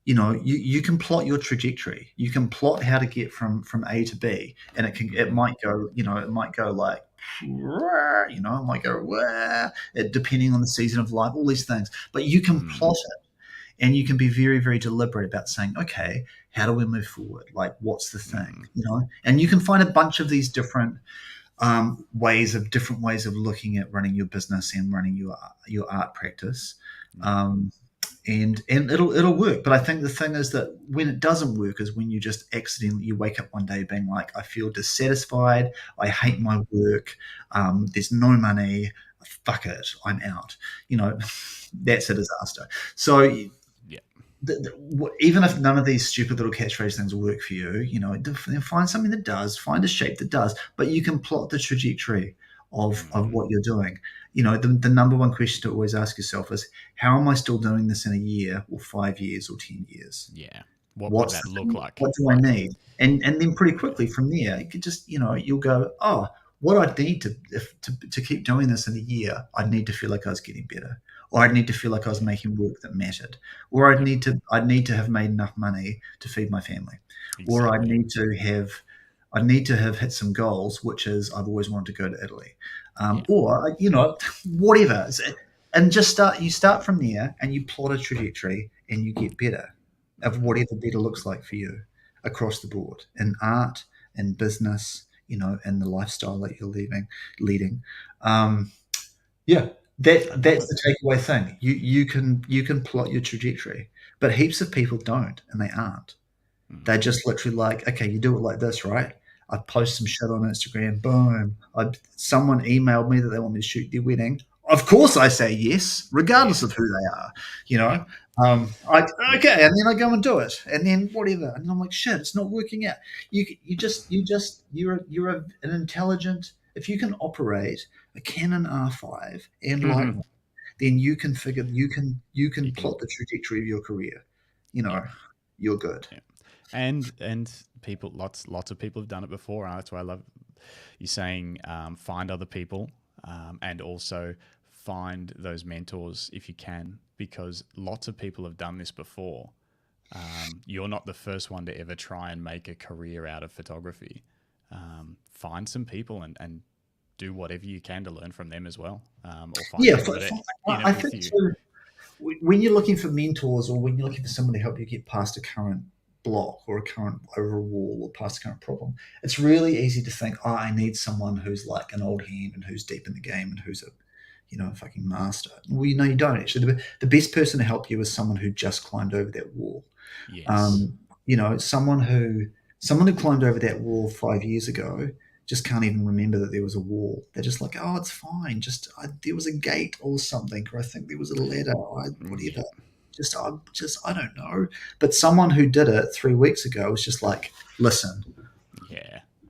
you can plot your trajectory. You can plot how to get from A to B, and it might go like, it might go depending on the season of life, all these things, but you can plot it. And you can be very, very deliberate about saying, okay, how do we move forward? Like, what's the thing, And you can find a bunch of these different ways of looking at running your business and running your art practice, and it'll work. But I think the thing is that when it doesn't work is when you just accidentally, you wake up one day being like, I feel dissatisfied, I hate my work, there's no money, fuck it, I'm out. That's a disaster. So. Even if none of these stupid little catchphrase things work for you, then find something that does, find a shape that does, but you can plot the trajectory of what you're doing. The number one question to always ask yourself is, how am I still doing this in a year or 5 years or 10 years? Yeah. What would that look like? What do I need? And then pretty quickly from there, you could just, you'll go, oh, what I'd need to keep doing this in a year, I'd need to feel like I was getting better. Or I'd need to feel like I was making work that mattered, or I'd need to have made enough money to feed my family, or I'd need to have hit some goals, which is I've always wanted to go to Italy, or whatever, and just start from there, and you plot a trajectory, and you get better of whatever better looks like for you across the board, in art, in business, and the lifestyle that you're leading. Um, yeah, that's the takeaway thing. You can plot your trajectory, but heaps of people don't, and they aren't. They're just literally like, okay, you do it like this, right? I post some shit on Instagram, boom. Someone emailed me that they want me to shoot their wedding. Of course, I say yes, regardless of who they are. You know, okay, and then I go and do it, and then whatever, and I'm like, shit, it's not working out. You're an intelligent. If you can operate a Canon R5 and Lightroom, then you can plot the trajectory of your career. You're good. Yeah. And people, lots of people have done it before. That's why I love you saying find other people, and also find those mentors if you can, because lots of people have done this before. You're not the first one to ever try and make a career out of photography. Find some people and do whatever you can to learn from them as well. Or find I think too, when you're looking for mentors, or when you're looking for someone to help you get past a current block or a current over a wall or past a current problem, it's really easy to think, I need someone who's like an old hand and who's deep in the game and who's a fucking master. Well, you don't actually. The best person to help you is someone who just climbed over that wall. Yes. Someone who climbed over that wall 5 years ago just can't even remember that there was a wall. They're just like, oh, it's fine. There was a gate or something, or I think there was a ladder, whatever. I don't know. But someone who did it 3 weeks ago was just like, listen,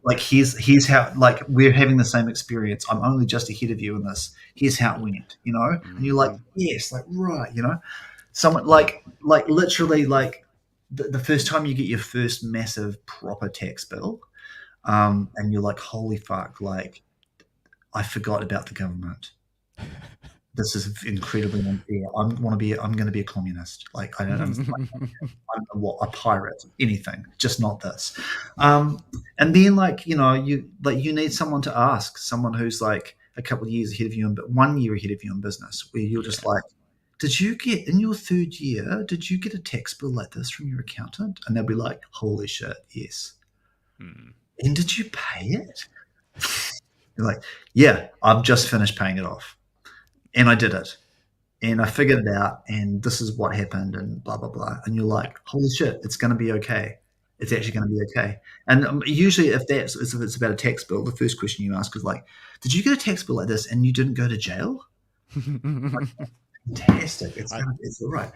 like here's how, like, we're having the same experience. I'm only just ahead of you in this. Here's how it went, and you're like, yes, like, right, someone like literally like the first time you get your first massive proper tax bill. And you're like, holy fuck, like, I forgot about the government. This is incredibly unfair. I'm going to be a communist. Like, I don't understand. I'm a pirate, anything, just not this. And then, like, you need someone to ask, someone who's like a couple of years ahead of you, but 1 year ahead of you in business, where you're just like, did you get, in your third year, did you get a tax bill like this from your accountant? And they'll be like, holy shit, yes. And did you pay it? You're like, yeah, I've just finished paying it off. And I did it. And I figured it out. And this is what happened and blah, blah, blah. And you're like, holy shit, it's going to be okay. It's actually going to be okay. And usually if it's about a tax bill, the first question you ask is like, did you get a tax bill like this and you didn't go to jail? Like, fantastic. It's all right.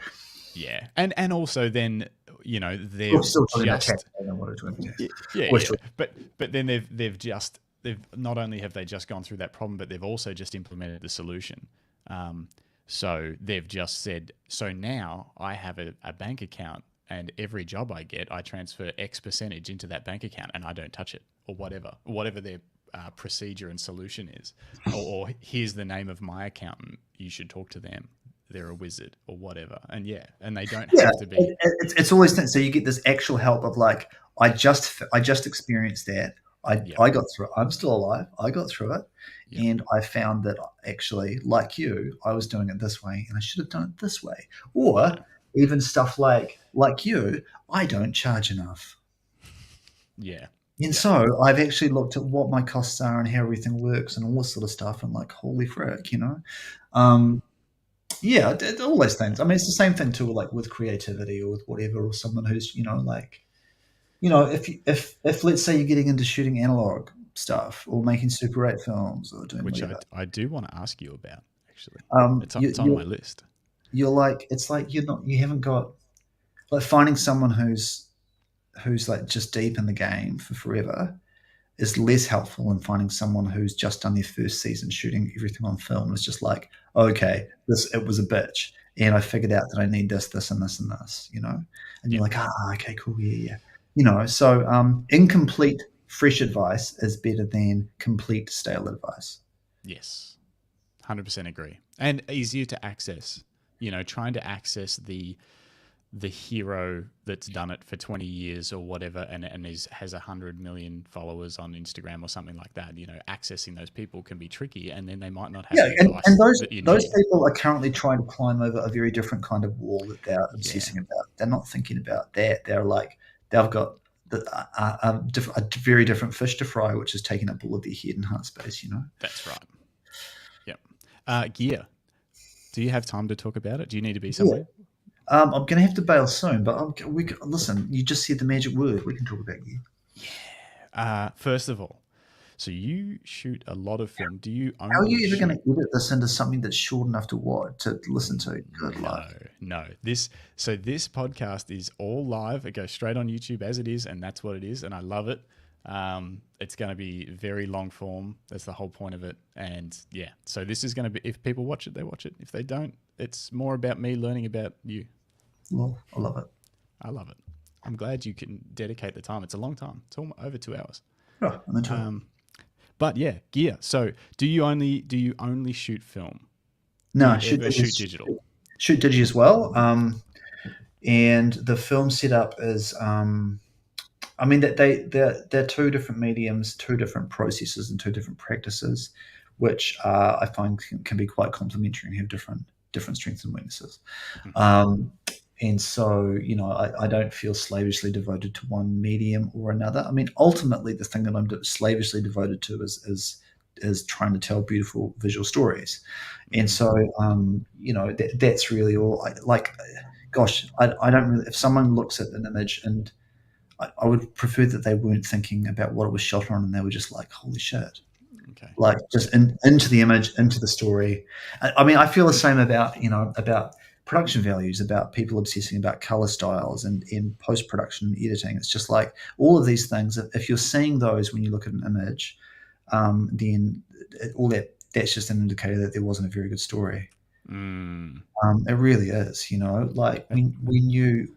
Yeah. And also then, they've but then they've not only have they just gone through that problem, but they've also just implemented the solution. So they've just said, so now I have a bank account, and every job I get, I transfer X percentage into that bank account and I don't touch it, or whatever their procedure and solution is. Or here's the name of my accountant, you should talk to them. They're a wizard or whatever. And they don't have to be. It's always so you get this actual help of like, I just experienced that. I got through it. I'm still alive. I got through it. And I found that actually, like you, I was doing it this way and I should have done it this way. Or even stuff like you, I don't charge enough. Yeah. And so I've actually looked at what my costs are and how everything works and all this sort of stuff. And like, holy frick, yeah, all those things. I mean, it's the same thing too, like with creativity or with whatever, or someone who's, if let's say you're getting into shooting analog stuff or making Super 8 films or doing which whatever. I do want to ask you about, actually. It's on my list. You're like, it's like you haven't got, like, finding someone who's like just deep in the game for forever is less helpful than finding someone who's just done their first season shooting everything on film. It's just like, okay, it was a bitch, and I figured out that I need this, this, and this, and this, and you're like, okay, cool, yeah. So incomplete fresh advice is better than complete stale advice. Yes, 100% agree. And easier to access. Trying to access the hero that's done it for 20 years or whatever, and has 100 million followers on Instagram or something like that. Accessing those people can be tricky, and then they might not have advice. And those people are currently trying to climb over a very different kind of wall that they're obsessing about. They're not thinking about that. They're like, they've got a very different fish to fry, which is taking up all of their head and heart space. That's right. Yep. Gear. Do you have time to talk about it? Do you need to be somewhere? I'm going to have to bail soon, but listen. You just said the magic word. We can talk about gear. First of all, so you shoot a lot of film. Do you only How are you ever going to edit this into something that's short enough to listen to? Good luck. No. This podcast is all live. It goes straight on YouTube as it is, and that's what it is, and I love it. It's going to be very long form. That's the whole point of it. And yeah, so this is going to be, if people watch it, they watch it. If they don't, it's more about me learning about you. Well, I love it. I love it. I'm glad you can dedicate the time. It's a long time. It's almost over 2 hours. Oh, I'm into it. But yeah, gear. So do you only shoot film? No, shoot digital. Shoot digi as well. And the film setup is, I mean, that they're two different mediums, two different processes, and two different practices, which I find can be quite complementary and have different strengths and weaknesses. Mm-hmm. And so, I don't feel slavishly devoted to one medium or another. I mean, ultimately, the thing that I'm slavishly devoted to is trying to tell beautiful visual stories. And so, that's really all. I don't really. If someone looks at an image, and I would prefer that they weren't thinking about what it was shot on, and they were just like, "Holy shit!" Okay. Like just into the image, into the story. I mean, I feel the same about production values, about people obsessing about color styles and in post-production editing. It's just like all of these things. If you're seeing those when you look at an image, then that's just an indicator that there wasn't a very good story. It really is, like when you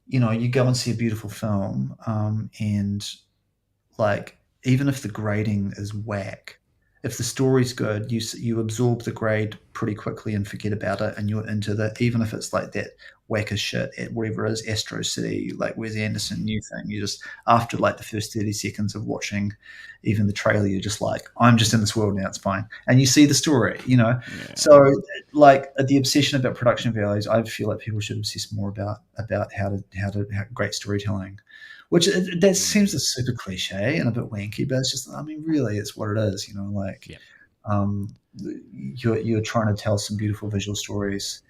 you go and see a beautiful film, and like, even if the grading is whack, if the story's good, you absorb the grade pretty quickly and forget about it, and you're into even if it's like that whack as shit at whatever it is, Astro City, like Wes Anderson new thing, you just, after like the first 30 seconds of watching even the trailer, you're just like, I'm just in this world now, it's fine. And you see the story, Yeah. So like the obsession about production values, I feel like people should obsess more about how great storytelling. Which that seems a super cliche and a bit wanky, but it's just, I mean, really, it's what it is, you're trying to tell some beautiful visual stories,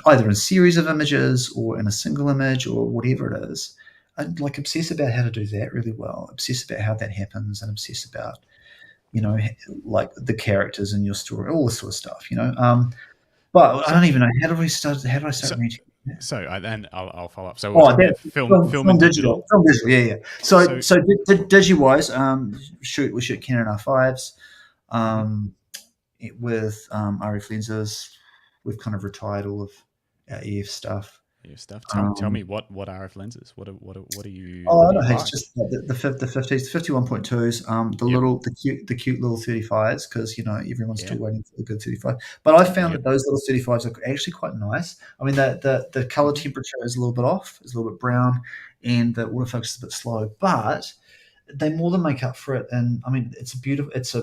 either in a series of images or in a single image or whatever it is. I'd like obsess about how to do that really well, obsess about how that happens, and obsess about, like the characters in your story, all this sort of stuff, But I don't even know, how do I start reaching? So then I'll follow up. So film and digital. Film digital, yeah. So digi-wise, we shoot Canon R5s with RF lenses. We've kind of retired all of our EF stuff. Tell me what RF lenses. What are you? Oh, no, it's just the 50s, 51.2s. The cute little 35s, because everyone's still waiting for the good 35. But I found that those little 35s are actually quite nice. I mean, the color temperature is a little bit off, it's a little bit brown, and the autofocus is a bit slow, but they more than make up for it. And I mean, it's beautiful. It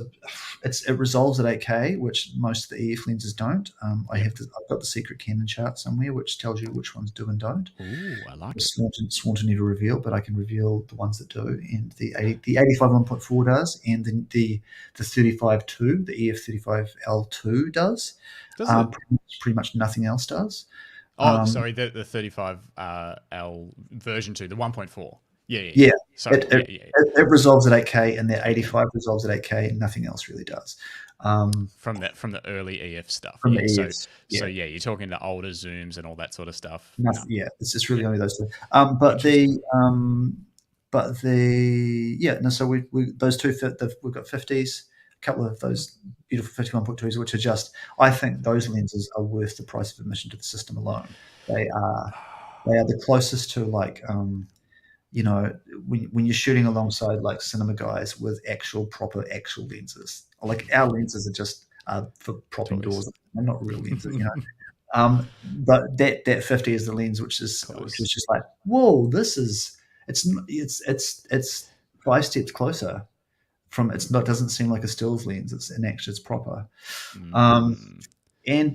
resolves at 8K, which most of the EF lenses don't. I've got the secret Canon chart somewhere which tells you which ones do and don't. Ooh, I like it. Sworn to never reveal, but I can reveal the ones that do. And the 85 1.4 does, and the 35-2, the EF35L2 does. Does it? Pretty much nothing else does. Sorry, the 35L version 2, the 1.4. Yeah. Sorry. It resolves at 8K, and the 85 resolves at 8K, and nothing else really does. From the early EF stuff. From the EFs, so you're talking the older zooms and all that sort of stuff. Yeah, it's just really only those two. So we those two fit. We've got 50s, a couple of those beautiful 51.2s, which are just, I think those lenses are worth the price of admission to the system alone. They are the closest to, like, when you're shooting alongside like cinema guys with proper lenses. Like, our lenses are just for propping doors. They're not real lenses, But that 50 is the lens which is just like, whoa, it's 5 steps closer from, doesn't seem like a stills lens. It's proper.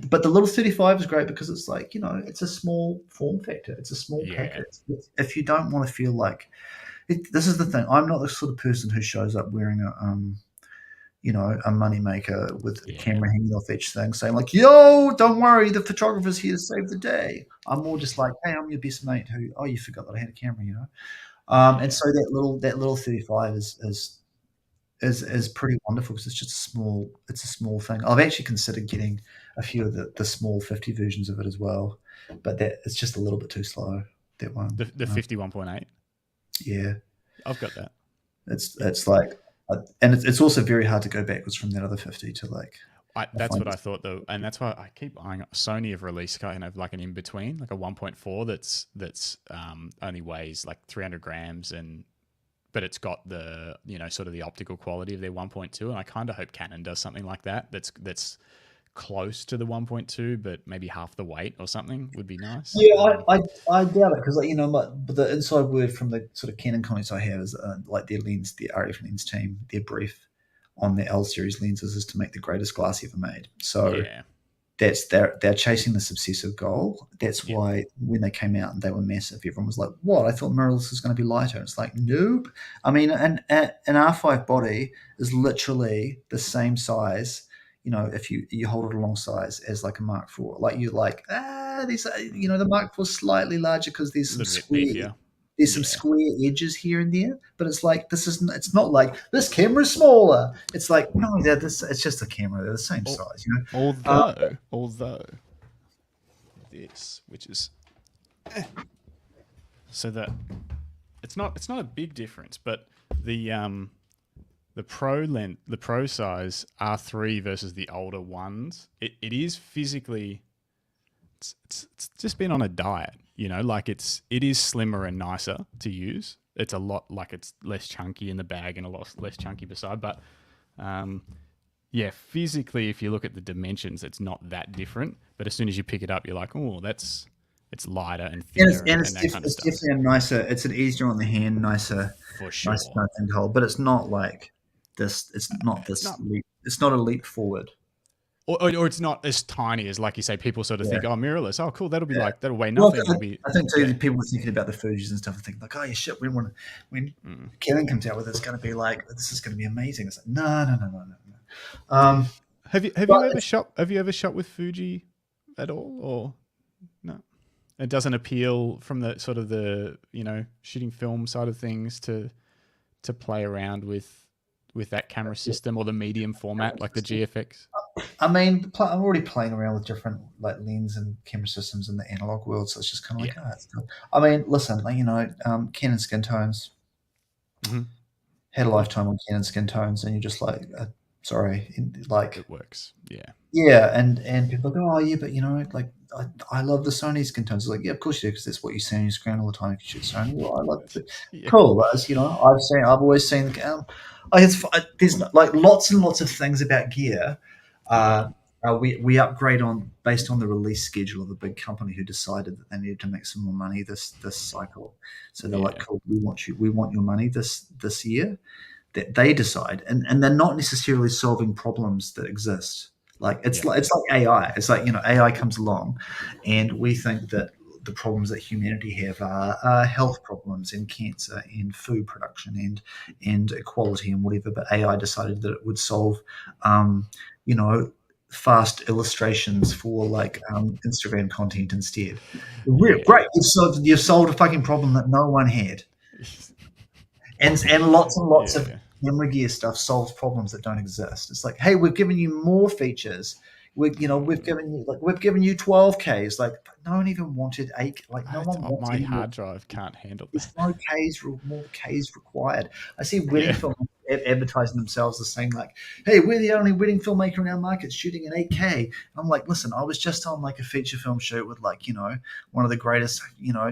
But the little 35 is great because it's like, it's a small form factor. It's a small Yeah. packet. If you don't want to feel like this is the thing. I'm not the sort of person who shows up wearing a moneymaker with a Yeah. camera hanging off each thing, saying like, "Yo, don't worry, the photographer's here to save the day." I'm more just like, "Hey, I'm your best mate who, oh, you forgot that I had a camera." And Yeah. so that little 35 is pretty wonderful because it's just it's a small thing. I've actually considered getting a few of the small 50 versions of it as well, but that it's just a little bit too slow. That one, The 51.8. yeah, I've got that. it's like, and it's also very hard to go backwards from that other 50 to like. That's what I thought though, and that's why I keep eyeing up. Sony have released kind of like an in between, like a 1.4 that's only weighs like 300 grams, but it's got the sort of the optical quality of their 1.2, and I kind of hope Canon does something like that. That's close to the 1.2, but maybe half the weight or something would be nice. Yeah, I doubt it because but the inside word from the sort of Canon comments I have is like their lens, the RF lens team, their brief on the L series lenses is to make the greatest glass ever made. So Yeah. they're chasing this obsessive goal. That's Yep. why when they came out and they were massive, everyone was like, "What? I thought mirrorless was going to be lighter." It's like, nope. I mean, an R5 body is literally the same size. If you hold it alongside as like a Mark IV, like you're like, these the Mark IV is slightly larger because A little bit beefier. there's some Yeah. square edges here and there, but it's like it's not like this camera's smaller. It's like, no, it's just a camera. They're the same size, Although this, which is so that it's not a big difference, but the pro size R3 versus the older ones, it is physically it's just been on a diet, like it is slimmer and nicer to use. It's a lot, like it's less chunky in the bag and a lot less chunky beside, but yeah, physically, if you look at the dimensions, it's not that different. But as soon as you pick it up, you're like, oh, it's lighter and thinner and that kind of stuff. Definitely a nicer. It's an easier on the hand, nicer, For sure. nicer thing to hold. But it's not like this. It's not this. It's not a leap forward. Or it's not as tiny as, like you say, people sort of think, oh, mirrorless. Oh, cool. That'll be that'll weigh Well, nothing. I think too, people were thinking about the Fujis and stuff and thinking like, oh, yeah, shit, when Canon comes out with it, it's going to be like, this is going to be amazing. It's like, no. Have you ever shot with Fuji at all, or no? It doesn't appeal from the sort of the shooting film side of things to play around with that camera system or the medium format like the GFX. I mean, I'm already playing around with different like lens and camera systems in the analog world, so it's just kind of like, it's cool. I mean, listen, Canon skin tones had a lifetime on Canon skin tones, and you're just like, sorry, like it works, and people go, oh yeah, but like I love the Sony skin tones. It's like, yeah, of course you do, because that's what you see on your screen all the time if you shoot Sony. Well, I love it. Cool, as I've always seen there's like lots and lots of things about gear. We upgrade on based on the release schedule of a big company who decided that they needed to make some more money this cycle. So they're like, cool, we want your money this year. That they decide, and they're not necessarily solving problems that exist. Like it's like AI. It's like AI comes along, and we think that the problems that humanity have are health problems and cancer and food production and equality and whatever. But AI decided that it would solve, fast illustrations for like Instagram content instead. Great, you've solved a fucking problem that no one had. And lots and lots of camera gear stuff solves problems that don't exist. It's like, hey, we've given you more features. We've given you 12Ks. Like, no one even wanted 8. Like, no one wants my hard drive can't handle this. There's no more Ks required. I see wedding film advertising themselves as saying like, hey, we're the only wedding filmmaker in our market shooting in 8K. I'm like, listen, I was just on like a feature film shoot with like, one of the greatest,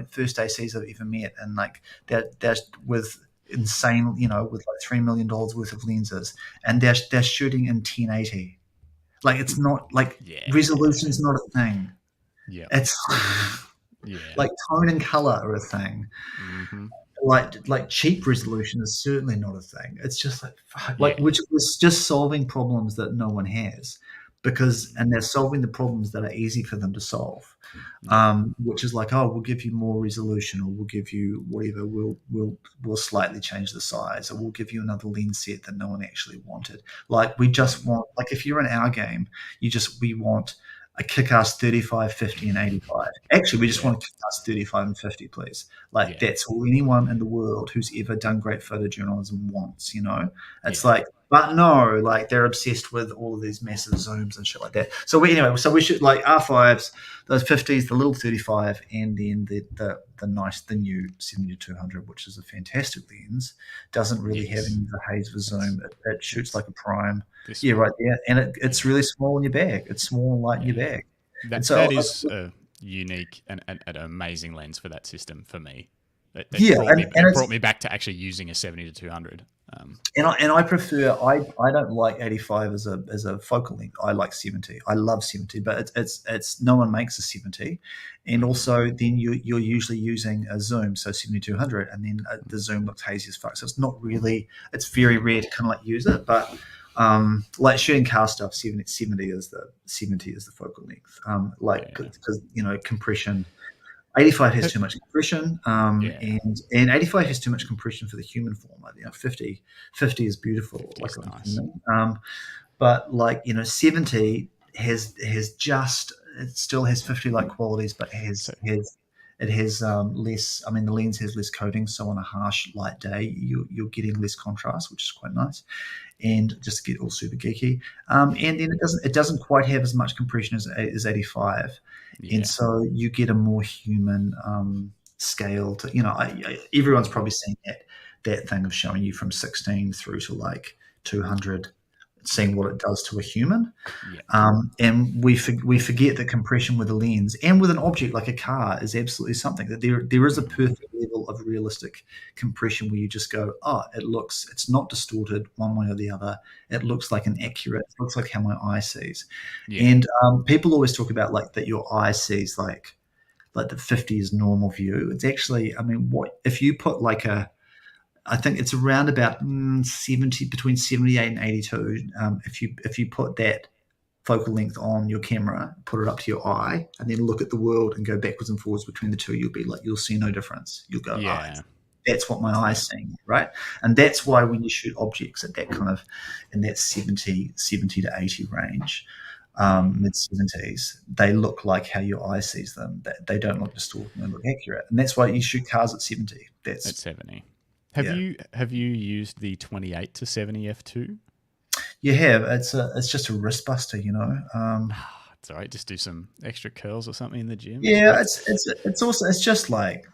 first ACs I've ever met, and like that's with insane, with like $3 million worth of lenses, and they're shooting in 1080. Like, it's not like resolution's not a thing. Yeah, it's like tone and color are a thing. Like cheap resolution is certainly not a thing. It's just like which was just solving problems that no one has. and they're solving the problems that are easy for them to solve, which is like, oh, we'll give you more resolution, or we'll give you whatever, we'll slightly change the size, or we'll give you another lens set that no one actually wanted. Like we just want, like if you're in our game, we want a kick-ass 35, 50, and 85. Actually, we just want a kick-ass 35 and 50, please. Like that's all anyone in the world who's ever done great photojournalism wants, you know? It's like, but no, like they're obsessed with all of these massive zooms and shit like that. So we should like R5s, those 50s, the little 35, and then the new 70-200, which is a fantastic lens. Doesn't really have any of the haze for zoom. It shoots like a prime. Right there, and it's really small in your bag. It's small and light in your bag. That is a unique and an amazing lens for that system for me. It brought me back to actually using a 70-200. And I prefer. I don't like 85 as a focal length. I like 70. I love 70, but it's no one makes a 70, and also then you're usually using a zoom, so 70-200, and then the zoom looks hazy as fuck. So it's not really. It's very rare to kind of like use it, but. Like shooting car stuff, 70 is the focal length. Because compression. 85 has too much compression, and 85 has too much compression for the human form. 50 is beautiful. 50 is nice. But 70 has just, it still has 50 like qualities, but it has less. I mean, the lens has less coating, so on a harsh light day, you're getting less contrast, which is quite nice. And just to get all super geeky, and then it doesn't quite have as much compression as 85, and so you get a more human scale to everyone's probably seen that thing of showing you from 16 through to like 200. Seeing what it does to a human, and we forget that compression with a lens and with an object like a car is absolutely something, that there is a perfect level of realistic compression where you just go, oh, it's not distorted one way or the other. It looks like it looks like how my eye sees. And people always talk about like that your eye sees like the 50 is normal view. It's actually, I mean, what if you put like I think it's around about 70, between 78 and 82. If you put that focal length on your camera, put it up to your eye, and then look at the world and go backwards and forwards between the two, you'll see no difference. You'll go, that's what my eye's seeing, right? And that's why when you shoot objects at that kind of in that 70 to 80 range, mid 70s, they look like how your eye sees them. They don't look distorted, they look accurate, and that's why you shoot cars at 70. At 70. Have you used the 28 to 70 f2? You have. It's just a wrist buster, It's all right. Just do some extra curls or something in the gym. Yeah, it's also, it's just like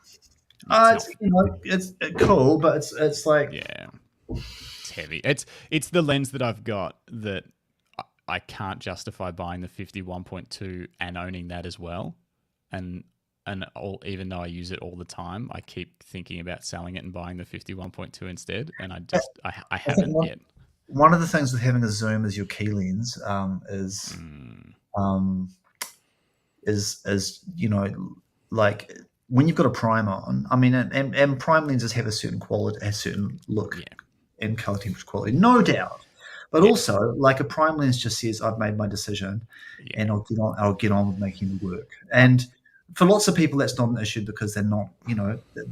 it's cool, but it's like it's heavy. It's the lens that I've got that I can't justify buying the 51.2 and owning that as well, even though I use it all the time, I keep thinking about selling it and buying the 51.2 instead, and I haven't yet. One of the things with having a zoom as your key lens is like when you've got a prime on. I mean, and prime lenses have a certain quality, a certain look and color temperature quality, no doubt. But also, like a prime lens just says, I've made my decision, and I'll get on with making it work. And for lots of people, that's not an issue because they're not,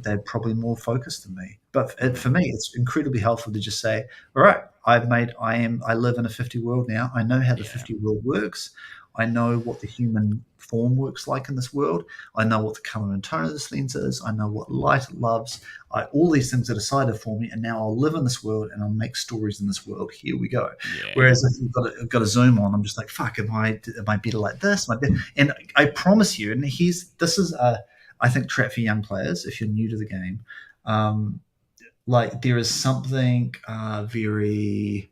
they're probably more focused than me. But for me, it's incredibly helpful to just say, all right, I live in a 50 world now. I know how the 50 world works. I know what the human form works like in this world. I know what the color and tone of this lens is. I know what light it loves. All these things are decided for me, and now I'll live in this world and I'll make stories in this world. Here we go. Yeah. Whereas if you've got a zoom on, I'm just like, fuck, am I better like this? And I promise you, and this is I think trap for young players if you're new to the game. Like there is something very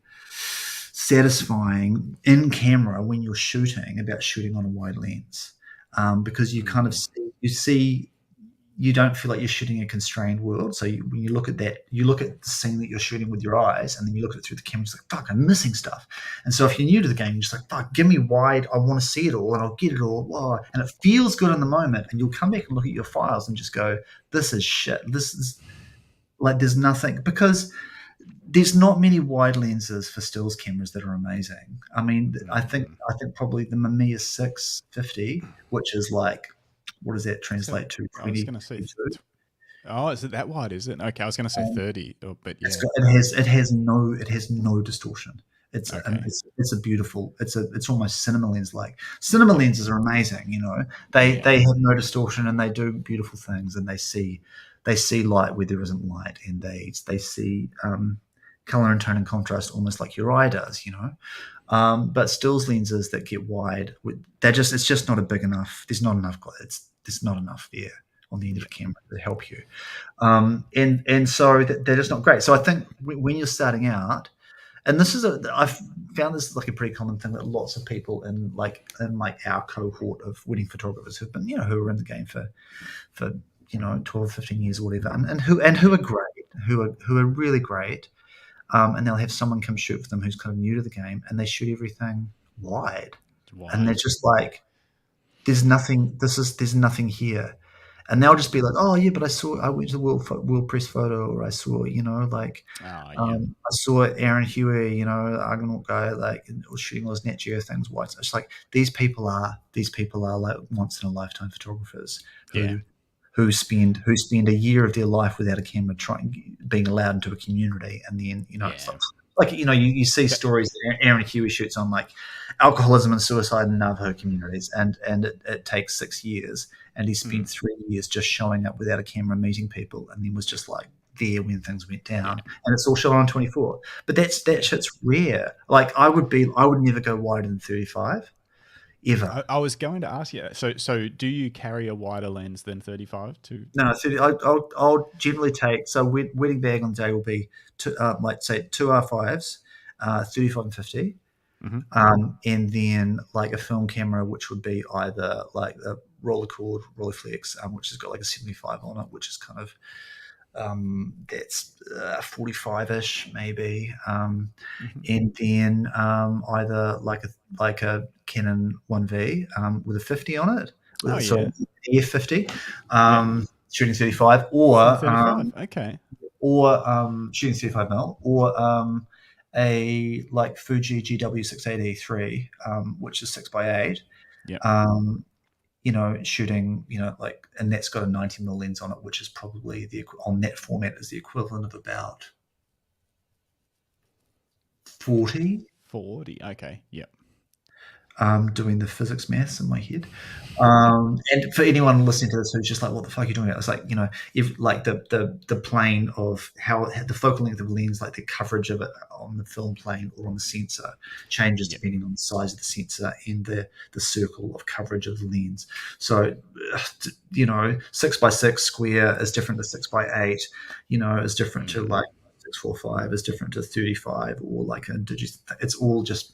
satisfying in camera when you're shooting about shooting on a wide lens, because you kind of see you don't feel like you're shooting a constrained world. So when you look at that, you look at the scene that you're shooting with your eyes, and then you look at it through the camera, it's like, fuck, I'm missing stuff. And so if you're new to the game, you're just like, fuck, give me wide, I want to see it all and I'll get it all. Wow. And it feels good in the moment, and you'll come back and look at your files and just go, this is shit. This is like, there's nothing, because there's not many wide lenses for stills cameras that are amazing. I mean, I think probably the Mamiya 650, which is like, what does that translate to? I was going to say, oh, is it that wide? Is it? Okay, I was going to say 30, but yeah, it has no distortion. It's a beautiful. It's almost cinema lens like. Cinema lenses are amazing. You know, they have no distortion and they do beautiful things, and they see light where there isn't light, and they see color and tone and contrast almost like your eye does. You know, but stills lenses that get wide, it's just not a big enough. There's not enough. There's not enough there on the end of the camera to help you, and so they're just not great. So I think when you're starting out. And I've found this like a pretty common thing that lots of people in our cohort of wedding photographers who are in the game for 12, 15 years or whatever, and who are great, who are really great, and they'll have someone come shoot for them who's kind of new to the game, and they shoot everything wide. And they're just like, there's nothing here. And they'll just be like, oh yeah, but I went to the World Press Photo, or I saw, I saw Aaron Huey, Argonaut guy, like shooting all those Nat Geo things. Why? It's like these people are like once in a lifetime photographers who spend a year of their life without a camera, being allowed into a community, and then it's like you see stories that Aaron Huey shoots on like alcoholism and suicide in Navajo communities, and it takes 6 years, and he spent 3 years just showing up without a camera, meeting people, and then was just like there when things went down, and it's all shot on 24. But that shit's rare. Like I would never go wider than 35 ever. I was going to ask you. So do you carry a wider lens than 35 to? No, 30, I'll generally take, so wedding bag on the day will be two R5s, 35 and 50. And then like a film camera, which would be either like a Rolleiflex, which has got like a 75 on it, which is kind of that's 45ish maybe, and then either like a Canon 1V with a 50 on it, EF50, shooting 35, or 35, or shooting 35mm, or a like Fuji GW680-3, which is 6x8. Shooting, and that's got a 90mm lens on it, which is probably on that format is the equivalent of about 40. Okay, yep. Doing the physics maths in my head. And for anyone listening to this who's just like, what the fuck are you doing? It's like, if like the plane of how the focal length of the lens, like the coverage of it on the film plane or on the sensor changes depending on the size of the sensor and the circle of coverage of the lens. So, 6x6 square is different to 6x8, is different to like 645 is different to 35, or like it's all just,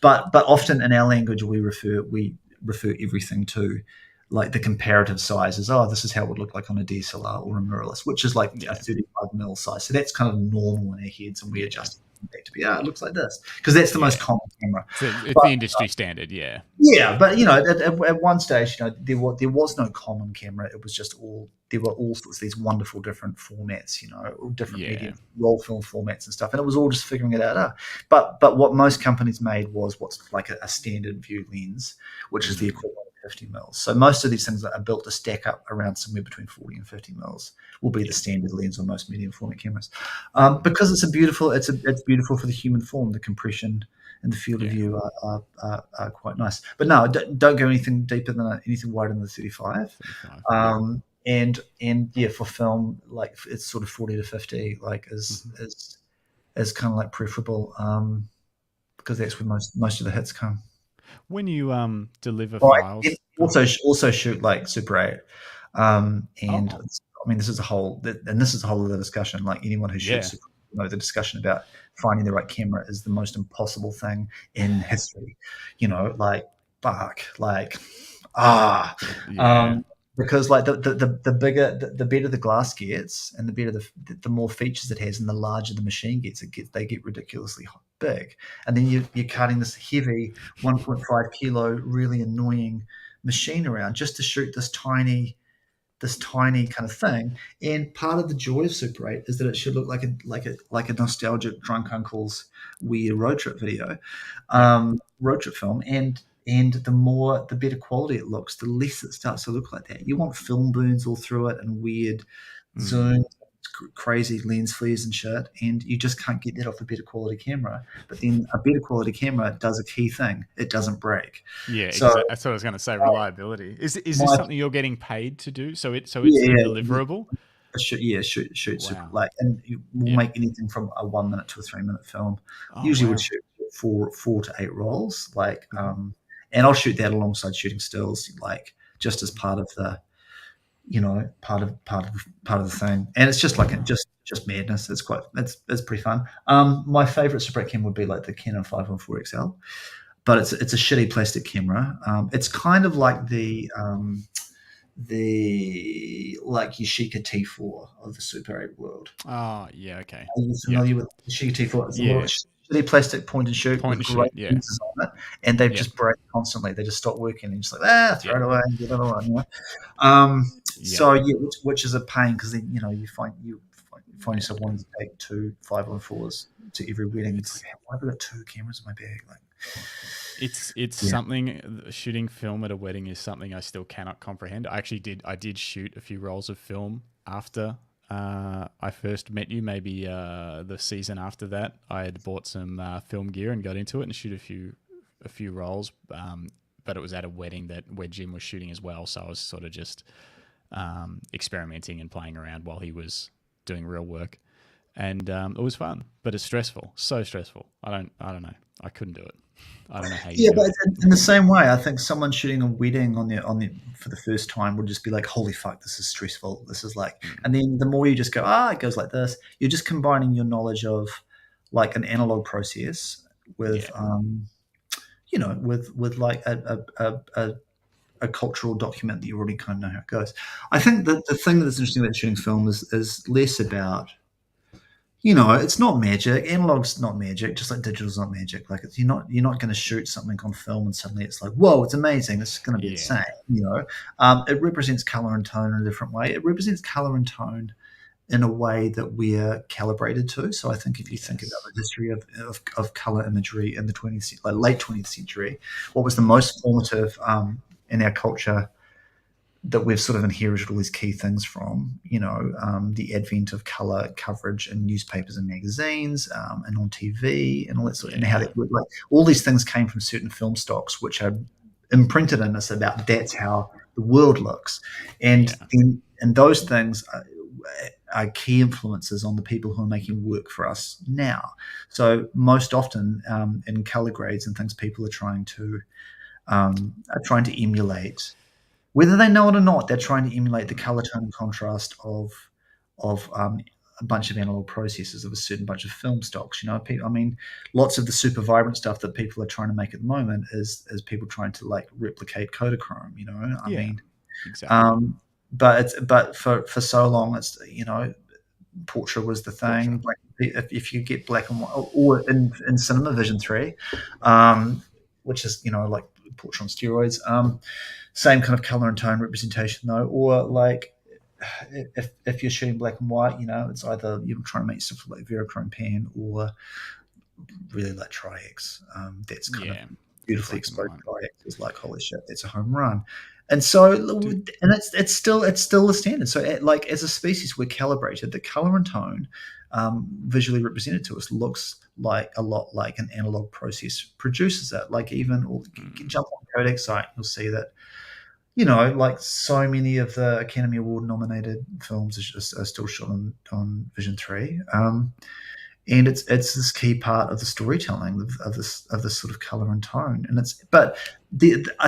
but often in our language we refer everything to like the comparative sizes. Oh, this is how it would look like on a DSLR or a mirrorless, which is like a 35mm size. So that's kind of normal in our heads, and we adjust back to be, it looks like this, because that's the most common camera. It's the industry standard, yeah. But at one stage, there was no common camera. It was just there were all sorts of these wonderful different formats, all different medium, roll film formats and stuff, and it was all just figuring it out. But what most companies made was what's like a standard view lens, which is the equivalent of 50 mils. So most of these things that are built to stack up around somewhere between 40 and 50 mils will be the standard lens on most medium format cameras, because it's beautiful for the human form. The compression and the field of view are quite nice. But no, don't go anything deeper than anything wider than the 35. And for film, like it's sort of 40 to 50, like is kind of like preferable, because that's where most of the hits come. When you deliver files, also shoot like Super 8, I mean this is a whole other discussion. Like anyone who shoots Super 8, the discussion about finding the right camera is the most impossible thing in history. Like fuck, like because like the bigger the better the glass gets, and the better the more features it has, and the larger the machine gets, they get ridiculously big, and then you're cutting this heavy 1.5 kilo really annoying machine around just to shoot this tiny this tiny kind of thing. And part of the joy of Super 8 is that it should look like a nostalgic drunk uncle's weird road trip video, road trip film. And the better quality it looks, the less it starts to look like that. You want film burns all through it and weird zooms, crazy lens flares and shit, and you just can't get that off a better quality camera. But then a better quality camera does a key thing: it doesn't break. Yeah, So exactly. That's what I was going to say. Reliability. Is this my something you're getting paid to do? So it's a yeah, deliverable. shoot super Wow. like, and we'll Yeah. make anything from a 1 minute to a 3 minute film. Oh Usually we wow. shoot four to eight rolls, like, and I'll shoot that alongside shooting stills, like just as part of the, part of the thing. And it's just like just madness. It's pretty fun. My favorite Super 8 camera would be like the Canon 514 XL, but it's a shitty plastic camera. It's kind of like the like Yashica T4 of the Super 8 world. Oh yeah. Okay. Are you Yeah. familiar with Yashica T4? It's a little Yeah. shitty plastic point and shoot Point with and great shoot. Yeah. lenses on it, and they've Yeah. just break constantly. They just stop working, and you're just like, throw Yeah. it away and get another one. Yeah. So yeah, which is a pain, because then you find yourself wanting to take 2 514s to every wedding. It's like, why have I got 2 cameras in my bag? Like, it's something. Shooting film at a wedding is something I still cannot comprehend. I did shoot a few rolls of film after I first met you. Maybe the season after that, I had bought some film gear and got into it and shoot a few rolls. But it was at a wedding where Jim was shooting as well, so I was sort of just experimenting and playing around while he was doing real work, and it was fun, but it's stressful, so stressful. I don't know. I couldn't do it. I don't know how you do but it. in the same way, I think someone shooting a wedding for the first time would just be like, "Holy fuck, this is stressful." This is like, and then the more you just go, it goes like this. You're just combining your knowledge of like an analog process with, with like a cultural document that you already kind of know how it goes. I think that the thing that's interesting about shooting film is less about, it's not magic. Analog's not magic, just like digital's not magic. Like, you're not going to shoot something on film and suddenly it's like, whoa, it's amazing. It's going to be insane. It represents color and tone in a different way. It represents color and tone in a way that we're calibrated to. So I think if you think about the history of color imagery in the late 20th century, what was the most formative in our culture that we've sort of inherited all these key things from, the advent of color coverage in newspapers and magazines, and on TV and all that sort of, and how that, like, all these things came from certain film stocks, which are imprinted in us about that's how the world looks. And those things are key influences on the people who are making work for us now. So most often in color grades and things, people are trying to emulate, whether they know it or not, they're trying to emulate the color tone and contrast of a bunch of analog processes of a certain bunch of film stocks. I mean, lots of the super vibrant stuff that people are trying to make at the moment is people trying to like replicate Kodachrome. I mean, exactly. But for so long, it's portrait was the thing. If you get black and white, or in cinema, Vision 3, which is like portrait on steroids. Same kind of color and tone representation though, or like if you're shooting black and white, it's either you're trying to make stuff like Verichrome pan or really like Tri-X. That's kind of beautifully exposed Tri-X is like, holy shit, that's a home run. And so, and it's still the standard. So, like, as a species, we're calibrated. The color and tone, visually represented to us, looks like a lot like an analog process produces it. Like, even jump on Kodak's site, you'll see that, like so many of the Academy Award nominated films are still shot on Vision 3. And it's this key part of the storytelling of this sort of color and tone. And I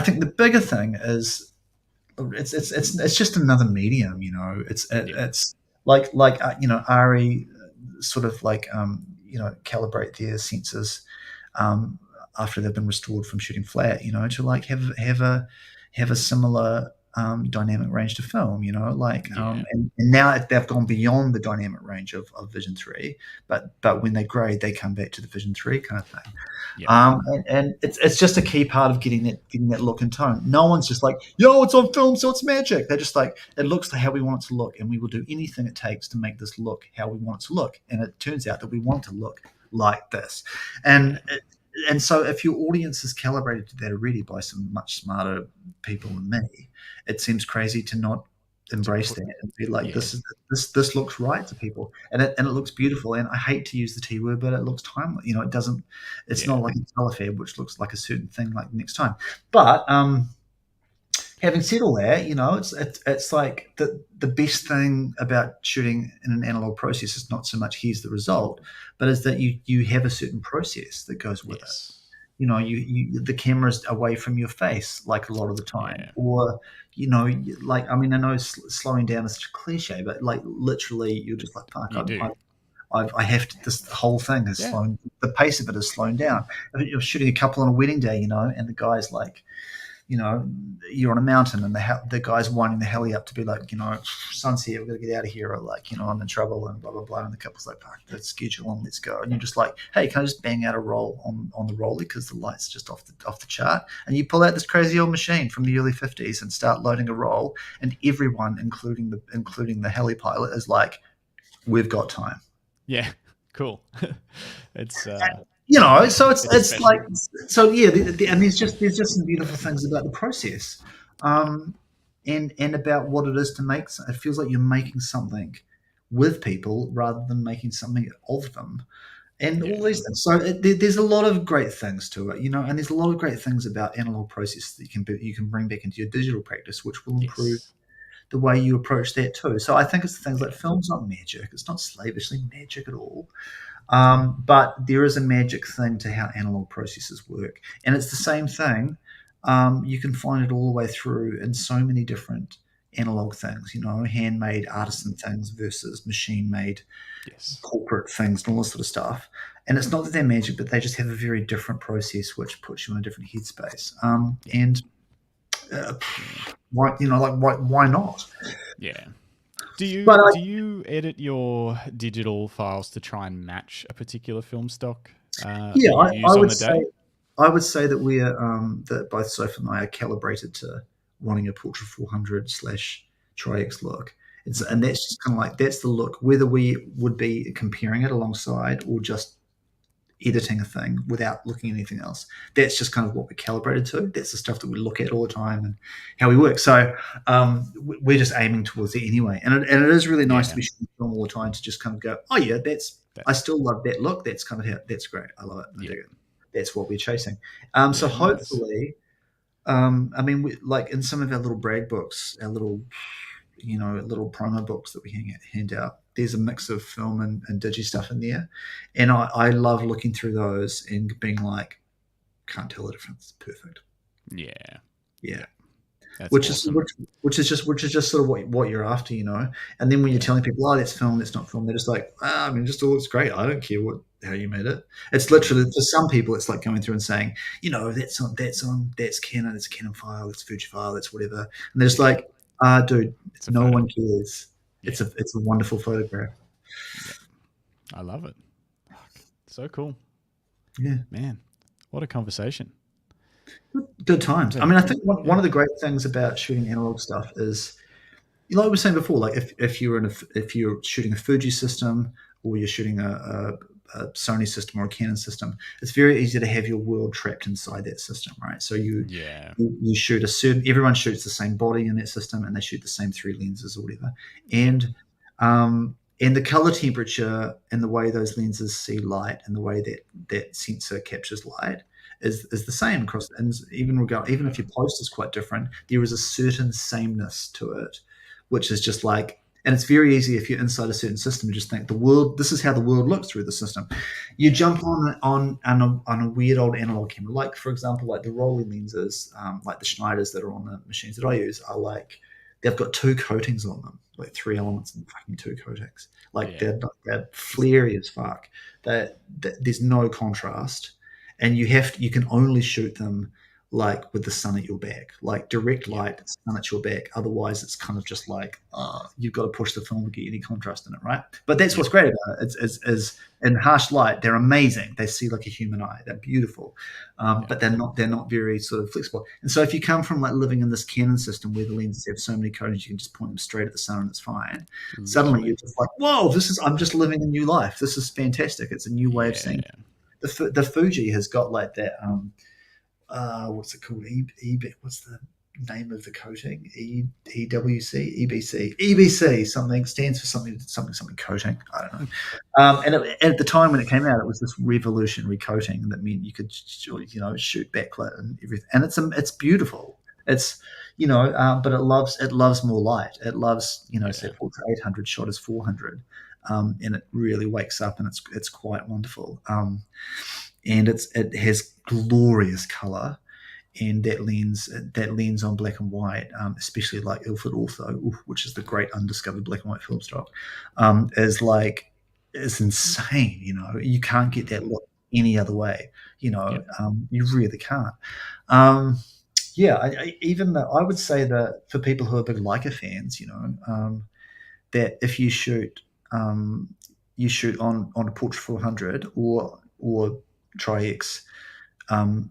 think the bigger thing is it's just another medium. It's like Ari sort of like calibrate their senses after they've been restored from shooting flat. To like have a similar dynamic range to film, like, Yeah. and now they've gone beyond the dynamic range of Vision 3, but when they grade, they come back to the Vision 3 kind of thing. Yep. And it's just a key part of getting that look and tone. No one's just like, yo, it's on film, so it's magic. They're just like, it looks how we want it to look, and we will do anything it takes to make this look how we want it to look. And it turns out that we want it to look like this. And so if your audience is calibrated to that already by some much smarter people than me, it seems crazy to not embrace that and be like, this looks right to people, and it looks beautiful. And I hate to use the T word, but it looks timeless. It doesn't. It's not like a telefab, which looks like a certain thing like next time. But having said all that, it's like the best thing about shooting in an analog process is not so much here's the result, but is that you have a certain process that goes with it. The camera's away from your face like a lot of the time, or like, I mean, I know slowing down is such a cliche, but like literally you're just like, fuck, I have to. This whole thing has slowed. The pace of it has slowed down. You're shooting a couple on a wedding day, and the guy's like, you're on a mountain and the guy's winding the heli up to be like, sun's here, we've got to get out of here, or like, I'm in trouble and blah, blah, blah. And the couple's like, fuck, let's schedule on, let's go. And you're just like, hey, can I just bang out a roll on the roller because the light's just off the chart? And you pull out this crazy old machine from the early 50s and start loading a roll, and everyone, including the heli pilot, is like, we've got time. Yeah, cool. It's so it's like, so yeah, and there's just some beautiful things about the process, and about what it is to make. It feels like you're making something with people rather than making something of them, and all these things. So there's a lot of great things to it, and there's a lot of great things about analog processes that you can bring back into your digital practice, which will improve the way you approach that too. So I think it's things like film's not magic; it's not slavishly magic at all. But there is a magic thing to how analog processes work, and it's the same thing. You can find it all the way through in so many different analog things, handmade artisan things versus machine-made corporate things and all this sort of stuff. And it's not that they're magic, but they just have a very different process, which puts you in a different headspace. Why not? Yeah. Do you edit your digital files to try and match a particular film stock? I would say that we are that both Soph and I are calibrated to wanting a Portra 400 / Tri-X look. And that's just kind of like, that's the look. Whether we would be comparing it alongside or just editing a thing without looking at anything else, that's just kind of what we're calibrated to. That's the stuff that we look at all the time and how we work. So we're just aiming towards it anyway. And it is really nice to be shooting film all the time, to just kind of go, oh yeah, I still love that look. That's kind of that's great. I love it. I dig it. That's what we're chasing. So hopefully, I mean, we, like in some of our little brag books, our little promo books that we hand out, there's a mix of film and digi stuff in there. And I love looking through those and being like, can't tell the difference. Perfect. Yeah. That's which awesome. is just sort of what you're after, And then when you're telling people, oh, that's film, that's not film, they're just like, I mean, just all looks great. I don't care how you made it. It's literally, for some people, it's like going through and saying, that's Canon, it's a Canon file, it's Fujifilm, it's whatever. And they're just like, dude, no one cares. It's a wonderful photograph. I love it. So cool. Yeah, man, what a conversation. Good times. I mean, I think one of the great things about shooting analog stuff is, like we were saying before, like if you're shooting a Fuji system, or you're shooting a Sony system or a Canon system, it's very easy to have your world trapped inside that system, right? So you shoot everyone shoots the same body in that system, and they shoot the same 3 lenses or whatever, and the color temperature and the way those lenses see light and the way that sensor captures light is the same across. And even if your post is quite different, there is a certain sameness to it, which is just like. And it's very easy if you're inside a certain system to just think this is how the world looks through the system. You jump on a weird old analog camera, like for example, like the rolling lenses, like the Schneiders that are on the machines that I use are like, they've got 2 coatings on them, like 3 elements and fucking 2 coatings. Like they're flary as fuck. There's no contrast, and you can only shoot them like with the sun at your back, like direct light, sun at your back. Otherwise, it's kind of just like you've got to push the film to get any contrast in it, right? But that's what's great about it. Is in harsh light, they're amazing. They see like a human eye. They're beautiful, but they're not very sort of flexible. And so if you come from like living in this Canon system where the lenses have so many coatings, you can just point them straight at the sun and it's fine. Literally. Suddenly you're just like, whoa, I'm just living a new life. This is fantastic. It's a new way of seeing. The Fuji has got like that. What's it called? What's the name of the coating? EBC something stands for something coating. I don't know. And at the time when it came out, it was this revolutionary coating that meant you could shoot backlit and everything. And it's beautiful. It's but it loves more light. It loves say portrait 800 shot is 400, and it really wakes up and it's quite wonderful. And it has glorious color, and that lens on black and white, especially like Ilford Ortho, which is the great undiscovered black and white film stock, is insane. You can't get that look any other way. You really can't. I would say that for people who are big Leica fans, that if you shoot on a Portrait 400 or Tri-X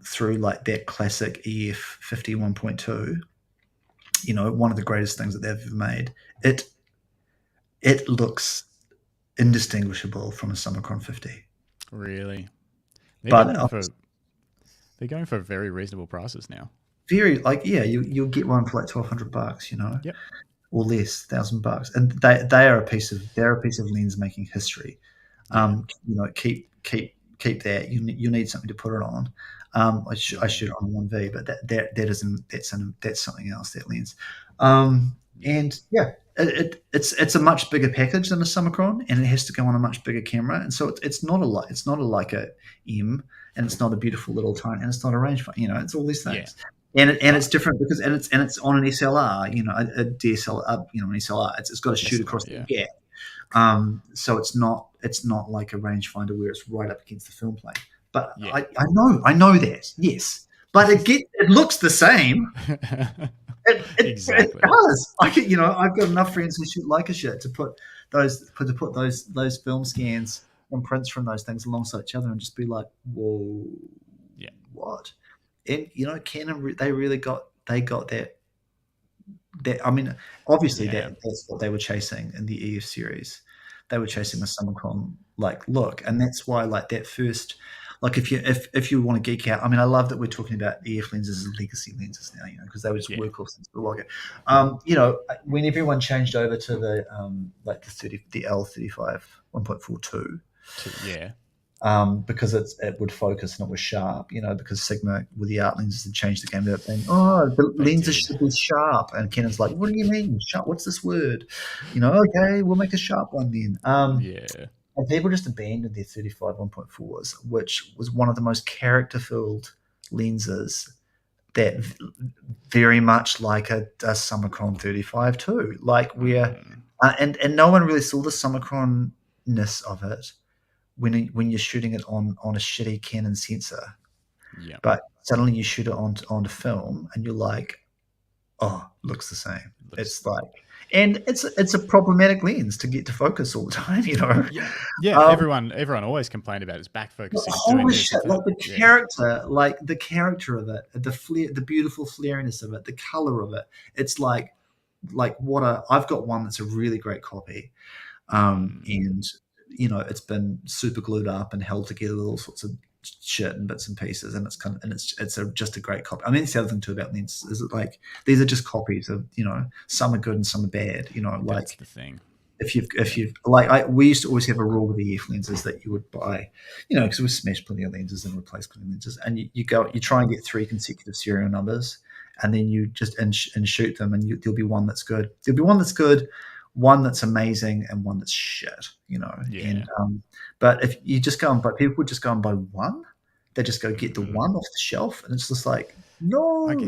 through like that classic EF 51.2, one of the greatest things that they've ever made, it looks indistinguishable from a Summicron 50. Really? They're going for very reasonable prices now. Very you'll get one for like $1,200, Yep. or less, $1,000, and they are a piece of lens making history. Keep that. You need something to put it on. I shoot it on 1V, but that's something else, that lens. It's a much bigger package than a Summicron, and it has to go on a much bigger camera, and so it's not a Leica M, and it's not a beautiful little tiny, and it's not a rangefinder. It's all these things. And it's different because it's on an SLR, a DSLR, an SLR. It's got to shoot across the gap. So it's not like a rangefinder where it's right up against the film plane. But I know that, yes. But it looks the same. It does. I've got enough friends who shoot Leica shit to put those film scans and prints from those things alongside each other and just be like, whoa, what? And Canon, they got that. I mean, obviously that's what they were chasing in the EF series. They were chasing the Summicron look, and that's why that first, if you want to geek out. I mean, I love that we're talking about EF lenses as legacy lenses now, because they were just workhorses for Leica. When everyone changed over to the the L35 1.42, because it would focus and it was sharp, because Sigma with the art lenses had changed the game about being, the lenses should be sharp, and Canon's like, what do you mean sharp? What's this word? Okay, we'll make a sharp one then. And people just abandoned their 35 1.4s, which was one of the most character-filled lenses, that very much like a Summicron 35 too, and no one really saw the Summicron-ness of it when you're shooting it on a shitty Canon sensor. But suddenly you shoot it onto film and you're like, looks the same. And it's a problematic lens to get to focus all the time, Everyone always complained about its back focusing. The character of it, the flare, the beautiful flariness of it, the color of it. It's I've got one that's a really great copy, and it's been super glued up and held together with all sorts of shit and bits and pieces, and it's just a great copy. I mean, that's the other thing too about lenses is these are just copies of, some are good and some are bad. That's the thing. If you've we used to always have a rule with the EF lenses that you would buy, because we smashed plenty of lenses and replaced plenty of lenses, and you try and get 3 consecutive serial numbers, and then you just and shoot them, and there'll be one that's good. There'll be one that's good, one that's amazing, and one that's shit, And but if you just go and buy, people would just go and buy one. They just go get the one off the shelf, and it's just like, no. And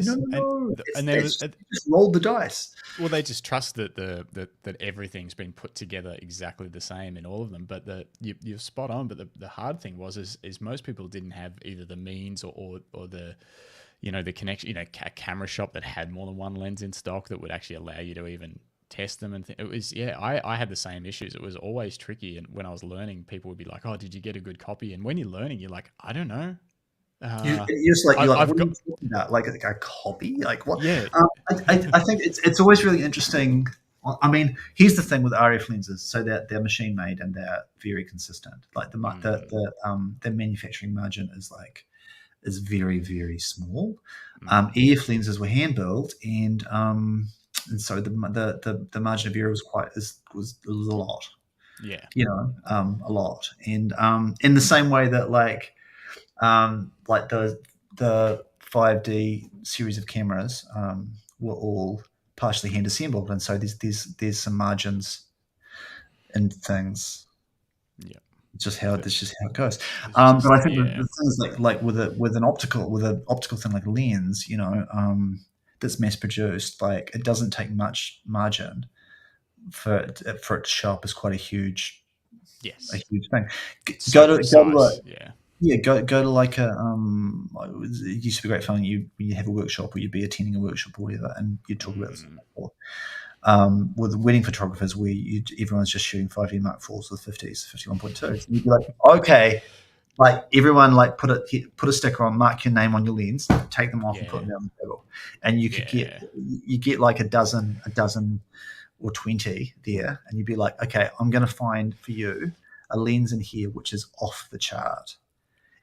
they just rolled the dice. Well, they just trust that everything's been put together exactly the same in all of them. But you're spot on. But the hard thing is most people didn't have either the means or the the connection, a camera shop that had more than one lens in stock that would actually allow you to even test them. And it was, I had the same issues. It was always tricky. And when I was learning, people would be like, oh, did you get a good copy? And when you're learning, you're like, I don't know. You're just like, what I've are got, you talking about? Like a copy? Like what? yeah, I think it's always really interesting. I mean, here's the thing with RF lenses: so that they're machine made and they're very consistent. Like the manufacturing margin is very, very small. EF lenses were hand built, and so the margin of error was a lot. yeah, A lot. And in the same way that like the 5D series of cameras were all partially hand assembled, and so there's some margins and things. yeah. That's just how it goes. But I think the thing is like with an optical thing like a lens, that's mass produced. Like it doesn't take much margin for it to show up as quite a huge thing. Go to like it used to be great fun. You have a workshop or you'd be attending a workshop or whatever, and you'd talk about this before. With wedding photographers, where everyone's just shooting 5D Mark IVs with 50s, 51.2. And you'd be like, okay, like everyone, like put a sticker on, mark your name on your lens, take them off, and put them down the table, and you could get like a dozen or 20 there, and you'd be like, okay, I'm going to find for you a lens in here which is off the chart,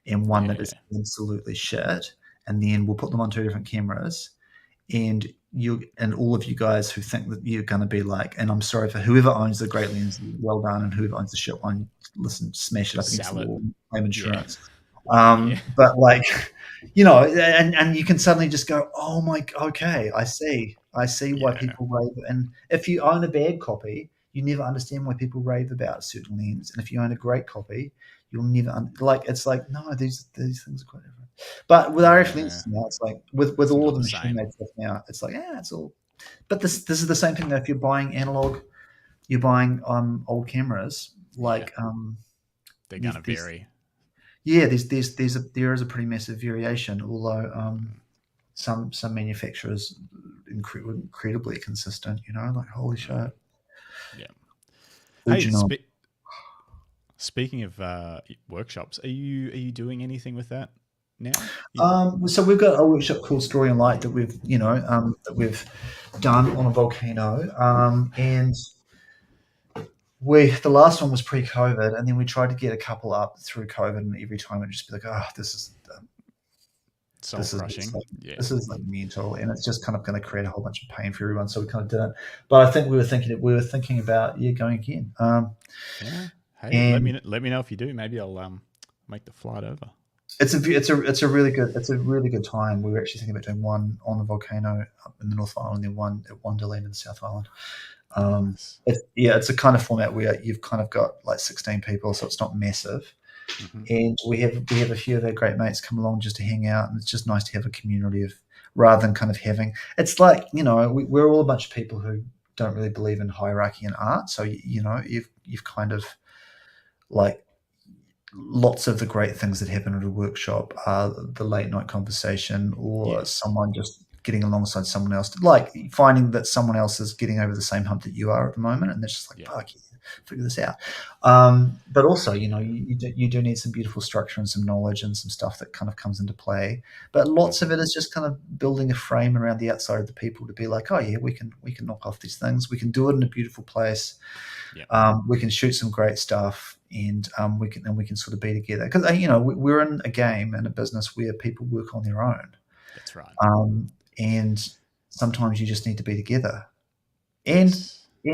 and one that is absolutely shit, and then we'll put them on two different cameras, and all of you guys who think that you're going to be like, and I'm sorry for whoever owns the great lens, well done, and whoever owns the shit one, listen, smash it up against the wall, claim insurance. But like, and you can suddenly just go, oh my, okay, I see why people rave. And if you own a bad copy, you never understand why people rave about a certain lens. And if you own a great copy, you'll never it's like, no, these things are quite different. But with RF lenses now, it's like with all of the machine made stuff now, it's like, it's all. But this is the same thing though. If you're buying analog, you're buying old cameras, like they're gonna vary. Yeah, there is a pretty massive variation, although some manufacturers incredibly consistent. Like holy shit. Yeah. Hey, speaking of workshops, are you doing anything with that now? So we've got a workshop called Story and Light that we've done on a volcano, and the last one was pre-COVID, and then we tried to get a couple up through COVID, and every time it'd just be like, oh, this is soul-crushing. This is like mental, and it's just kind of going to create a whole bunch of pain for everyone. So we kind of didn't. But I think we were thinking about going again. Hey, let me know if you do. Maybe I'll make the flight over. It's a really good time. We were actually thinking about doing one on the volcano up in the North Island, and then one at Wonderland in the South Island. It's a kind of format where you've kind of got like 16 people, so it's not massive. And we have a few of our great mates come along just to hang out, and it's just nice to have a community of, rather than kind of having, it's like, we're all a bunch of people who don't really believe in hierarchy in art. So you've kind of like, lots of the great things that happen at a workshop are the late night conversation, or someone just getting alongside someone else, like finding that someone else is getting over the same hump that you are at the moment, and they're just like, fuck yeah, figure this out. But also, you do need some beautiful structure and some knowledge and some stuff that kind of comes into play. But lots of it is just kind of building a frame around the outside of the people to be like, oh yeah, we can knock off these things. We can do it in a beautiful place. We can shoot some great stuff, and we can sort of be together, because we're in a game and a business where people work on their own. That's right. And sometimes you just need to be together, and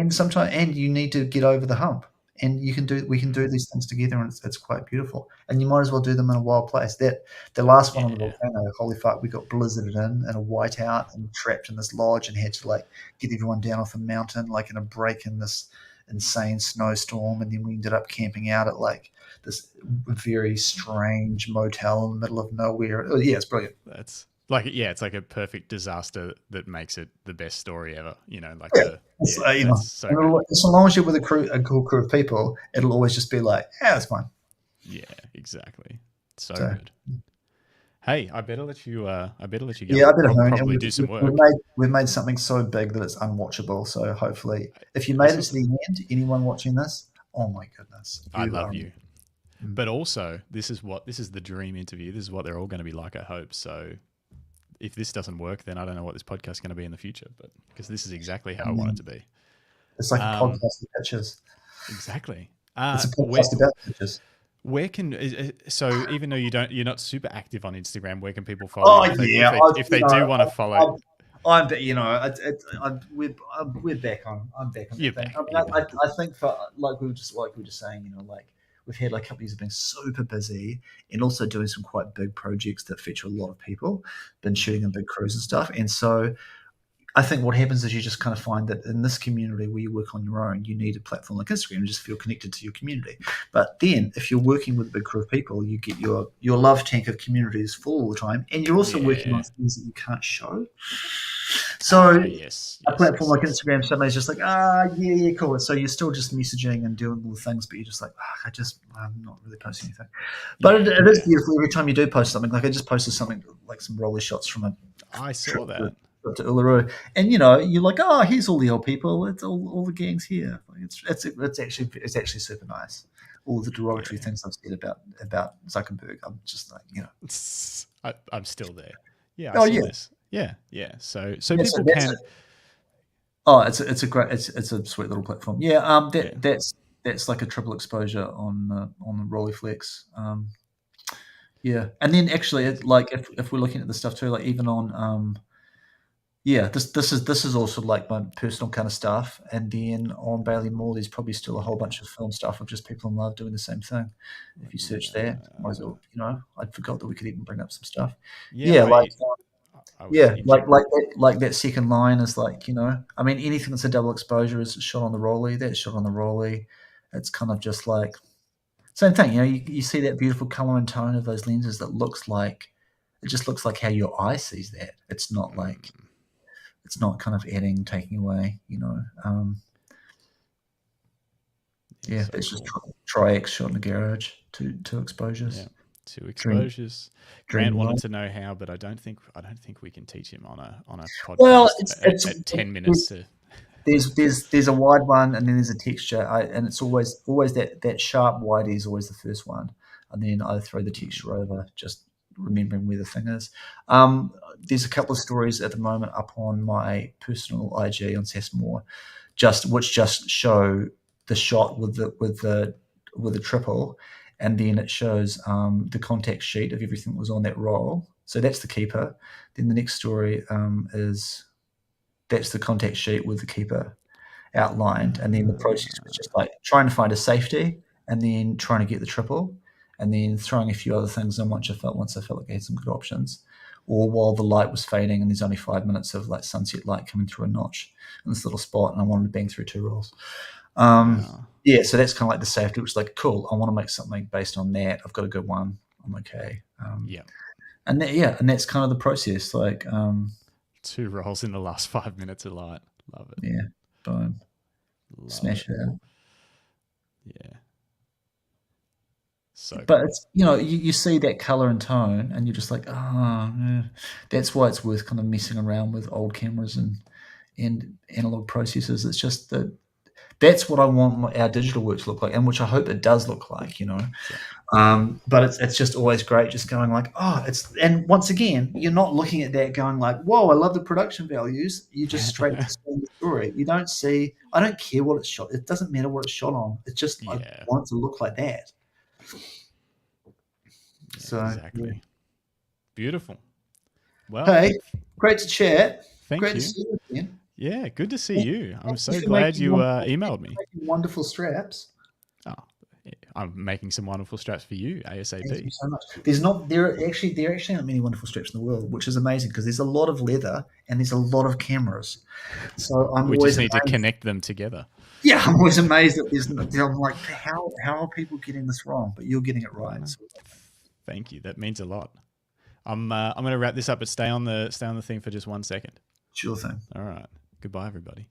sometimes you need to get over the hump, and we can do these things together, and it's quite beautiful. And you might as well do them in a wild place. That the last one on the volcano, holy fuck, we got blizzarded in a whiteout and trapped in this lodge, and had to like get everyone down off a mountain like in a break in this insane snowstorm, and then we ended up camping out at like this very strange motel in the middle of nowhere. It's brilliant. That's like, it's like a perfect disaster that makes it the best story ever. So long as you're with a cool crew of people, it'll always just be like, it's fine. Yeah, exactly. So good. Hey, I better let you. I better let you go. Yeah, I And better hone. And probably do some work. we've made something so big that it's unwatchable. So hopefully, if you made This it is. to the end, anyone watching this, oh my goodness, I you love are. you. But also, this is the dream interview. This is what they're all going to be like, I hope. So if this doesn't work, then I don't know what this podcast is going to be in the future. But because this is exactly how I want it to be. It's like a Um, podcast of pictures. exactly. It's a Where podcast about pictures. where can so even though you're not super active on Instagram, where can people follow Oh you if they yeah, if they do want to follow? you know, we're back on. I'm back on You're that thing. back. I mean, You're back. I think for like we were just saying, you know, like we've had like companies have been super busy and also doing some quite big projects that feature a lot of people, been shooting in big crews and stuff, and so I think what happens is you just kind of find that in this community where you work on your own, you need a platform like Instagram and just feel connected to your community. But then if you're working with a big crew of people, you get your love tank of communities full all the time. And you're also working on Yeah. things that you can't show. So Yes. a Yes. platform Yes. like Yes. Instagram suddenly is just like, yeah, cool. So you're still just messaging and doing all the things, but you're just like, I'm not really posting anything. But Yeah. it is Yeah. beautiful every time you do post something. Like I just posted something like some rolly shots from a I saw trip that. to Uluru, and you know, you're like, oh, here's all the old people. It's all the gangs here. Like, it's actually super nice. All the derogatory Yeah. things I've said about Zuckerberg, I'm just like, you know, I'm still there. Yeah, I oh saw yeah, this. Yeah, yeah. So yeah. So people that's can. it. Oh, it's a great, it's a sweet little platform. Yeah, Yeah. that's like a triple exposure on the Rolleiflex. Yeah, and then actually, like if we're looking at the stuff too, like even on yeah, this is also like my personal kind of stuff, and then on Bailey Moore, there's probably still a whole bunch of film stuff of just people in love doing the same thing. If Let you me. search that, might as well, you know, I forgot that we could even bring up some stuff. Yeah, Yeah, like I was yeah, injured. like that second line is like, you know, I mean anything that's a double exposure is shot on the Rollie. That's shot on the Rollie. It's kind of just like same thing. You know, you see that beautiful color and tone of those lenses that looks like it just looks like how your eye sees that. It's not like Mm, it's not kind of adding, taking away, you know. yeah, Yeah, so it's just cool. tri-X shot in the garage, two Yeah, exposures. 2 Dream exposures. Grant dreamy wanted light. to know how, but I don't think we can teach him on a Well, podcast it's at 10 minutes to. there's a wide one and then there's a texture, and it's always that sharp wide is always the first one, and then I throw the texture over, just remembering where the thing is. There's a couple of stories at the moment up on my personal IG on Sassmore, which just show the shot with the triple, and then it shows the contact sheet of everything that was on that roll. So that's the keeper. Then the next story is that's the contact sheet with the keeper outlined, and then the process was just like trying to find a safety, and then trying to get the triple, and then throwing a few other things in once I felt like I had some good options, or while the light was fading and there's only 5 minutes of like sunset light coming through a notch in this little spot, and I wanted to bang through two rolls. Wow. Yeah, so that's kind of like the safety, which is like cool. I want to make something based on that. I've got a good one. I'm okay. Yeah. And that's kind of the process. Like, 2 rolls in the last 5 minutes of light. Love it. yeah, boom, Love smash it. it out. Yeah. So But cool. it's you see that color and tone, and you're just like, oh, yeah. That's why it's worth kind of messing around with old cameras and analog processors. It's just that's what I want our digital work to look like, and which I hope it does look like, you know. Yeah. But it's just always great, just going like, oh, and once again, you're not looking at that going like, whoa, I love the production values. You just straight to the story. You don't see. I don't care what it's shot. It doesn't matter what it's shot on. It's just I Yeah. want it to look like that. Yeah, So yeah. exactly. Beautiful. Well, Hey, great to chat. thank Great to you. see you again. Yeah, good to see you. I'm Thank you so for glad making you wonderful, emailed me. wonderful straps. Oh, yeah, I'm making some wonderful straps for you Thank you ASAP. so much. There actually aren't many wonderful straps in the world, which is amazing because there's a lot of leather and there's a lot of cameras. So I'm We always just need to amazed. connect them together. Yeah, I'm always amazed that I'm like, how are people getting this wrong? But you're getting it I don't right. know. So Thank you. That means a lot. I'm going to wrap this up, but stay on the thing for just 1 second. sure thing. All right. Goodbye, everybody.